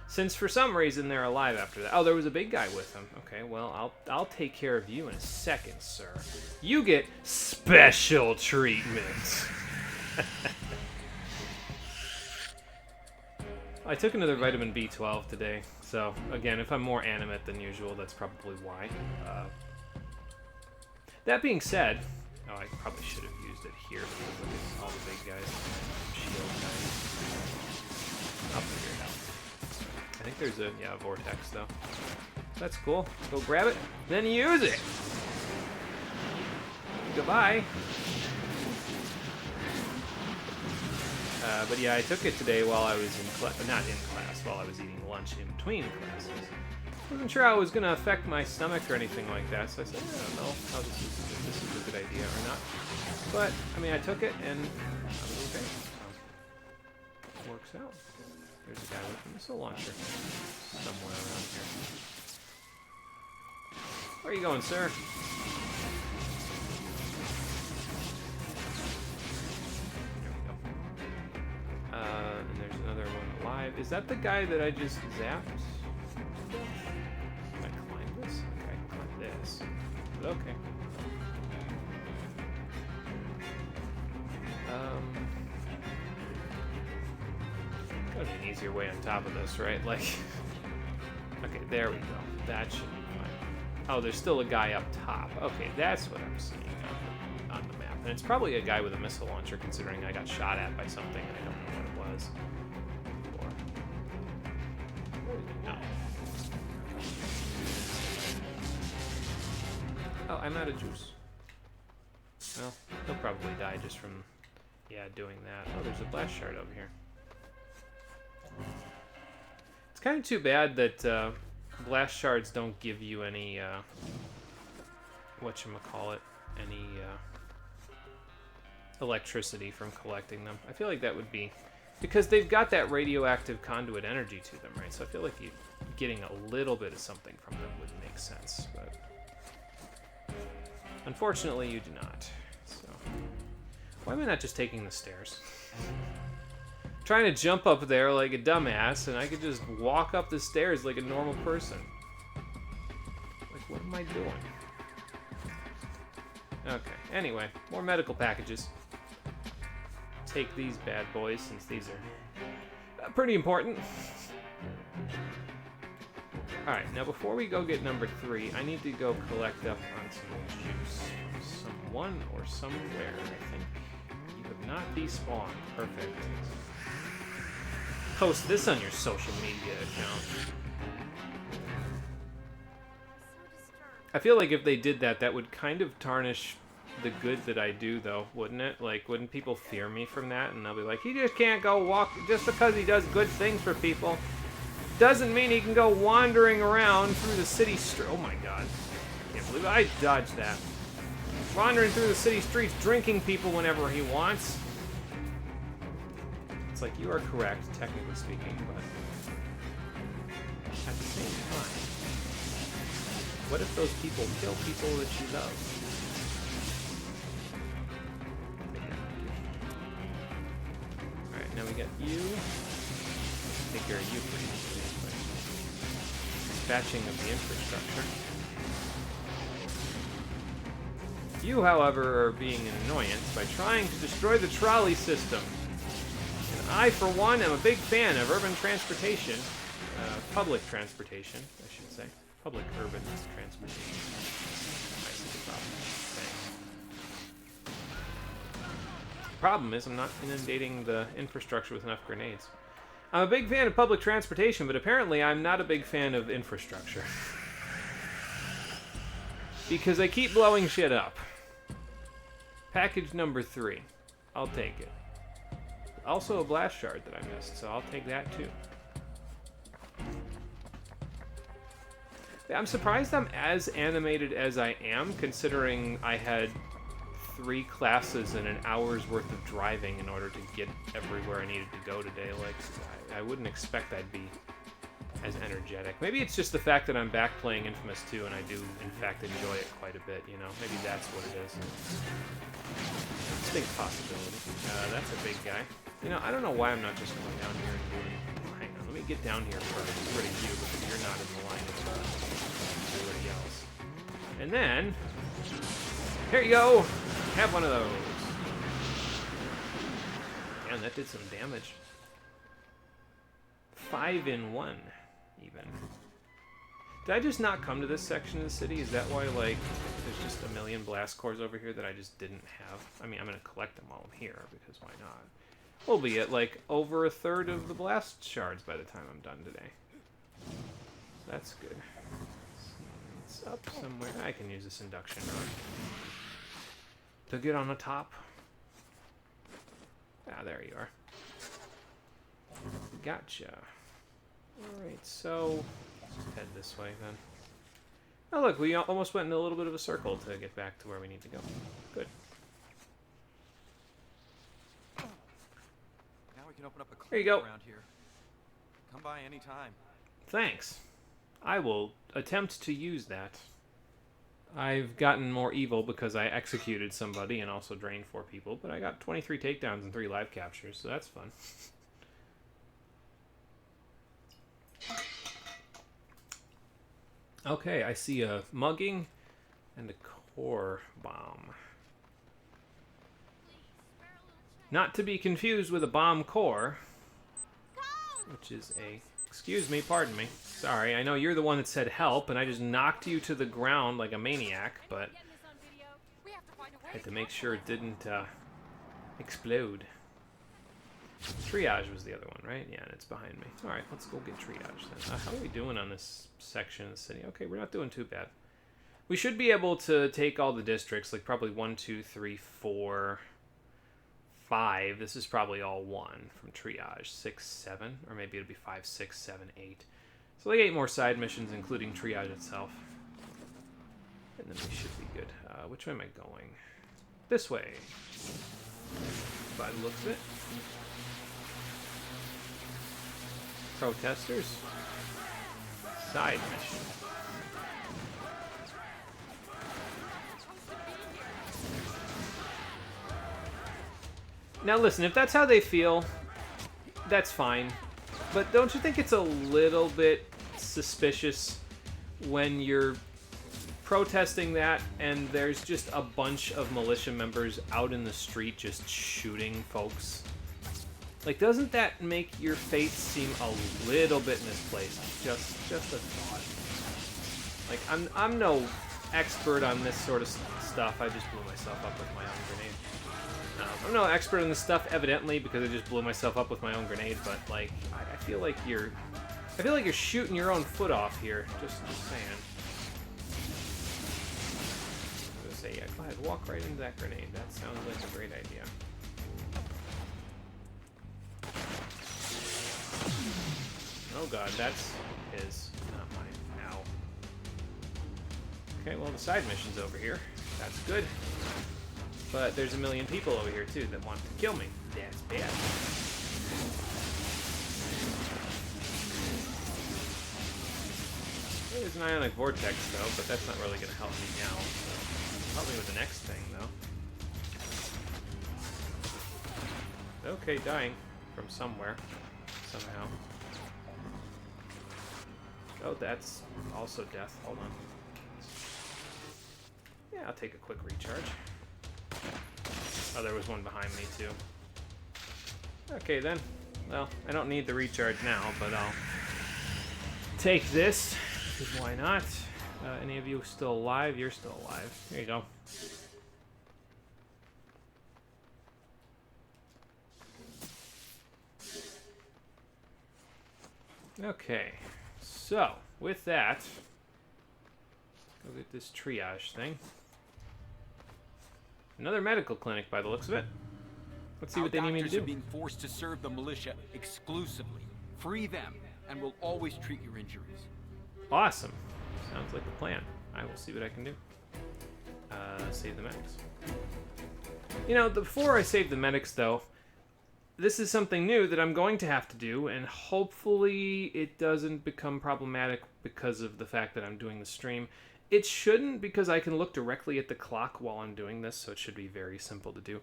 Since for some reason they're alive after that. Oh, there was a big guy with them. Okay, well, I'll take care of you in a second, sir. You get special treatment. I took another vitamin B12 today, so again, if I'm more animate than usual, that's probably why. That being said, oh, I probably should have used it here because look at all the big guys, shield guys. I'll figure it out. I think there's a vortex though. That's cool. Go grab it, then use it. Goodbye. But yeah, I took it today while I was in class, not in class, while I was eating lunch in between classes. Wasn't sure how it was going to affect my stomach or anything like that, so I said, I don't know how this is a good idea or not. But, I mean, I took it and I was okay. So, it works out. There's a guy with a missile launcher somewhere around here. Where are you going, sir? And there's another one alive. Is that the guy that I just zapped? Can I climb this? Okay, I can climb this. But okay. Gotta be an easier way on top of this, right? Like, okay, there we go. That should be fine. Oh, there's still a guy up top. Okay, that's what I'm seeing on the map. And it's probably a guy with a missile launcher, considering I got shot at by something and I don't know what it was. No. Oh, I'm out of juice. Well, he'll probably die just from, yeah, doing that. Oh, there's a blast shard over here. It's kind of too bad that blast shards don't give you any, whatchamacallit, any electricity from collecting them. I feel like that would be, because they've got that radioactive conduit energy to them, right? So I feel like getting a little bit of something from them would make sense, but unfortunately you do not. So why am I not just taking the stairs? Trying to jump up there like a dumbass, and I could just walk up the stairs like a normal person. Like, what am I doing? Okay, anyway, more medical packages. Take these bad boys, since these are pretty important. Alright, now before we go get number 3, I need to go collect up on some juice from someone or somewhere, I think. You have not despawned. Perfect. Post this on your social media account. I feel like if they did that, that would kind of tarnish the good that I do, though, wouldn't it? Like, wouldn't people fear me from that? And they'll be like, he just can't go walk, just because he does good things for people doesn't mean he can go wandering around through the city street. Oh my god. I can't believe I dodged that. Wandering through the city streets, drinking people whenever he wants. It's like, you are correct, technically speaking, but at the same time, what if those people kill people that you love? Alright, now we got you. Take care of you pretty easily. Dispatching of the infrastructure. You, however, are being an annoyance by trying to destroy the trolley system. And I, for one, am a big fan of urban transportation. Public transportation, I should say. Public urban transportation. I see the problem. Thanks. Problem is, I'm not inundating the infrastructure with enough grenades. I'm a big fan of public transportation, but apparently I'm not a big fan of infrastructure. Because I keep blowing shit up. Package number 3. I'll take it. Also a blast shard that I missed, so I'll take that too. I'm surprised I'm as animated as I am, considering I had 3 classes and an hour's worth of driving in order to get everywhere I needed to go today. Like, I wouldn't expect I'd be as energetic. Maybe it's just the fact that I'm back playing inFamous 2 and I do, in fact, enjoy it quite a bit, you know? Maybe that's what it is. Distinct possibility. That's a big guy. You know, I don't know why I'm not just going down here and doing... Hang on, let me get down here first. Get rid of you, because you're not in the line of everybody else. And then... Here you go! Have one of those. Damn, that did some damage. 5 in 1, even. Did I just not come to this section of the city? Is that why, like, there's just a million blast cores over here that I just didn't have? I mean, I'm gonna collect them while I'm here, because why not? We'll be at, like, over 1/3 of the blast shards by the time I'm done today. That's good. It's up somewhere. I can use this induction rod to get on the top. Ah, there you are. Gotcha. Alright, so... let's head this way, then. Oh, look, we almost went in a little bit of a circle to get back to where we need to go. Good. Now we can open up a There you clinic go. around here. Come by anytime. Thanks. I will attempt to use that. I've gotten more evil because I executed somebody and also drained 4 people, but I got 23 takedowns and 3 live captures, so that's fun. Okay, I see a mugging and a core bomb. Not to be confused with a bomb core, which is a... Excuse me, pardon me. Sorry, I know you're the one that said help, and I just knocked you to the ground like a maniac, but I had to make sure it didn't explode. Triage was the other one, right? Yeah, and it's behind me. Alright, let's go get triage then. How are we doing on this section of the city? Okay, we're not doing too bad. We should be able to take all the districts, like probably 1, 2, 3, 4, 5. This is probably all 1 from triage. 6, 7, or maybe it'll be 5, 6, 7, 8. So like 8 more side missions, including triage itself. And then we should be good. Which way am I going? This way. By the looks of it. Protesters. Side mission. Now listen, if that's how they feel, that's fine. But don't you think it's a little bit suspicious when you're protesting that and there's just a bunch of militia members out in the street just shooting folks? Like, doesn't that make your faith seem a little bit misplaced? Just a thought. Like, I'm no expert on this sort of stuff. I just blew myself up with my own grenade. I'm no expert on this stuff, evidently, because I just blew myself up with my own grenade. But like, I feel like you're shooting your own foot off here. Just saying. I was gonna say, yeah, go ahead, walk right into that grenade. That sounds like a great idea. Oh god, that's his, not mine. Ow. Okay, well the side mission's over here. That's good. But there's a million people over here too that want to kill me. That's bad. There's an ionic vortex though, but that's not really going to help me now. So help me with the next thing though. Okay, dying from somewhere. Somehow. Oh, that's also death. Hold on. Yeah, I'll take a quick recharge. Oh, there was one behind me, too. Okay, then. Well, I don't need the recharge now, but I'll take this, because why not? Any of you still alive? You're still alive. Here you go. Okay, so with that, go get this triage thing. Another medical clinic by the looks of it. Let's see what they need me to do. Our doctors are being forced to serve the militia exclusively. Free them, and we'll always treat your injuries. Awesome. Sounds like the plan. I will see what I can do. Save the medics. You know, before I save the medics, though, this is something new that I'm going to have to do, and hopefully it doesn't become problematic because of the fact that I'm doing the stream. It shouldn't, because I can look directly at the clock while I'm doing this, so it should be very simple to do.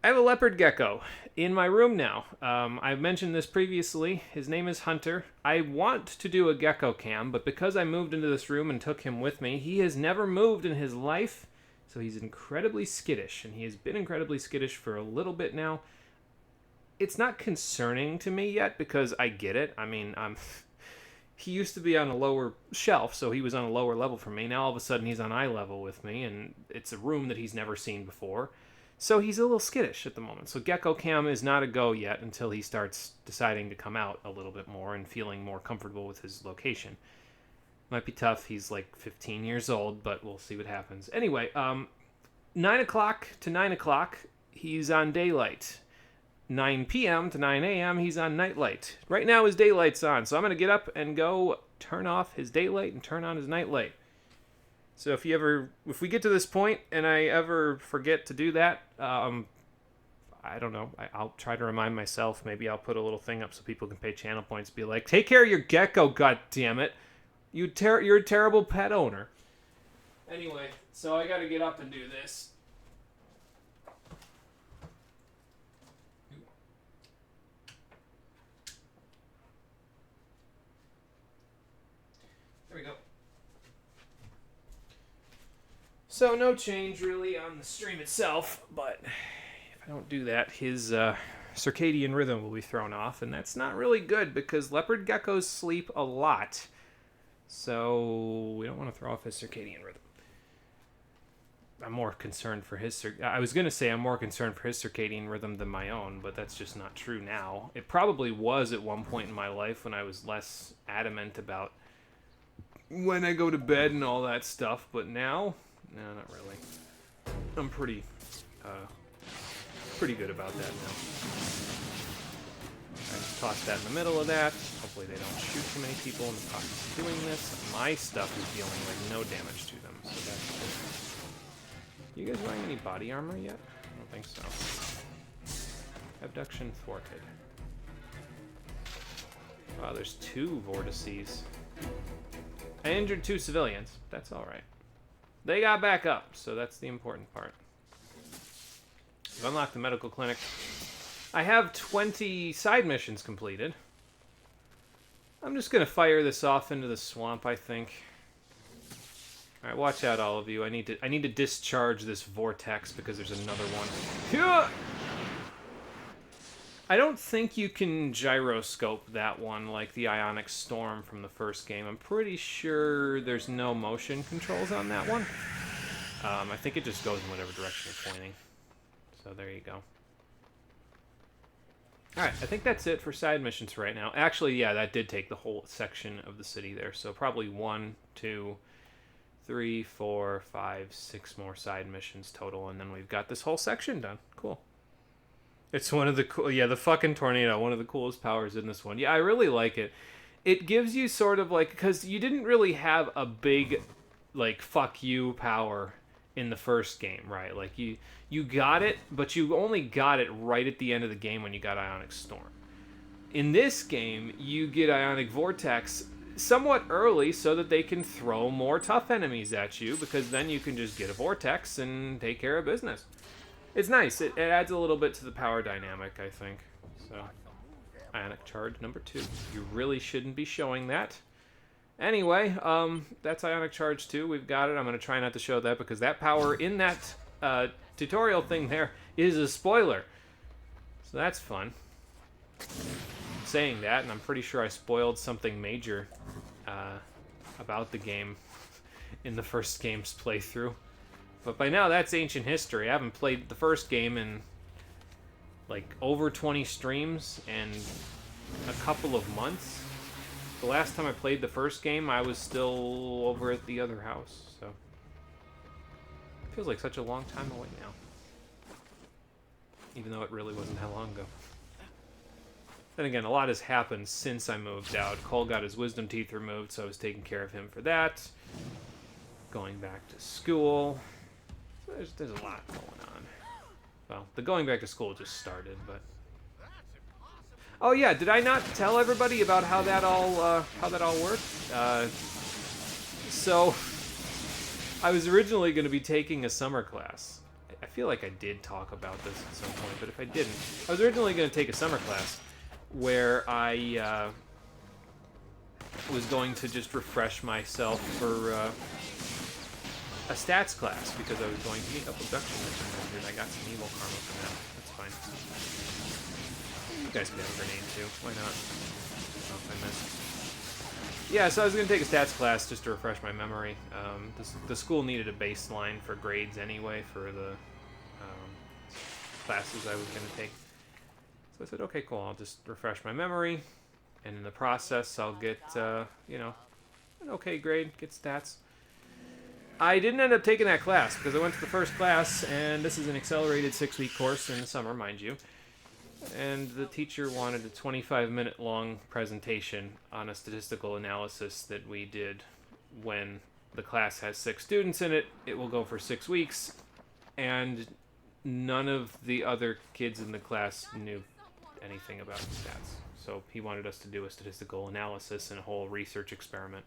I have a leopard gecko in my room now. I've mentioned this previously. His name is Hunter. I want to do a gecko cam, but because I moved into this room and took him with me, he has never moved in his life, so he's incredibly skittish, and he has been incredibly skittish for a little bit now. It's not concerning to me yet, because I get it. I mean, he used to be on a lower shelf, so he was on a lower level from me. Now all of a sudden he's on eye level with me, and it's a room that he's never seen before. So he's a little skittish at the moment. So Gecko Cam is not a go yet until he starts deciding to come out a little bit more and feeling more comfortable with his location. Might be tough. He's like 15 years old, but we'll see what happens. Anyway, 9 o'clock to 9 o'clock, he's on daylight. 9 p.m. to 9 a.m., he's on nightlight. Right now his daylight's on, so I'm going to get up and go turn off his daylight and turn on his nightlight. So if we get to this point and I ever forget to do that, I don't know. I'll try to remind myself. Maybe I'll put a little thing up so people can pay channel points. Be like, take care of your gecko, goddammit. You're a terrible pet owner. Anyway, so I got to get up and do this. There we go. So no change really on the stream itself, but if I don't do that, his circadian rhythm will be thrown off, and that's not really good because leopard geckos sleep a lot. So we don't want to throw off his circadian rhythm. I'm more concerned for his I was going to say I'm more concerned for his circadian rhythm than my own, but that's just not true now. It probably was at one point in my life when I was less adamant about when I go to bed and all that stuff, but now, no, not really. I'm pretty good about that now. I just toss that in the middle of that. Hopefully they don't shoot too many people in the process of doing this. My stuff is dealing like no damage to them, so that's good. You guys wearing any body armor yet? I don't think so. Abduction thwarted. Wow, there's 2 vortices. I injured 2 civilians. That's alright. They got back up, so that's the important part. I've unlocked the medical clinic. I have 20 side missions completed. I'm just going to fire this off into the swamp, I think. Alright, watch out, all of you. I need to discharge this vortex because there's another one. I don't think you can gyroscope that one like the Ionic Storm from the first game. I'm pretty sure there's no motion controls on that one. I think it just goes in whatever direction you're pointing. So there you go. Alright, I think that's it for side missions for right now. Actually, yeah, that did take the whole section of the city there. So probably 1, 2, 3, 4, 5, 6 more side missions total. And then we've got this whole section done. Cool. It's one of the cool, yeah, the fucking tornado, one of the coolest powers in this one. Yeah, I really like it. It gives you sort of like, because you didn't really have a big, like, fuck you power in the first game, right? Like, you got it, but you only got it right at the end of the game when you got Ionic Storm. In this game, you get Ionic Vortex somewhat early so that they can throw more tough enemies at you, because then you can just get a Vortex and take care of business. It's nice. It adds a little bit to the power dynamic, I think. So, Ionic Charge number 2. You really shouldn't be showing that. Anyway, that's Ionic Charge 2. We've got it. I'm going to try not to show that because that power in that tutorial thing there is a spoiler. So that's fun. saying that, and I'm pretty sure I spoiled something major about the game in the first game's playthrough. But by now, that's ancient history. I haven't played the first game in like over 20 streams and a couple of months. The last time I played the first game, I was still over at the other house, so it feels like such a long time away now. Even though it really wasn't that long ago. Then again, a lot has happened since I moved out. Cole got his wisdom teeth removed, so I was taking care of him for that. Going back to school. So there's a lot going on. Well, the going back to school just started, but... Oh yeah, did I not tell everybody about how that all worked? So, I was originally going to be taking a summer class. I feel like I did talk about this at some point, but if I didn't, I was originally going to take a summer class where I was going to just refresh myself for a stats class because I was going to meet up abduction mission 100. I got some evil karma from that. That's fine. You guys can have a grenade too. Why not? Oh, I missed. Yeah, so I was going to take a stats class just to refresh my memory. The school needed a baseline for grades anyway for the classes I was going to take. So I said, okay, cool, I'll just refresh my memory, and in the process, I'll get, you know, an okay grade, get stats. I didn't end up taking that class because I went to the first class, and this is an accelerated 6-week course in the summer, mind you. And the teacher wanted a 25-minute long presentation on a statistical analysis that we did when the class has 6 students in it. It will go for 6 weeks, and none of the other kids in the class knew anything about stats. So he wanted us to do a statistical analysis and a whole research experiment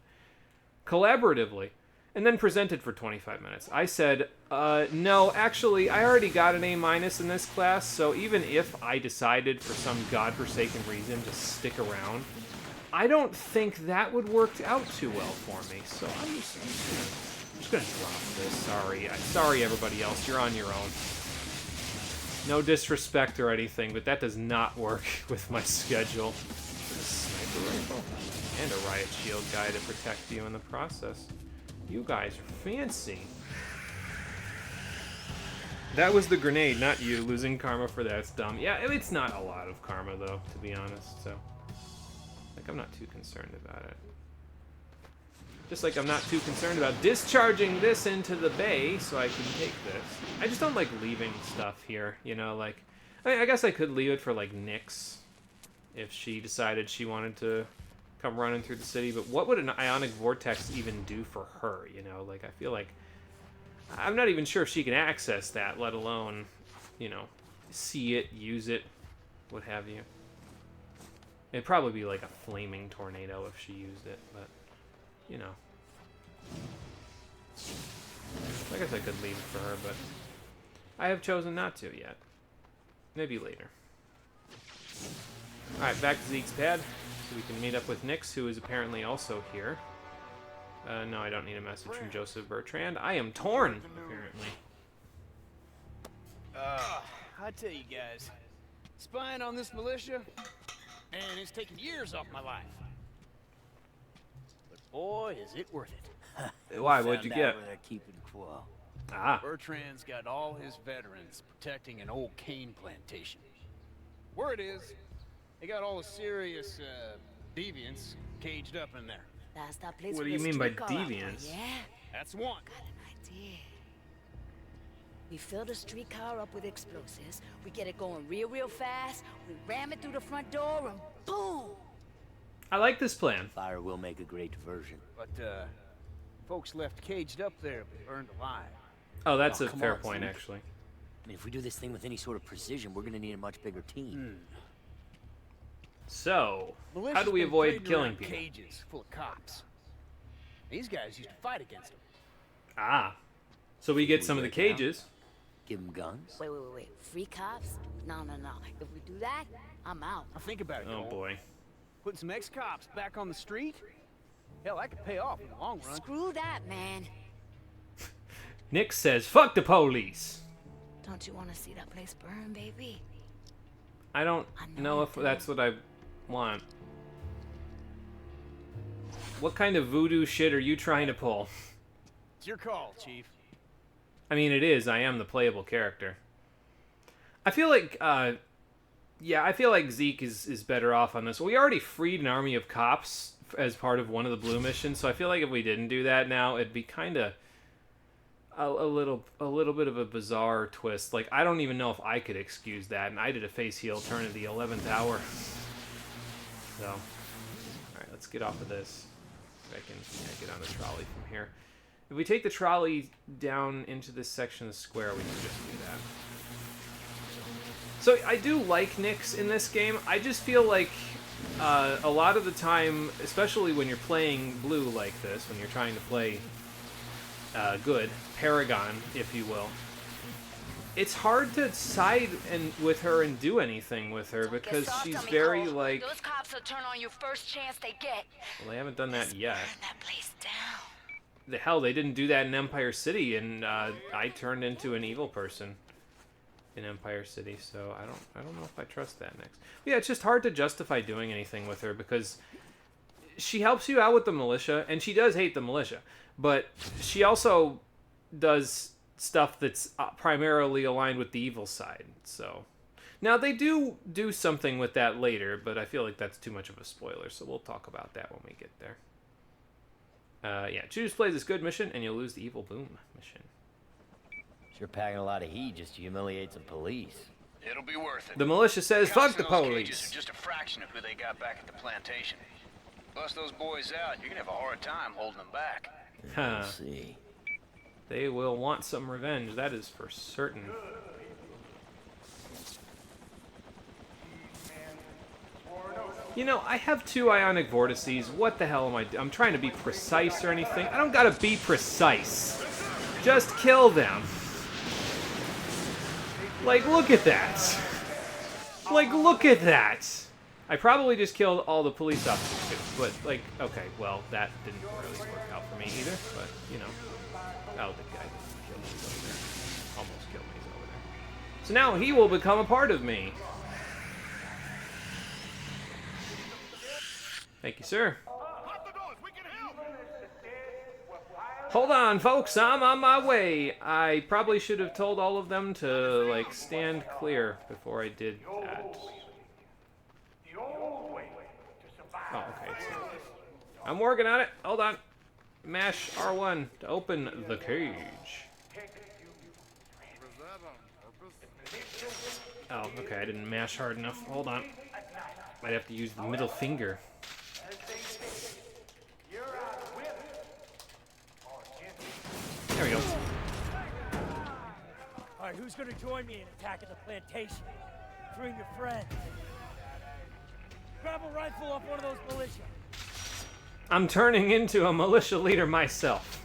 collaboratively, and then presented for 25 minutes. I said, no, actually, I already got an A- in this class, so even if I decided for some godforsaken reason to stick around, I don't think that would work out too well for me. So I'm just gonna drop this. Sorry, everybody else. You're on your own. No disrespect or anything, but that does not work with my schedule. A sniper rifle and a riot shield guy to protect you in the process. You guys are fancy. That was the grenade, not you. Losing karma for that's dumb. Yeah, it's not a lot of karma though, to be honest. So, like, I'm not too concerned about it. Just like I'm not too concerned about discharging this into the bay so I can take this. I just don't like leaving stuff here, you know, like... I mean, I guess I could leave it for, like, Nyx if she decided she wanted to come running through the city, but what would an ionic vortex even do for her, you know? Like, I feel like... I'm not even sure if she can access that, let alone, you know, see it, use it, what have you. It'd probably be like a flaming tornado if she used it, but... you know. I guess I could leave it for her, but I have chosen not to yet. Maybe later. Alright, back to Zeke's pad, so we can meet up with Nyx, who is apparently also here. No, I don't need a message from Joseph Bertrand. I am torn, apparently. I tell you guys, spying on this militia, man, it's taken years off my life. Boy, is it worth it. Why? What'd you get? They're keeping quo. Ah. Bertrand's got all his veterans protecting an old cane plantation. Word is, they got all the serious deviants caged up in there. That's that place. What do you mean by deviants? Yeah, that's one. Got an idea. We fill the streetcar up with explosives. We get it going real fast. We ram it through the front door and boom! I like this plan. Fire will make a great diversion. But, folks left caged up there burned alive. Oh, that's a fair point, Zeke. actually. I mean, if we do this thing with any sort of precision, we're gonna need a much bigger team. So, Militia's how do we been avoid parading killing around people? Cages full of cops. These guys used to fight against them. Ah. So we get some of the cages. Give them guns. Wait. Free cops? No. If we do that, I'm out. Now think about it, Oh, Cole. boy. Putting some ex-cops back on the street? Hell, that could pay off in the long run. Screw that, man. Nyx says, fuck the police. Don't you want to see that place burn, baby? I don't know if that's what I want. What kind of voodoo shit are you trying to pull? It's your call, Chief. I mean, it is. I am the playable character. I feel like, yeah, I feel like Zeke is better off on this. We already freed an army of cops as part of one of the blue missions, so I feel like if we didn't do that now, it'd be kind of a little bit of a bizarre twist. Like, I don't even know if I could excuse that, and I did a face heel turn at the 11th hour. So, all right, let's get off of this. I can get on the trolley from here. If we take the trolley down into this section of the square, we can just do that. So I do like Nyx in this game. I just feel like a lot of the time, especially when you're playing blue like this, when you're trying to play good, Paragon, if you will, it's hard to side with her and do anything with her because she's very like... Those cops will turn on you first chance they get. Well, they haven't done that yet. Burn that place down. The hell, they didn't do that in Empire City, and I turned into an evil person in Empire City, so I don't know if I trust that next. But yeah, it's just hard to justify doing anything with her because she helps you out with the militia, and she does hate the militia, but she also does stuff that's primarily aligned with the evil side. So now they do something with that later, but I feel like that's too much of a spoiler, so we'll talk about that when we get there. Yeah, choose play this good mission, and you'll lose the evil boom mission. Sure packing a lot of heat just to humiliate some police. It'll be worth it. The militia says, Cops fuck the in those police. cages are just a fraction of who they got back at the plantation. Bust those boys out, you're gonna have a hard time holding them back. Huh. See. They will want some revenge, that is for certain. You know, I have 2 ionic vortices. What the hell am I doing? I'm trying to be precise or anything. I don't gotta be precise. Just kill them. Like, look at that. Like, look at that. I probably just killed all the police officers, but, like, okay, well, that didn't really work out for me either, but, you know. Oh, the guy killed me over there. Almost killed me over there. So now he will become a part of me. Thank you, sir. Hold on, folks, I'm on my way. I probably should have told all of them to, like, stand clear before I did that. Oh, okay. I'm working on it. Hold on. Mash R1 to open the cage. Oh, okay, I didn't mash hard enough. Hold on. Might have to use the middle finger. There we go. Alright, who's gonna join me in attacking the plantation? Bring your friends. Grab a rifle off one of those militia. I'm turning into a militia leader myself.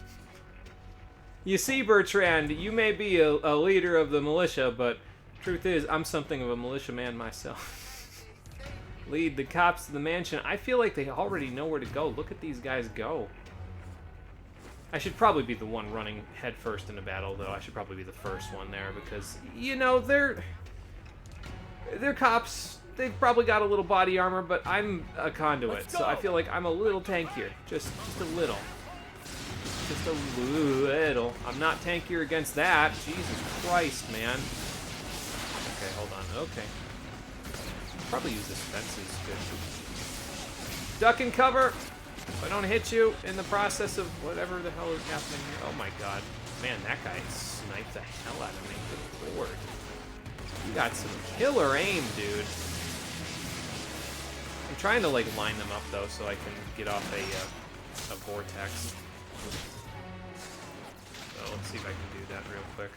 You see, Bertrand, you may be a leader of the militia, but truth is, I'm something of a militiaman myself. Lead the cops to the mansion. I feel like they already know where to go. Look at these guys go. I should probably be the one running headfirst into battle, though. I should probably be the first one there because, you know, they're cops. They've probably got a little body armor, but I'm a conduit, so I feel like I'm a little tankier. Just a little. Just a little. I'm not tankier against that. Jesus Christ, man. Okay, hold on. Okay. Probably use this fences. Good. Duck and cover. If I don't hit you in the process of whatever the hell is happening here. Oh my god. Man, that guy sniped the hell out of me. Good lord. You got some killer aim, dude. I'm trying to, like, line them up, though, so I can get off a vortex. So let's see if I can do that real quick.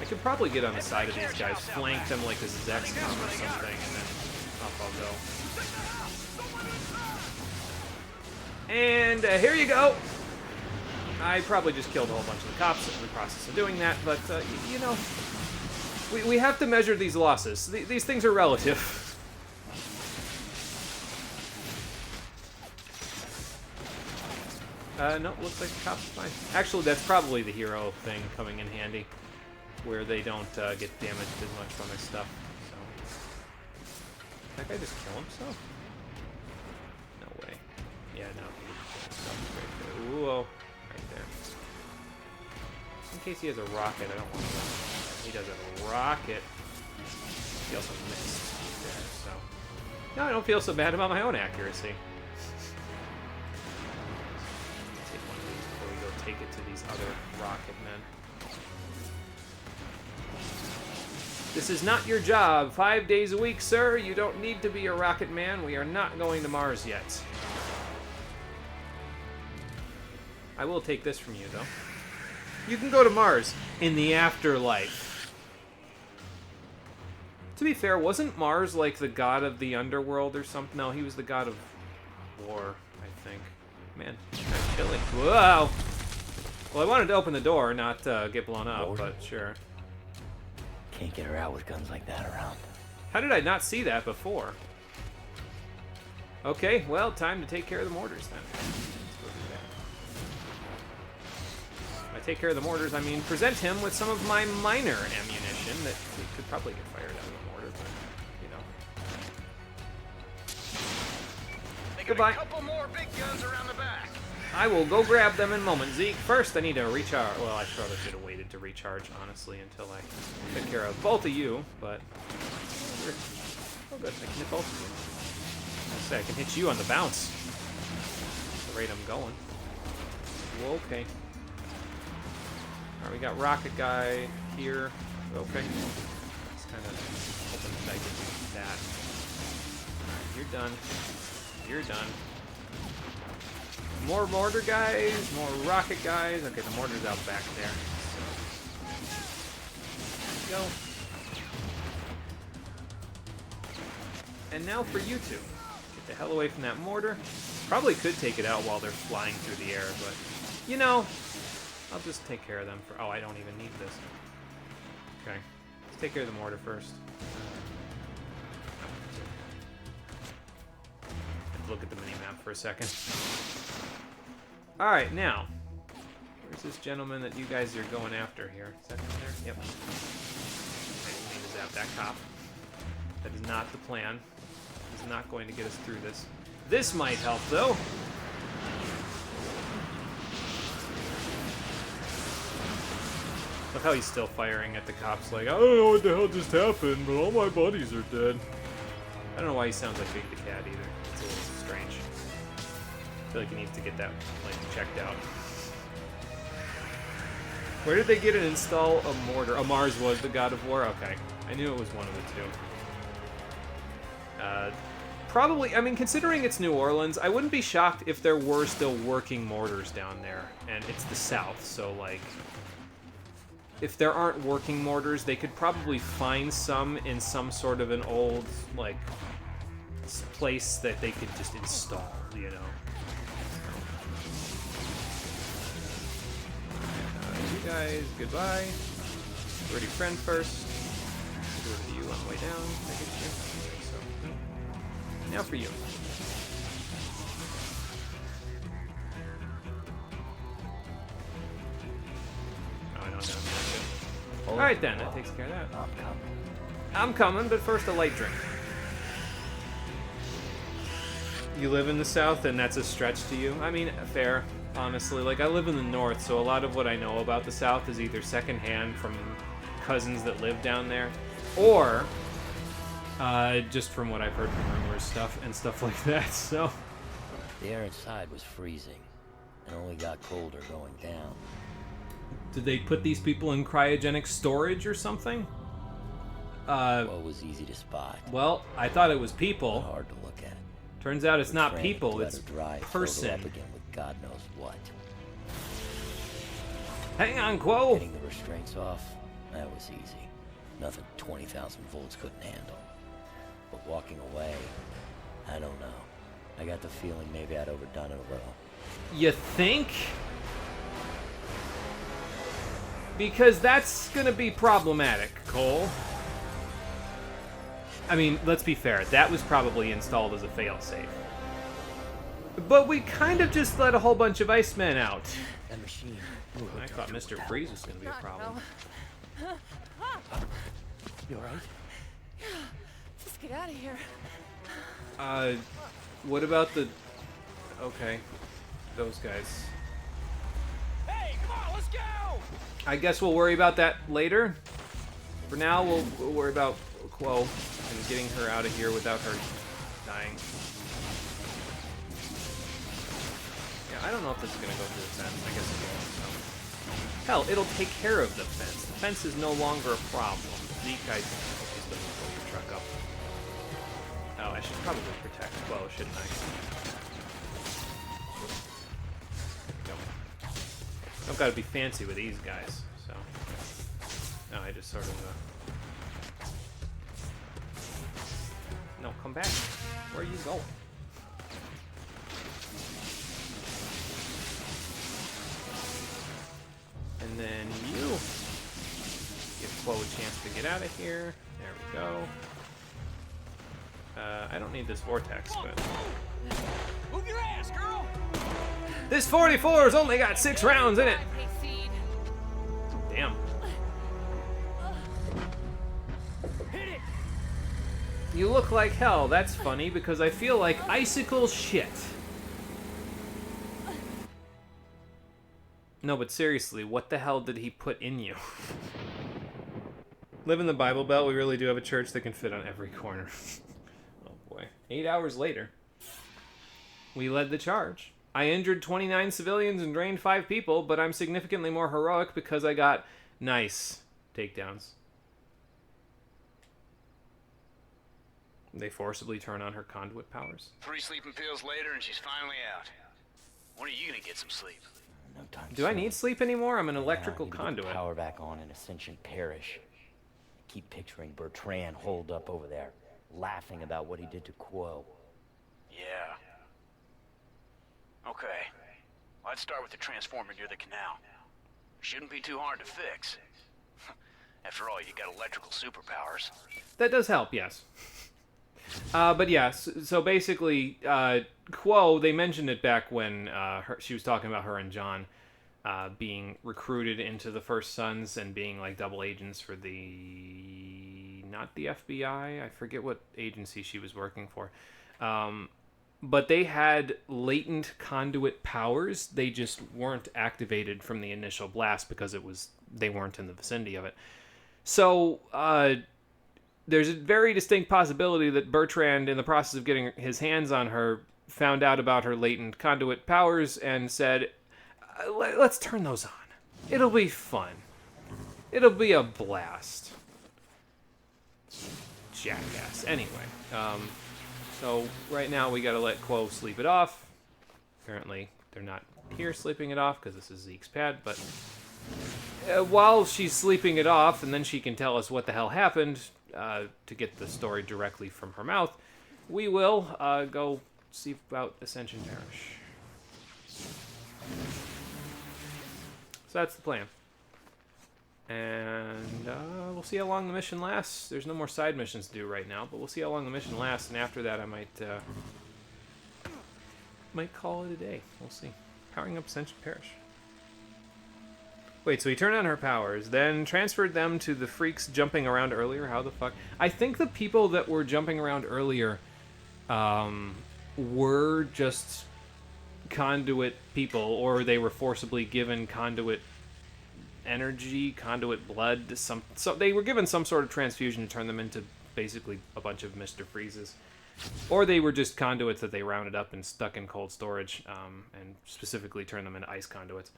I could probably get on the side of these guys, flank them like this is XCOM or something, and then off I'll go. And here you go! I probably just killed a whole bunch of the cops in the process of doing that, but, you know, we have to measure these losses. These things are relative. No, looks like the cops are fine. Actually, that's probably the hero thing coming in handy, where they don't get damaged as much from his stuff. So. That guy just kill himself? No way. Yeah, no, he didn't kill himself right there. Ooh, oh, right there. In case he has a rocket, I don't want to. He does have a rocket. He also missed there, so. No, I don't feel so bad about my own accuracy. Take one of these before we go take it to these other rocket men. This is not your job. 5 days a week, sir. You don't need to be a rocket man. We are not going to Mars yet. I will take this from you, though. You can go to Mars in the afterlife. To be fair, wasn't Mars like the god of the underworld or something? No, he was the god of war, I think. Man, kind of chilly. Whoa! Well, I wanted to open the door, not get blown up, but sure. Can't get her out with guns like that around. How did I not see that before? Okay, well, time to take care of the mortars then. Let's go do that. By take care of the mortars, I mean present him with some of my minor ammunition that could probably get fired out of the mortar, but, you know. They got Goodbye. a couple more big guns around the back. I will go grab them in a moment, Zeke. First, I need to recharge. Well, I probably should have waited to recharge, honestly, until I took care of both of you, but... Oh, good. I can hit both of you. I say I can hit you on the bounce. At the rate I'm going. Whoa, okay. Alright, we got Rocket Guy here. Okay. Just kind of hoping that I can do that. Alright, you're done. You're done. More mortar guys, more rocket guys. Okay, the mortar's out back there. So. Go. And now for you two. Get the hell away from that mortar. Probably could take it out while they're flying through the air, but, you know, I'll just take care of them for... Oh, I don't even need this. Okay. Let's take care of the mortar first. Let's look at the mini-map for a second. Alright, now. Where's this gentleman that you guys are going after here? Is that in there? Yep. I didn't mean to zap that cop. That is not the plan. He's not going to get us through this. This might help, though. Look how he's still firing at the cops like, I don't know what the hell just happened, but all my buddies are dead. I don't know why he sounds like Big the Cat either. It's a little strange. I feel like he needs to get that, like, checked out. Where did they get and install a mortar? Oh, Mars was the god of war? Okay. I knew it was one of the two. Probably, I mean, considering it's New Orleans, I wouldn't be shocked if there were still working mortars down there. And it's the South, so, like... If there aren't working mortars, they could probably find some in some sort of an old, like, place that they could just install, you know? You guys, goodbye. Already friend first. Go to you on the way down. I get you. So, now for you. Oh, I don't have that. Alright then, that takes care of that. I'm coming, but first a light drink. You live in the South, and that's a stretch to you? I mean, fair. Honestly, like, I live in the North, so a lot of what I know about the South is either secondhand from cousins that live down there, or just from what I've heard from rumors stuff like that, so... The air inside was freezing, and only got colder going down. Did they put these people in cryogenic storage or something? What was easy to spot. Well, I thought it was people. Hard to look at. Turns out it's not Train people, let it's her dry, person. up again with God knows what. Hang on, Quo! Getting the restraints off, that was easy. Nothing 20,000 volts couldn't handle. But walking away, I don't know. I got the feeling maybe I'd overdone it a little. You think? Because that's gonna be problematic, Cole. I mean, let's be fair, that was probably installed as a failsafe. But we kind of just let a whole bunch of Icemen out. That machine. I thought Mr. Freeze was gonna be a problem. You alright? Let's get out of here. What about the... Okay. Those guys. Hey, come on, let's go! I guess we'll worry about that later. For now, we'll worry about Quo and getting her out of here without her dying. Yeah, I don't know if this is going to go through the fence. I guess it won't. So. Hell, it'll take care of the fence. The fence is no longer a problem. Zeke, I just don't pull your truck up. Oh, I should probably protect Quo, shouldn't I? There we go. Don't gotta be fancy with these guys, so. No, I just sort of, No, come back. Where are you going? And then you give Quo a chance to get out of here. There we go. I don't need this vortex, but... Move your ass, girl! This 44's only got 6 rounds in it! Damn. Hit it! You look like hell. That's funny, because I feel like icicle shit. No, but seriously, what the hell did he put in you? Live in the Bible Belt, we really do have a church that can fit on every corner. Oh boy. 8 hours later, we led the charge. I injured 29 civilians and drained 5 people, but I'm significantly more heroic because I got nice takedowns. They forcibly turn on her conduit powers. 3 sleeping pills later and she's finally out. When are you gonna get some sleep? No time Do I need sleep anymore? I'm an electrical I need to conduit. get the power back on in Ascension Parish. I keep picturing Bertrand holed up over there, laughing about what he did to Quo. Yeah. Okay. Well, I'd start with the transformer near the canal. Shouldn't be too hard to fix. After all, you got electrical superpowers. That does help, yes. But yeah, so basically, Quo, they mentioned it back when she was talking about her and John being recruited into the First Sons and being like double agents for not the FBI, I forget what agency she was working for. But they had latent conduit powers. They just weren't activated from the initial blast because they weren't in the vicinity of it. So, there's a very distinct possibility that Bertrand, in the process of getting his hands on her, found out about her latent conduit powers and said, let's turn those on. It'll be fun. It'll be a blast. Jackass. Anyway, so right now we gotta let Quo sleep it off. Apparently they're not here sleeping it off because this is Zeke's pad, but while she's sleeping it off, and then she can tell us what the hell happened, to get the story directly from her mouth, we will go see about Ascension Parish. So that's the plan. And we'll see how long the mission lasts. There's no more side missions to do right now, but we'll see how long the mission lasts, and after that I might call it a day. We'll see. Powering up Ascension Parish. Wait, so he turned on her powers, then transferred them to the freaks jumping around earlier? How the fuck? I think the people that were jumping around earlier were just conduit people, or they were forcibly given conduit energy, conduit blood. So they were given some sort of transfusion to turn them into basically a bunch of Mr. Freezes. Or they were just conduits that they rounded up and stuck in cold storage, and specifically turned them into ice conduits.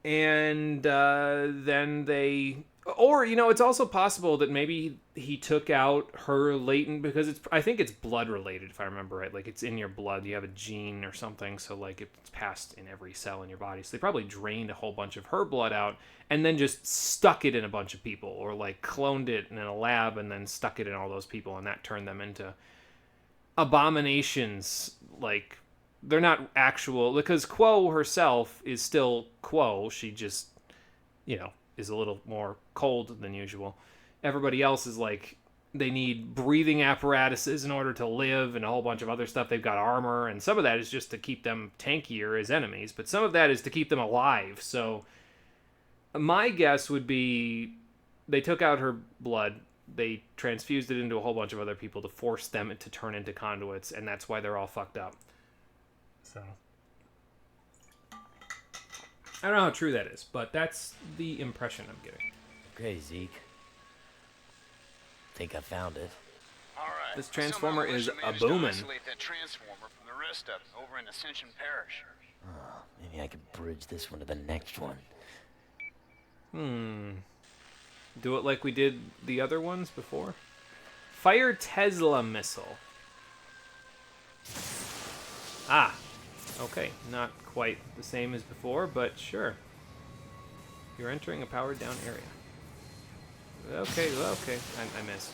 And then they... Or, it's also possible that maybe he took out her latent... Because I think it's blood-related, if I remember right. Like, it's in your blood. You have a gene or something, so, like, it's passed in every cell in your body. So they probably drained a whole bunch of her blood out and then just stuck it in a bunch of people. Or, like, cloned it in a lab and then stuck it in all those people, and that turned them into abominations, like... They're not actual, because Quo herself is still Quo. She just, is a little more cold than usual. Everybody else is like, they need breathing apparatuses in order to live and a whole bunch of other stuff. They've got armor, and some of that is just to keep them tankier as enemies, but some of that is to keep them alive. So my guess would be they took out her blood, they transfused it into a whole bunch of other people to force them to turn into conduits, and that's why they're all fucked up. So I don't know how true that is, but that's the impression I'm getting. Okay, Zeke. Think I found it. All right. This transformer is a managed to boomin'. isolate that transformer from the rest of them over in Ascension Parish. Oh, maybe I can bridge this one to the next one. Do it like we did the other ones before. Fire Tesla missile. Ah, okay. Not quite the same as before, but sure. You're entering a powered down area. Okay. I missed.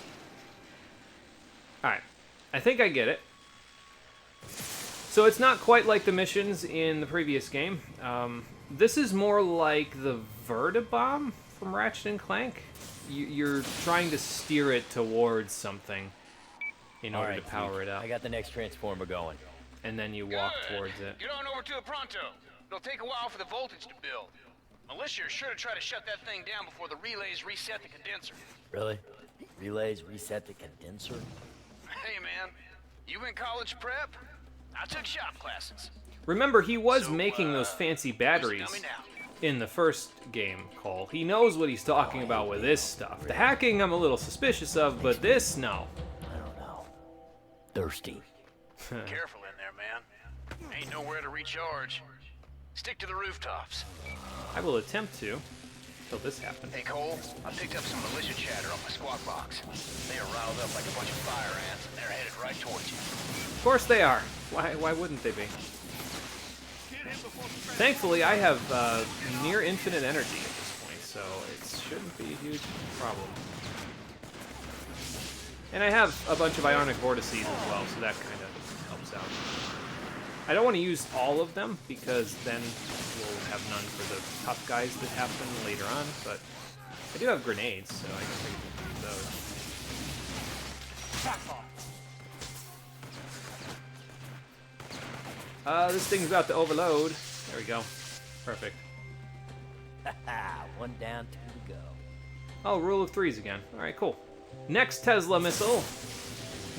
Alright. I think I get it. So it's not quite like the missions in the previous game. This is more like the Vertibomb from Ratchet and Clank. You're trying to steer it towards something in order to power it up. I got the next transformer going. And then you walk towards it. Get on over to it pronto. It'll take a while for the voltage to build. Militia are sure to try to shut that thing down before the relays reset the condenser. Really? Relays reset the condenser? Hey, man. You in college prep? I took shop classes. Remember, he was making those fancy batteries in the first game, Cole. He knows what he's talking about with this stuff. The hacking, I'm a little suspicious of, but this, no. I don't know. Thirsty. Careful in there, man. Ain't nowhere to recharge. Stick to the rooftops. I will attempt to, till this happens. Hey, Cole, I picked up some militia chatter on my squawk box. They are riled up like a bunch of fire ants, and they're headed right towards you. Of course they are. Why wouldn't they be? Thankfully, I have near infinite energy at this point, so it shouldn't be a huge problem. And I have a bunch of ionic vortices as well, so that kind of helps out. I don't want to use all of them, because then we'll have none for the tough guys that happen later on, but I do have grenades, so I guess I can use those. This thing's about to overload. There we go. Perfect. One down, two to go. Oh, rule of threes again. Alright, cool. Next Tesla missile.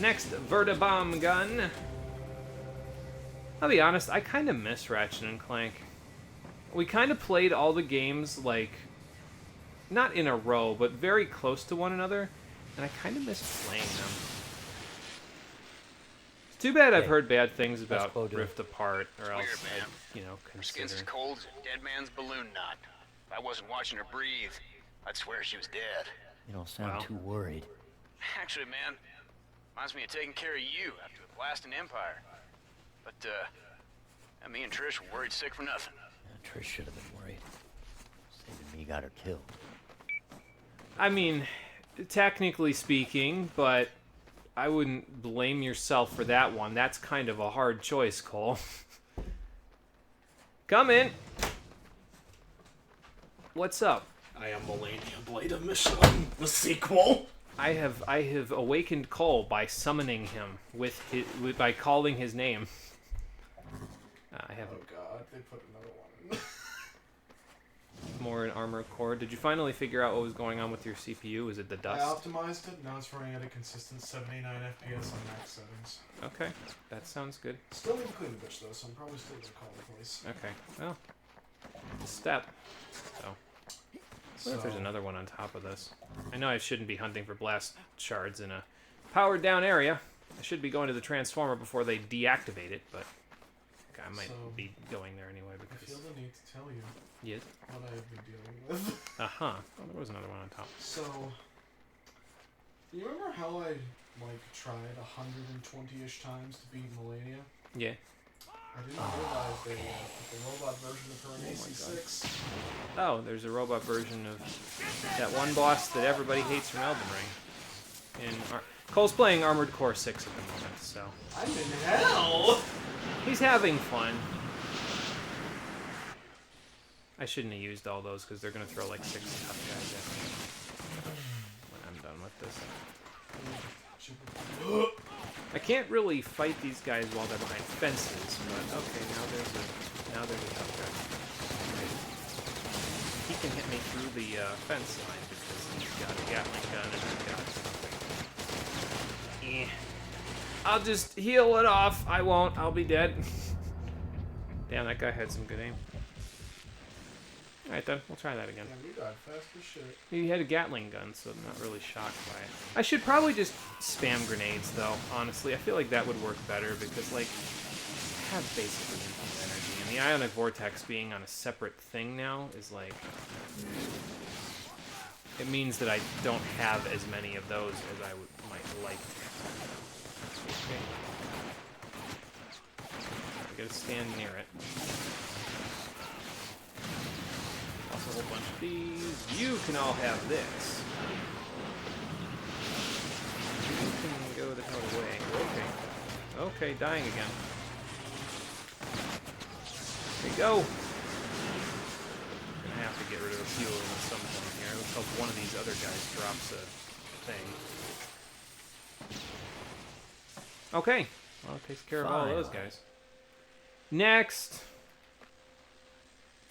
Next Vertibomb gun. I'll be honest, I kind of miss Ratchet and Clank. We kind of played all the games, like, not in a row, but very close to one another, and I kind of miss playing them. It's too bad I've heard bad things about Rift Apart, or else I'd, you know, Her skin's as consider... cold as a dead man's balloon knot. If I wasn't watching her breathe, I'd swear she was dead. You don't sound too worried. Actually, man, reminds me of taking care of you after the blast in Empire. But, me and Trish were worried sick for nothing. Yeah, Trish should have been worried. Saving me got her killed. I mean, technically speaking, but I wouldn't blame yourself for that one. That's kind of a hard choice, Cole. Come in. What's up? I am Millennium Blade of Michelin, the sequel. I have awakened Cole by summoning him by calling his name. I haven't. Oh god, they put another one in. More in Armored Core. Did you finally figure out what was going on with your CPU? Is it the dust? I optimized it. Now it's running at a consistent 79 FPS on max settings. Okay, that sounds good. Still need to clean the bitch though, so I'm probably still gonna call the place. Okay, well, it's a step. So, I wonder if there's another one on top of this. I know I shouldn't be hunting for blast shards in a powered down area. I should be going to the transformer before they deactivate it, but I might be going there anyway because... I feel the need to tell you yes? what I've been dealing with. Uh-huh. Oh, there was another one on top. So, you remember how I, tried 120-ish times to beat Melania? Yeah. I didn't realize they put the robot version of her in AC6. Oh, there's a robot version of that one boss that everybody hates from Elden Ring. Cole's playing Armored Core 6 at the moment, so... I'm in hell! He's having fun. I shouldn't have used all those because they're going to throw like 6 tough guys at me when I'm done with this. I can't really fight these guys while they're behind fences, but okay, now there's a tough guy. Right. He can hit me through the fence line because he's got a Gatling gun and I've got I'll just heal it off. I won't. I'll be dead. Damn, that guy had some good aim. Alright then, we'll try that again. Yeah, we died fast as shit. He had a Gatling gun, so I'm not really shocked by it. I should probably just spam grenades, though, honestly. I feel like that would work better, because, like, I have basically infinite energy. And the Ionic Vortex being on a separate thing now is, like... It means that I don't have as many of those as I might like to. Okay. I gotta stand near it. Also a whole bunch of these. You can all have this. You can go the hell away. Okay. Okay, dying again. There you go. I'm gonna have to get rid of a few of them at some point here. Let's hope one of these other guys drops a thing. Okay. Well, it takes care of all those guys. Next!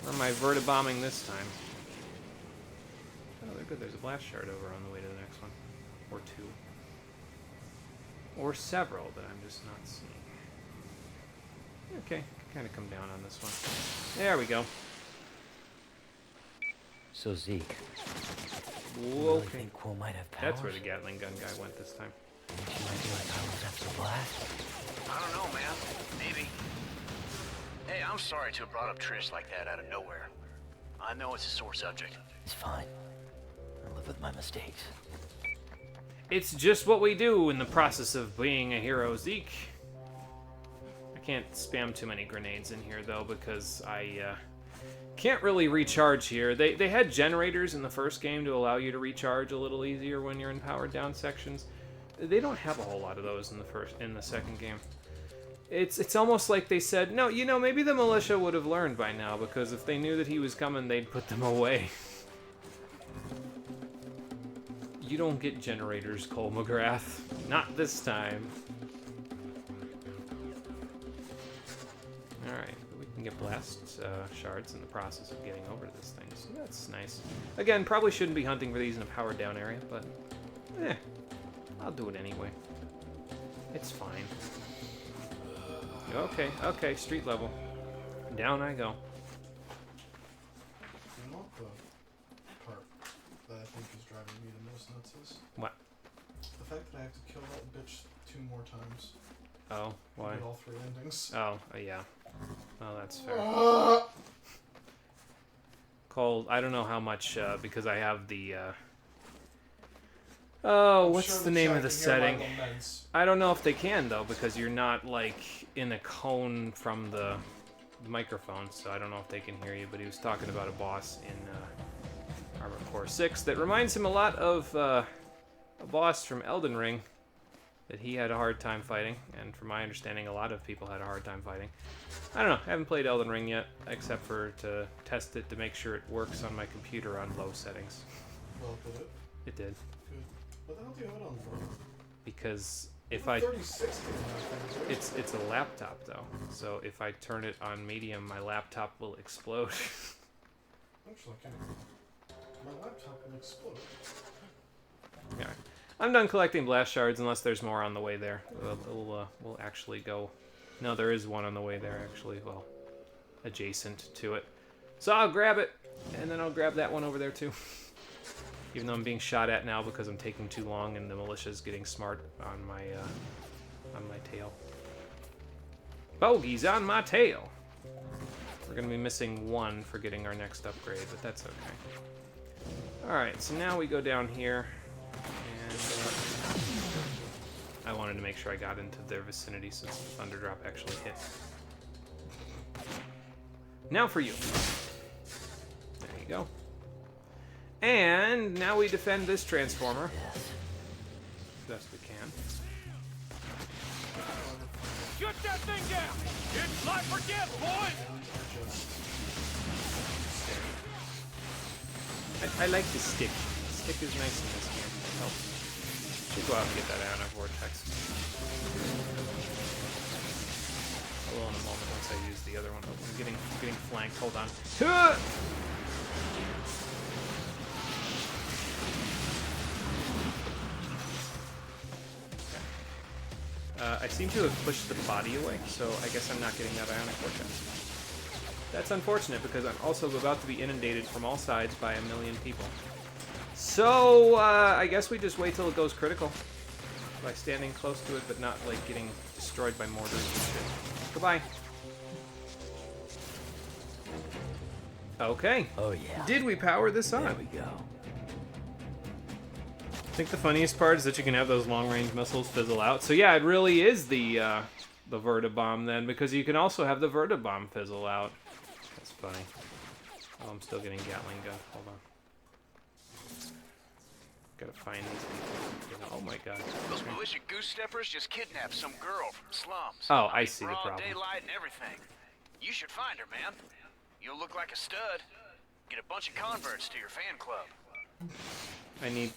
Where am I vertibombing this time? Oh, they're good. There's a blast shard over on the way to the next one. Or two. Or several that I'm just not seeing. Okay, kind of come down on this one. There we go. So Zeke. Whoa, I okay. think Quill might have powers. That's where the Gatling gun guy went this time. She might be like Carlos after the blast. I don't know, man. Maybe. Hey, I'm sorry to have brought up Trish like that out of nowhere. I know it's a sore subject. It's fine. I live with my mistakes. It's just what we do in the process of being a hero, Zeke. I can't spam too many grenades in here, though, because I can't really recharge here. They had generators in the first game to allow you to recharge a little easier when you're in powered down sections. They don't have a whole lot of those in the second game. It's almost like they said, no, you know, maybe the militia would have learned by now, because if they knew that he was coming, they'd put them away. You don't get generators, Cole McGrath. Not this time. Alright, we can get blast shards in the process of getting over to this thing, so that's nice. Again, probably shouldn't be hunting for these in a powered down area, but I'll do it anyway. It's fine. Okay, okay, street level. Down I go. You know what the part that I think is driving me the most nuts is? What? The fact that I have to kill that bitch 2 more times. Oh, why? Get all 3 endings. Oh, yeah. Oh, that's fair. Cole, I don't know how much, because I have the, Oh, what's the name of the setting? I don't know if they can, though, because you're not, like, in a cone from the microphone, so I don't know if they can hear you, but he was talking about a boss in Armored Core 6 that reminds him a lot of a boss from Elden Ring that he had a hard time fighting, and from my understanding, a lot of people had a hard time fighting. I don't know, I haven't played Elden Ring yet, except for to test it to make sure it works on my computer on low settings. Well, did it? It did. What the hell do you have it on for? Because if I... 36 it's a laptop, though. So if I turn it on medium, my laptop will explode. Actually, I can't. My laptop will explode. Yeah. I'm done collecting blast shards unless there's more on the way there. We'll actually go... No, there is one on the way there, actually. Well, adjacent to it. So I'll grab it, and then I'll grab that one over there, too. Even though I'm being shot at now because I'm taking too long and the militia's getting smart on my tail. Bogeys on my tail! We're gonna be missing 1 for getting our next upgrade, but that's okay. Alright, so now we go down here, and I wanted to make sure I got into their vicinity since the Thunder Drop actually hit. Now for you. There you go. And now we defend this transformer. Best we can. Shoot that thing down! It's life or death, boys! I like the stick. The stick is nice in this game. It helps. Should go out and get that Ionic Vortex. I will in a moment once I use the other one. Oh, I'm getting flanked. Hold on. I seem to have pushed the body away, so I guess I'm not getting that ionic vortex. That's unfortunate, because I'm also about to be inundated from all sides by a million people. So, I guess we just wait till it goes critical. By standing close to it, but not, like, getting destroyed by mortars and shit. Goodbye. Okay. Oh, yeah. Did we power this on? There we go. I think the funniest part is that you can have those long-range missiles fizzle out. So yeah, it really is the Vertibomb then, because you can also have the Vertibomb fizzle out. That's funny. Oh, I'm still getting Gatling gun. Hold on. Gotta find these people. Oh my god. Those militia goose steppers just kidnapped some girl from the slums. Oh, I see the broad problem. daylight and everything. You should find her, man. You'll look like a stud. Get a bunch of converts to your fan club. I need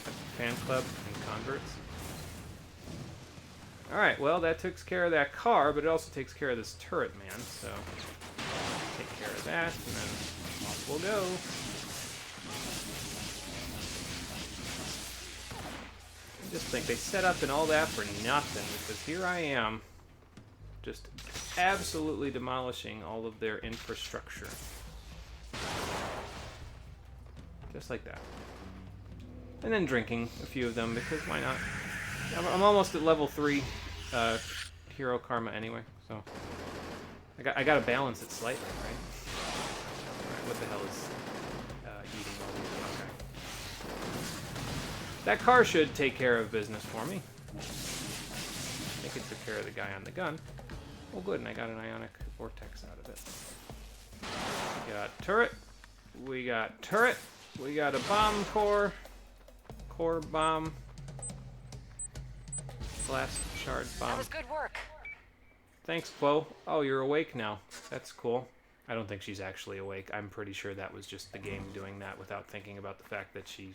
a fan club and converts. Alright, well, that takes care of that car, but it also takes care of this turret, man, so... Take care of that, and then off we'll go. I just think they set up and all that for nothing, because here I am, just absolutely demolishing all of their infrastructure. Just like that. And then drinking a few of them, because why not? I'm almost at level 3 hero karma anyway, so... I gotta balance it slightly, right? Alright, what the hell is eating all these? Okay. That car should take care of business for me. I think it took care of the guy on the gun. Oh good, and I got an ionic vortex out of it. We got turret. We got turret. We got a bomb core. Core bomb. Blast shard bomb. That was good work. Thanks, Chloe. Oh, you're awake now. That's cool. I don't think she's actually awake. I'm pretty sure that was just the game doing that without thinking about the fact that she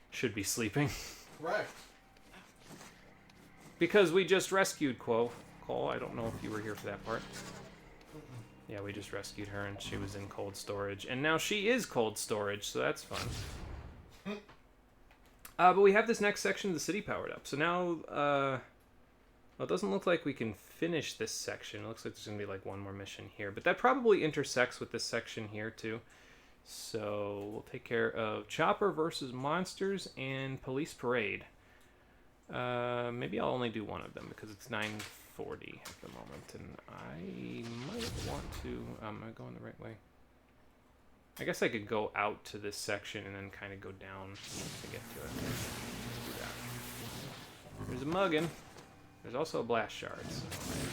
should be sleeping. Right. Because we just rescued Chloe. Cole, I don't know if you were here for that part. Yeah, we just rescued her and she was in cold storage. And now she is cold storage, so that's fun. But we have this next section of the city powered up. So now, well, it doesn't look like we can finish this section. It looks like there's going to be like one more mission here. But that probably intersects with this section here too. So we'll take care of Chopper versus Monsters and Police Parade. Maybe I'll only do one of them because it's 9:40 at the moment. And I might want to... am I going the right way? I guess I could go out to this section and then kind of go down to get to it. Let's do that. There's a muggin. There's also a blast shard, so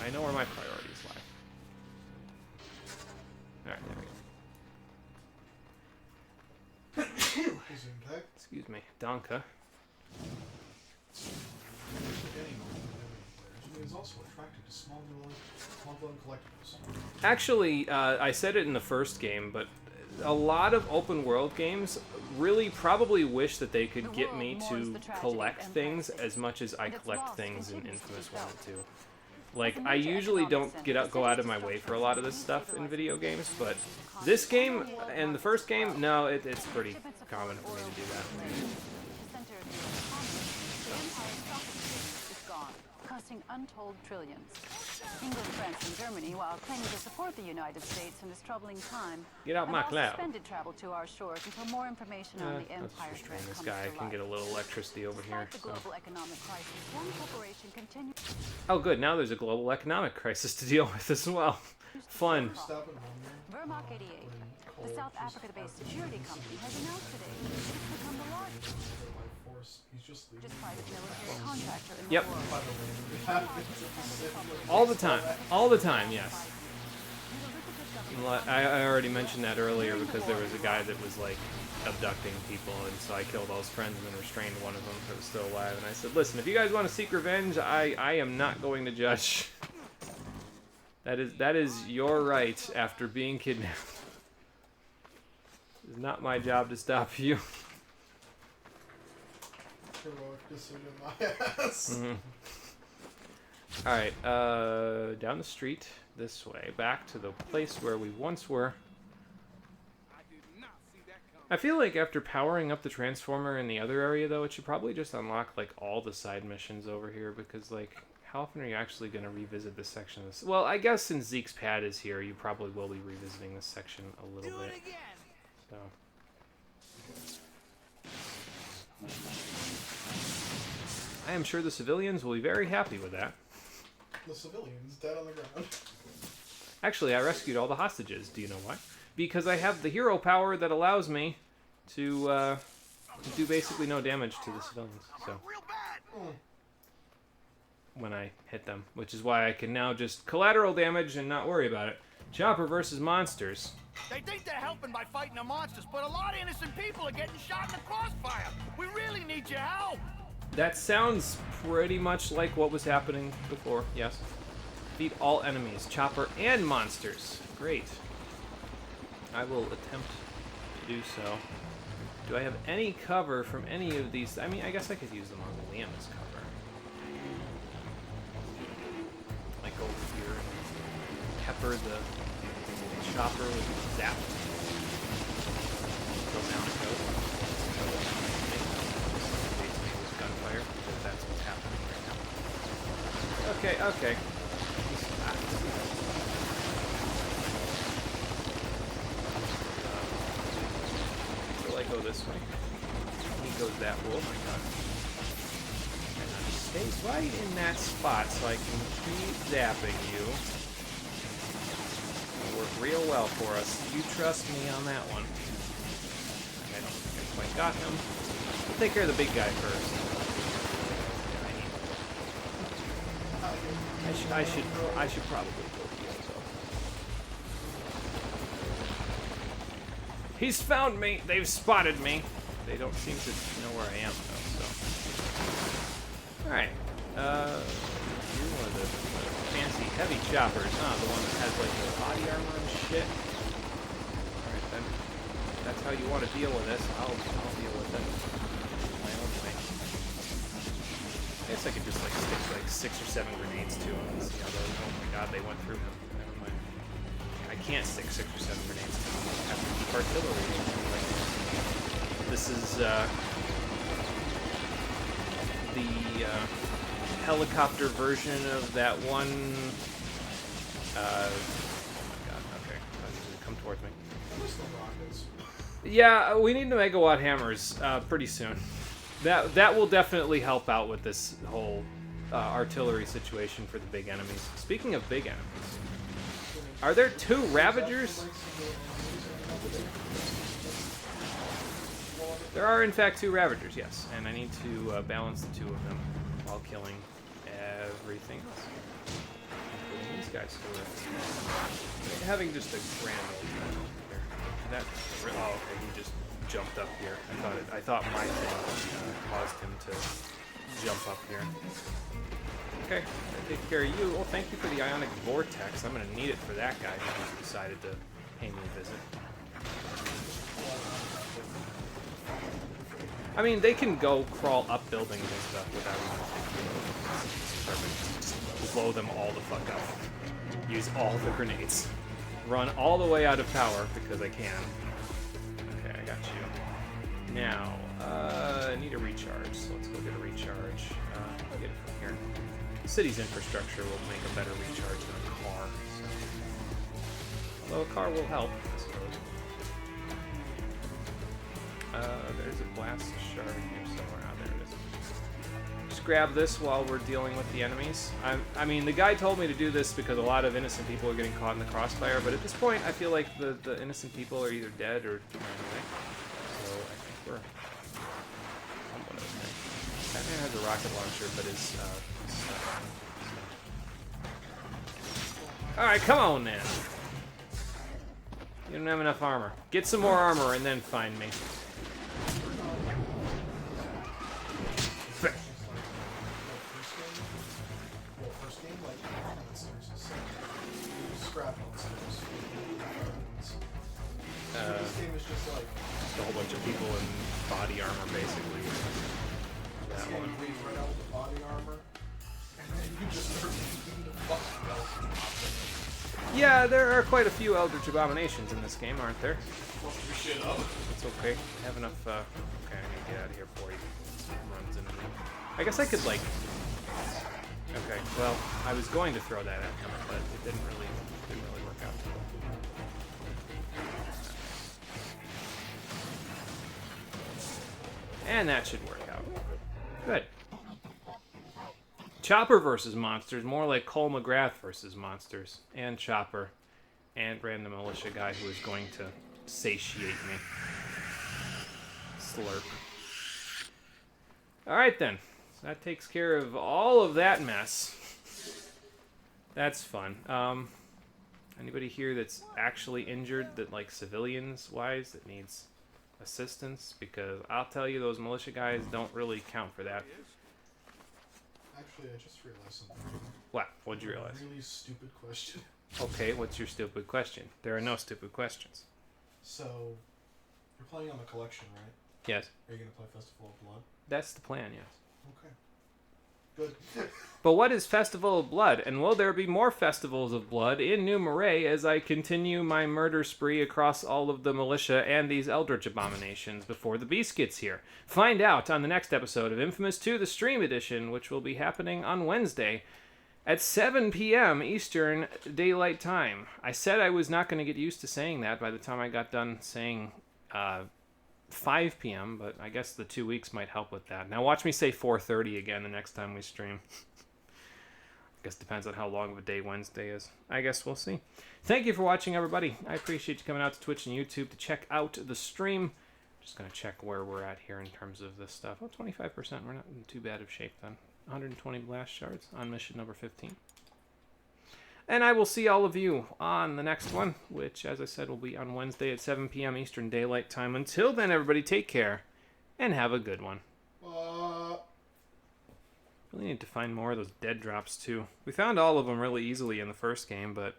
I know where my priorities lie. Alright, there we go. Excuse me. Donka. Is also attracted to small collectibles. Actually, I said it in the first game, but a lot of open world games really probably wish that they could get me to collect things as much as I collect things in inFamous 1 and 2. Like, I usually don't go out of my way for a lot of this stuff in video games, but this game and the first game, no, it's pretty common for me to do that. Costing untold trillions. England, France, and Germany, while claiming to support the United States in this troubling time, get out my cloud. Suspended travel to our shores until more information on the Empire threat this comes guy to can light. get a little electricity over here. The global economic crisis, one corporation continues. Oh, good. Now there's a global economic crisis to deal with as well. Fun. Vermont 88, the South Africa-based security company, has announced today that it has become the largest private military contractor in the Yep. world. All the time. All the time, yes. I already mentioned that earlier because there was a guy that was like abducting people, and so I killed all his friends and then restrained one of them that was still alive. And I said, listen, if you guys want to seek revenge, I am not going to judge. That is your right after being kidnapped. It's not my job to stop you. Heroic decision, my ass. Alright, down the street, this way, back to the place where we once were. I feel like after powering up the transformer in the other area, though, it should probably just unlock, like, all the side missions over here, because, like, How often are you actually going to revisit this section of this? Well, I guess since Zeke's pad is here, you probably will be revisiting this section a little bit. So. I am sure the civilians will be very happy with that. The civilians dead on the ground. Actually, I rescued all the hostages. Do you know why? Because I have the hero power that allows me to do basically no damage to the civilians. So when I hit them, which is why I can now just collateral damage and not worry about it. Chopper versus monsters. They think they're helping by fighting the monsters, but a lot of innocent people are getting shot in the crossfire. We really need your help. That sounds pretty much like what was happening before, yes. Defeat all enemies, Chopper and monsters. Great. I will attempt to do so. Do I have any cover from any of these? I mean, I guess I could use them on Liam's cover. Like over here and pepper the Chopper with zap. Go down it goes. Gunfire, because that's what's happening right now. Okay. Will I go this way? He goes that way. Oh my god. And I stay right in that spot so I can keep zapping you. It'll work real well for us. You trust me on that one. I don't think I quite got him. We'll take care of the big guy first. I should probably go heal though. He's found me. They've spotted me. They don't seem to know where I am though. So, all right. You're one of the fancy heavy choppers, huh? The one that has like the body armor and shit. All right then. If that's how you want to deal with this. I'll deal with it my own way. I guess I could just like stick like 6 or 7 grenades to him and see how those. Oh my god, they went through him. Never mind. I can't stick 6 or 7 grenades to him. I have to keep artillery. This is the helicopter version of that one. Oh my god. Okay, come towards me. Yeah, we need the megawatt hammers pretty soon. That will definitely help out with this whole artillery situation for the big enemies. Speaking of big enemies, are there 2 Ravagers? There are in fact 2 Ravagers, yes, and I need to balance the 2 of them while killing everything else, including these guys who are having just a grand old time here. That oh, okay, he just jumped up here. I thought my thing caused him to jump up here. Okay, I take care of you. Well, thank you for the ionic vortex. I'm gonna need it for that guy who just decided to pay me a visit. I mean, they can go crawl up buildings and stuff without even perfect. Just blow them all the fuck up. Use all the grenades. Run all the way out of power because I can. Okay, I got you. Now, I need a recharge, so let's go get a recharge. I'll get it from here. The city's infrastructure will make a better recharge than a car. So. Although a car will help, I suppose. There's a blast shard here somewhere. Oh, there it is. Just grab this while we're dealing with the enemies. I mean, the guy told me to do this because a lot of innocent people are getting caught in the crossfire, but at this point, I feel like the innocent people are either dead or ran away. So I think we're somewhat okay. That man has a rocket launcher, but is Alright, come on then. You don't have enough armor. Get some more armor and then find me. This game is just like a whole bunch of people in body armor, basically. That one. Right out with the body armor, and then you just start beating the fucking out. Yeah, there are quite a few Eldritch Abominations in this game, aren't there? Fuck your shit up. It's okay. I have enough. Okay, I need to get out of here before he runs into me. I guess I could like. Okay, Well, I was going to throw that at him, but it didn't really work out. And that should work out. Good. Chopper versus monsters, more like Cole McGrath versus monsters. And Chopper. And random militia guy who is going to satiate me. Slurp. Alright then. So that takes care of all of that mess. That's fun. Anybody here that's actually injured, that like civilians-wise, that needs assistance? Because I'll tell you, those militia guys don't really count for that. Actually, I just realized something. What? What'd you realize? A really stupid question. Okay, what's your stupid question? There are no stupid questions. So, you're playing on the collection, right? Yes. Are you going to play Festival of Blood? That's the plan, yes. Okay. Good. But what is Festival of Blood? And will there be more Festivals of Blood in New Marais as I continue my murder spree across all of the militia and these Eldritch abominations before the beast gets here? Find out on the next episode of inFamous 2, the Stream Edition, which will be happening on Wednesday at 7 p.m. Eastern Daylight Time. I said I was not going to get used to saying that by the time I got done saying 5 p.m., but I guess the 2 weeks might help with that. Now watch me say 4:30 again the next time we stream. I guess it depends on how long of a day Wednesday is. I guess we'll see. Thank you for watching, everybody. I appreciate you coming out to Twitch and YouTube to check out the stream. Just going to check where we're at here in terms of this stuff. Oh, 25%. We're not in too bad of shape then. 120 blast shards on mission number 15. And I will see all of you on the next one, which, as I said, will be on Wednesday at 7 p.m. Eastern Daylight Time. Until then, everybody, take care and have a good one. Really need to find more of those dead drops, too. We found all of them really easily in the first game, but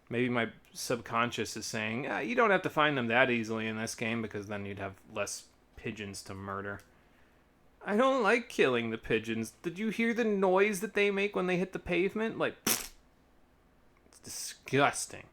maybe my subconscious is saying, you don't have to find them that easily in this game, because then you'd have less pigeons to murder. I don't like killing the pigeons. Did you hear the noise that they make when they hit the pavement? Like, it's disgusting.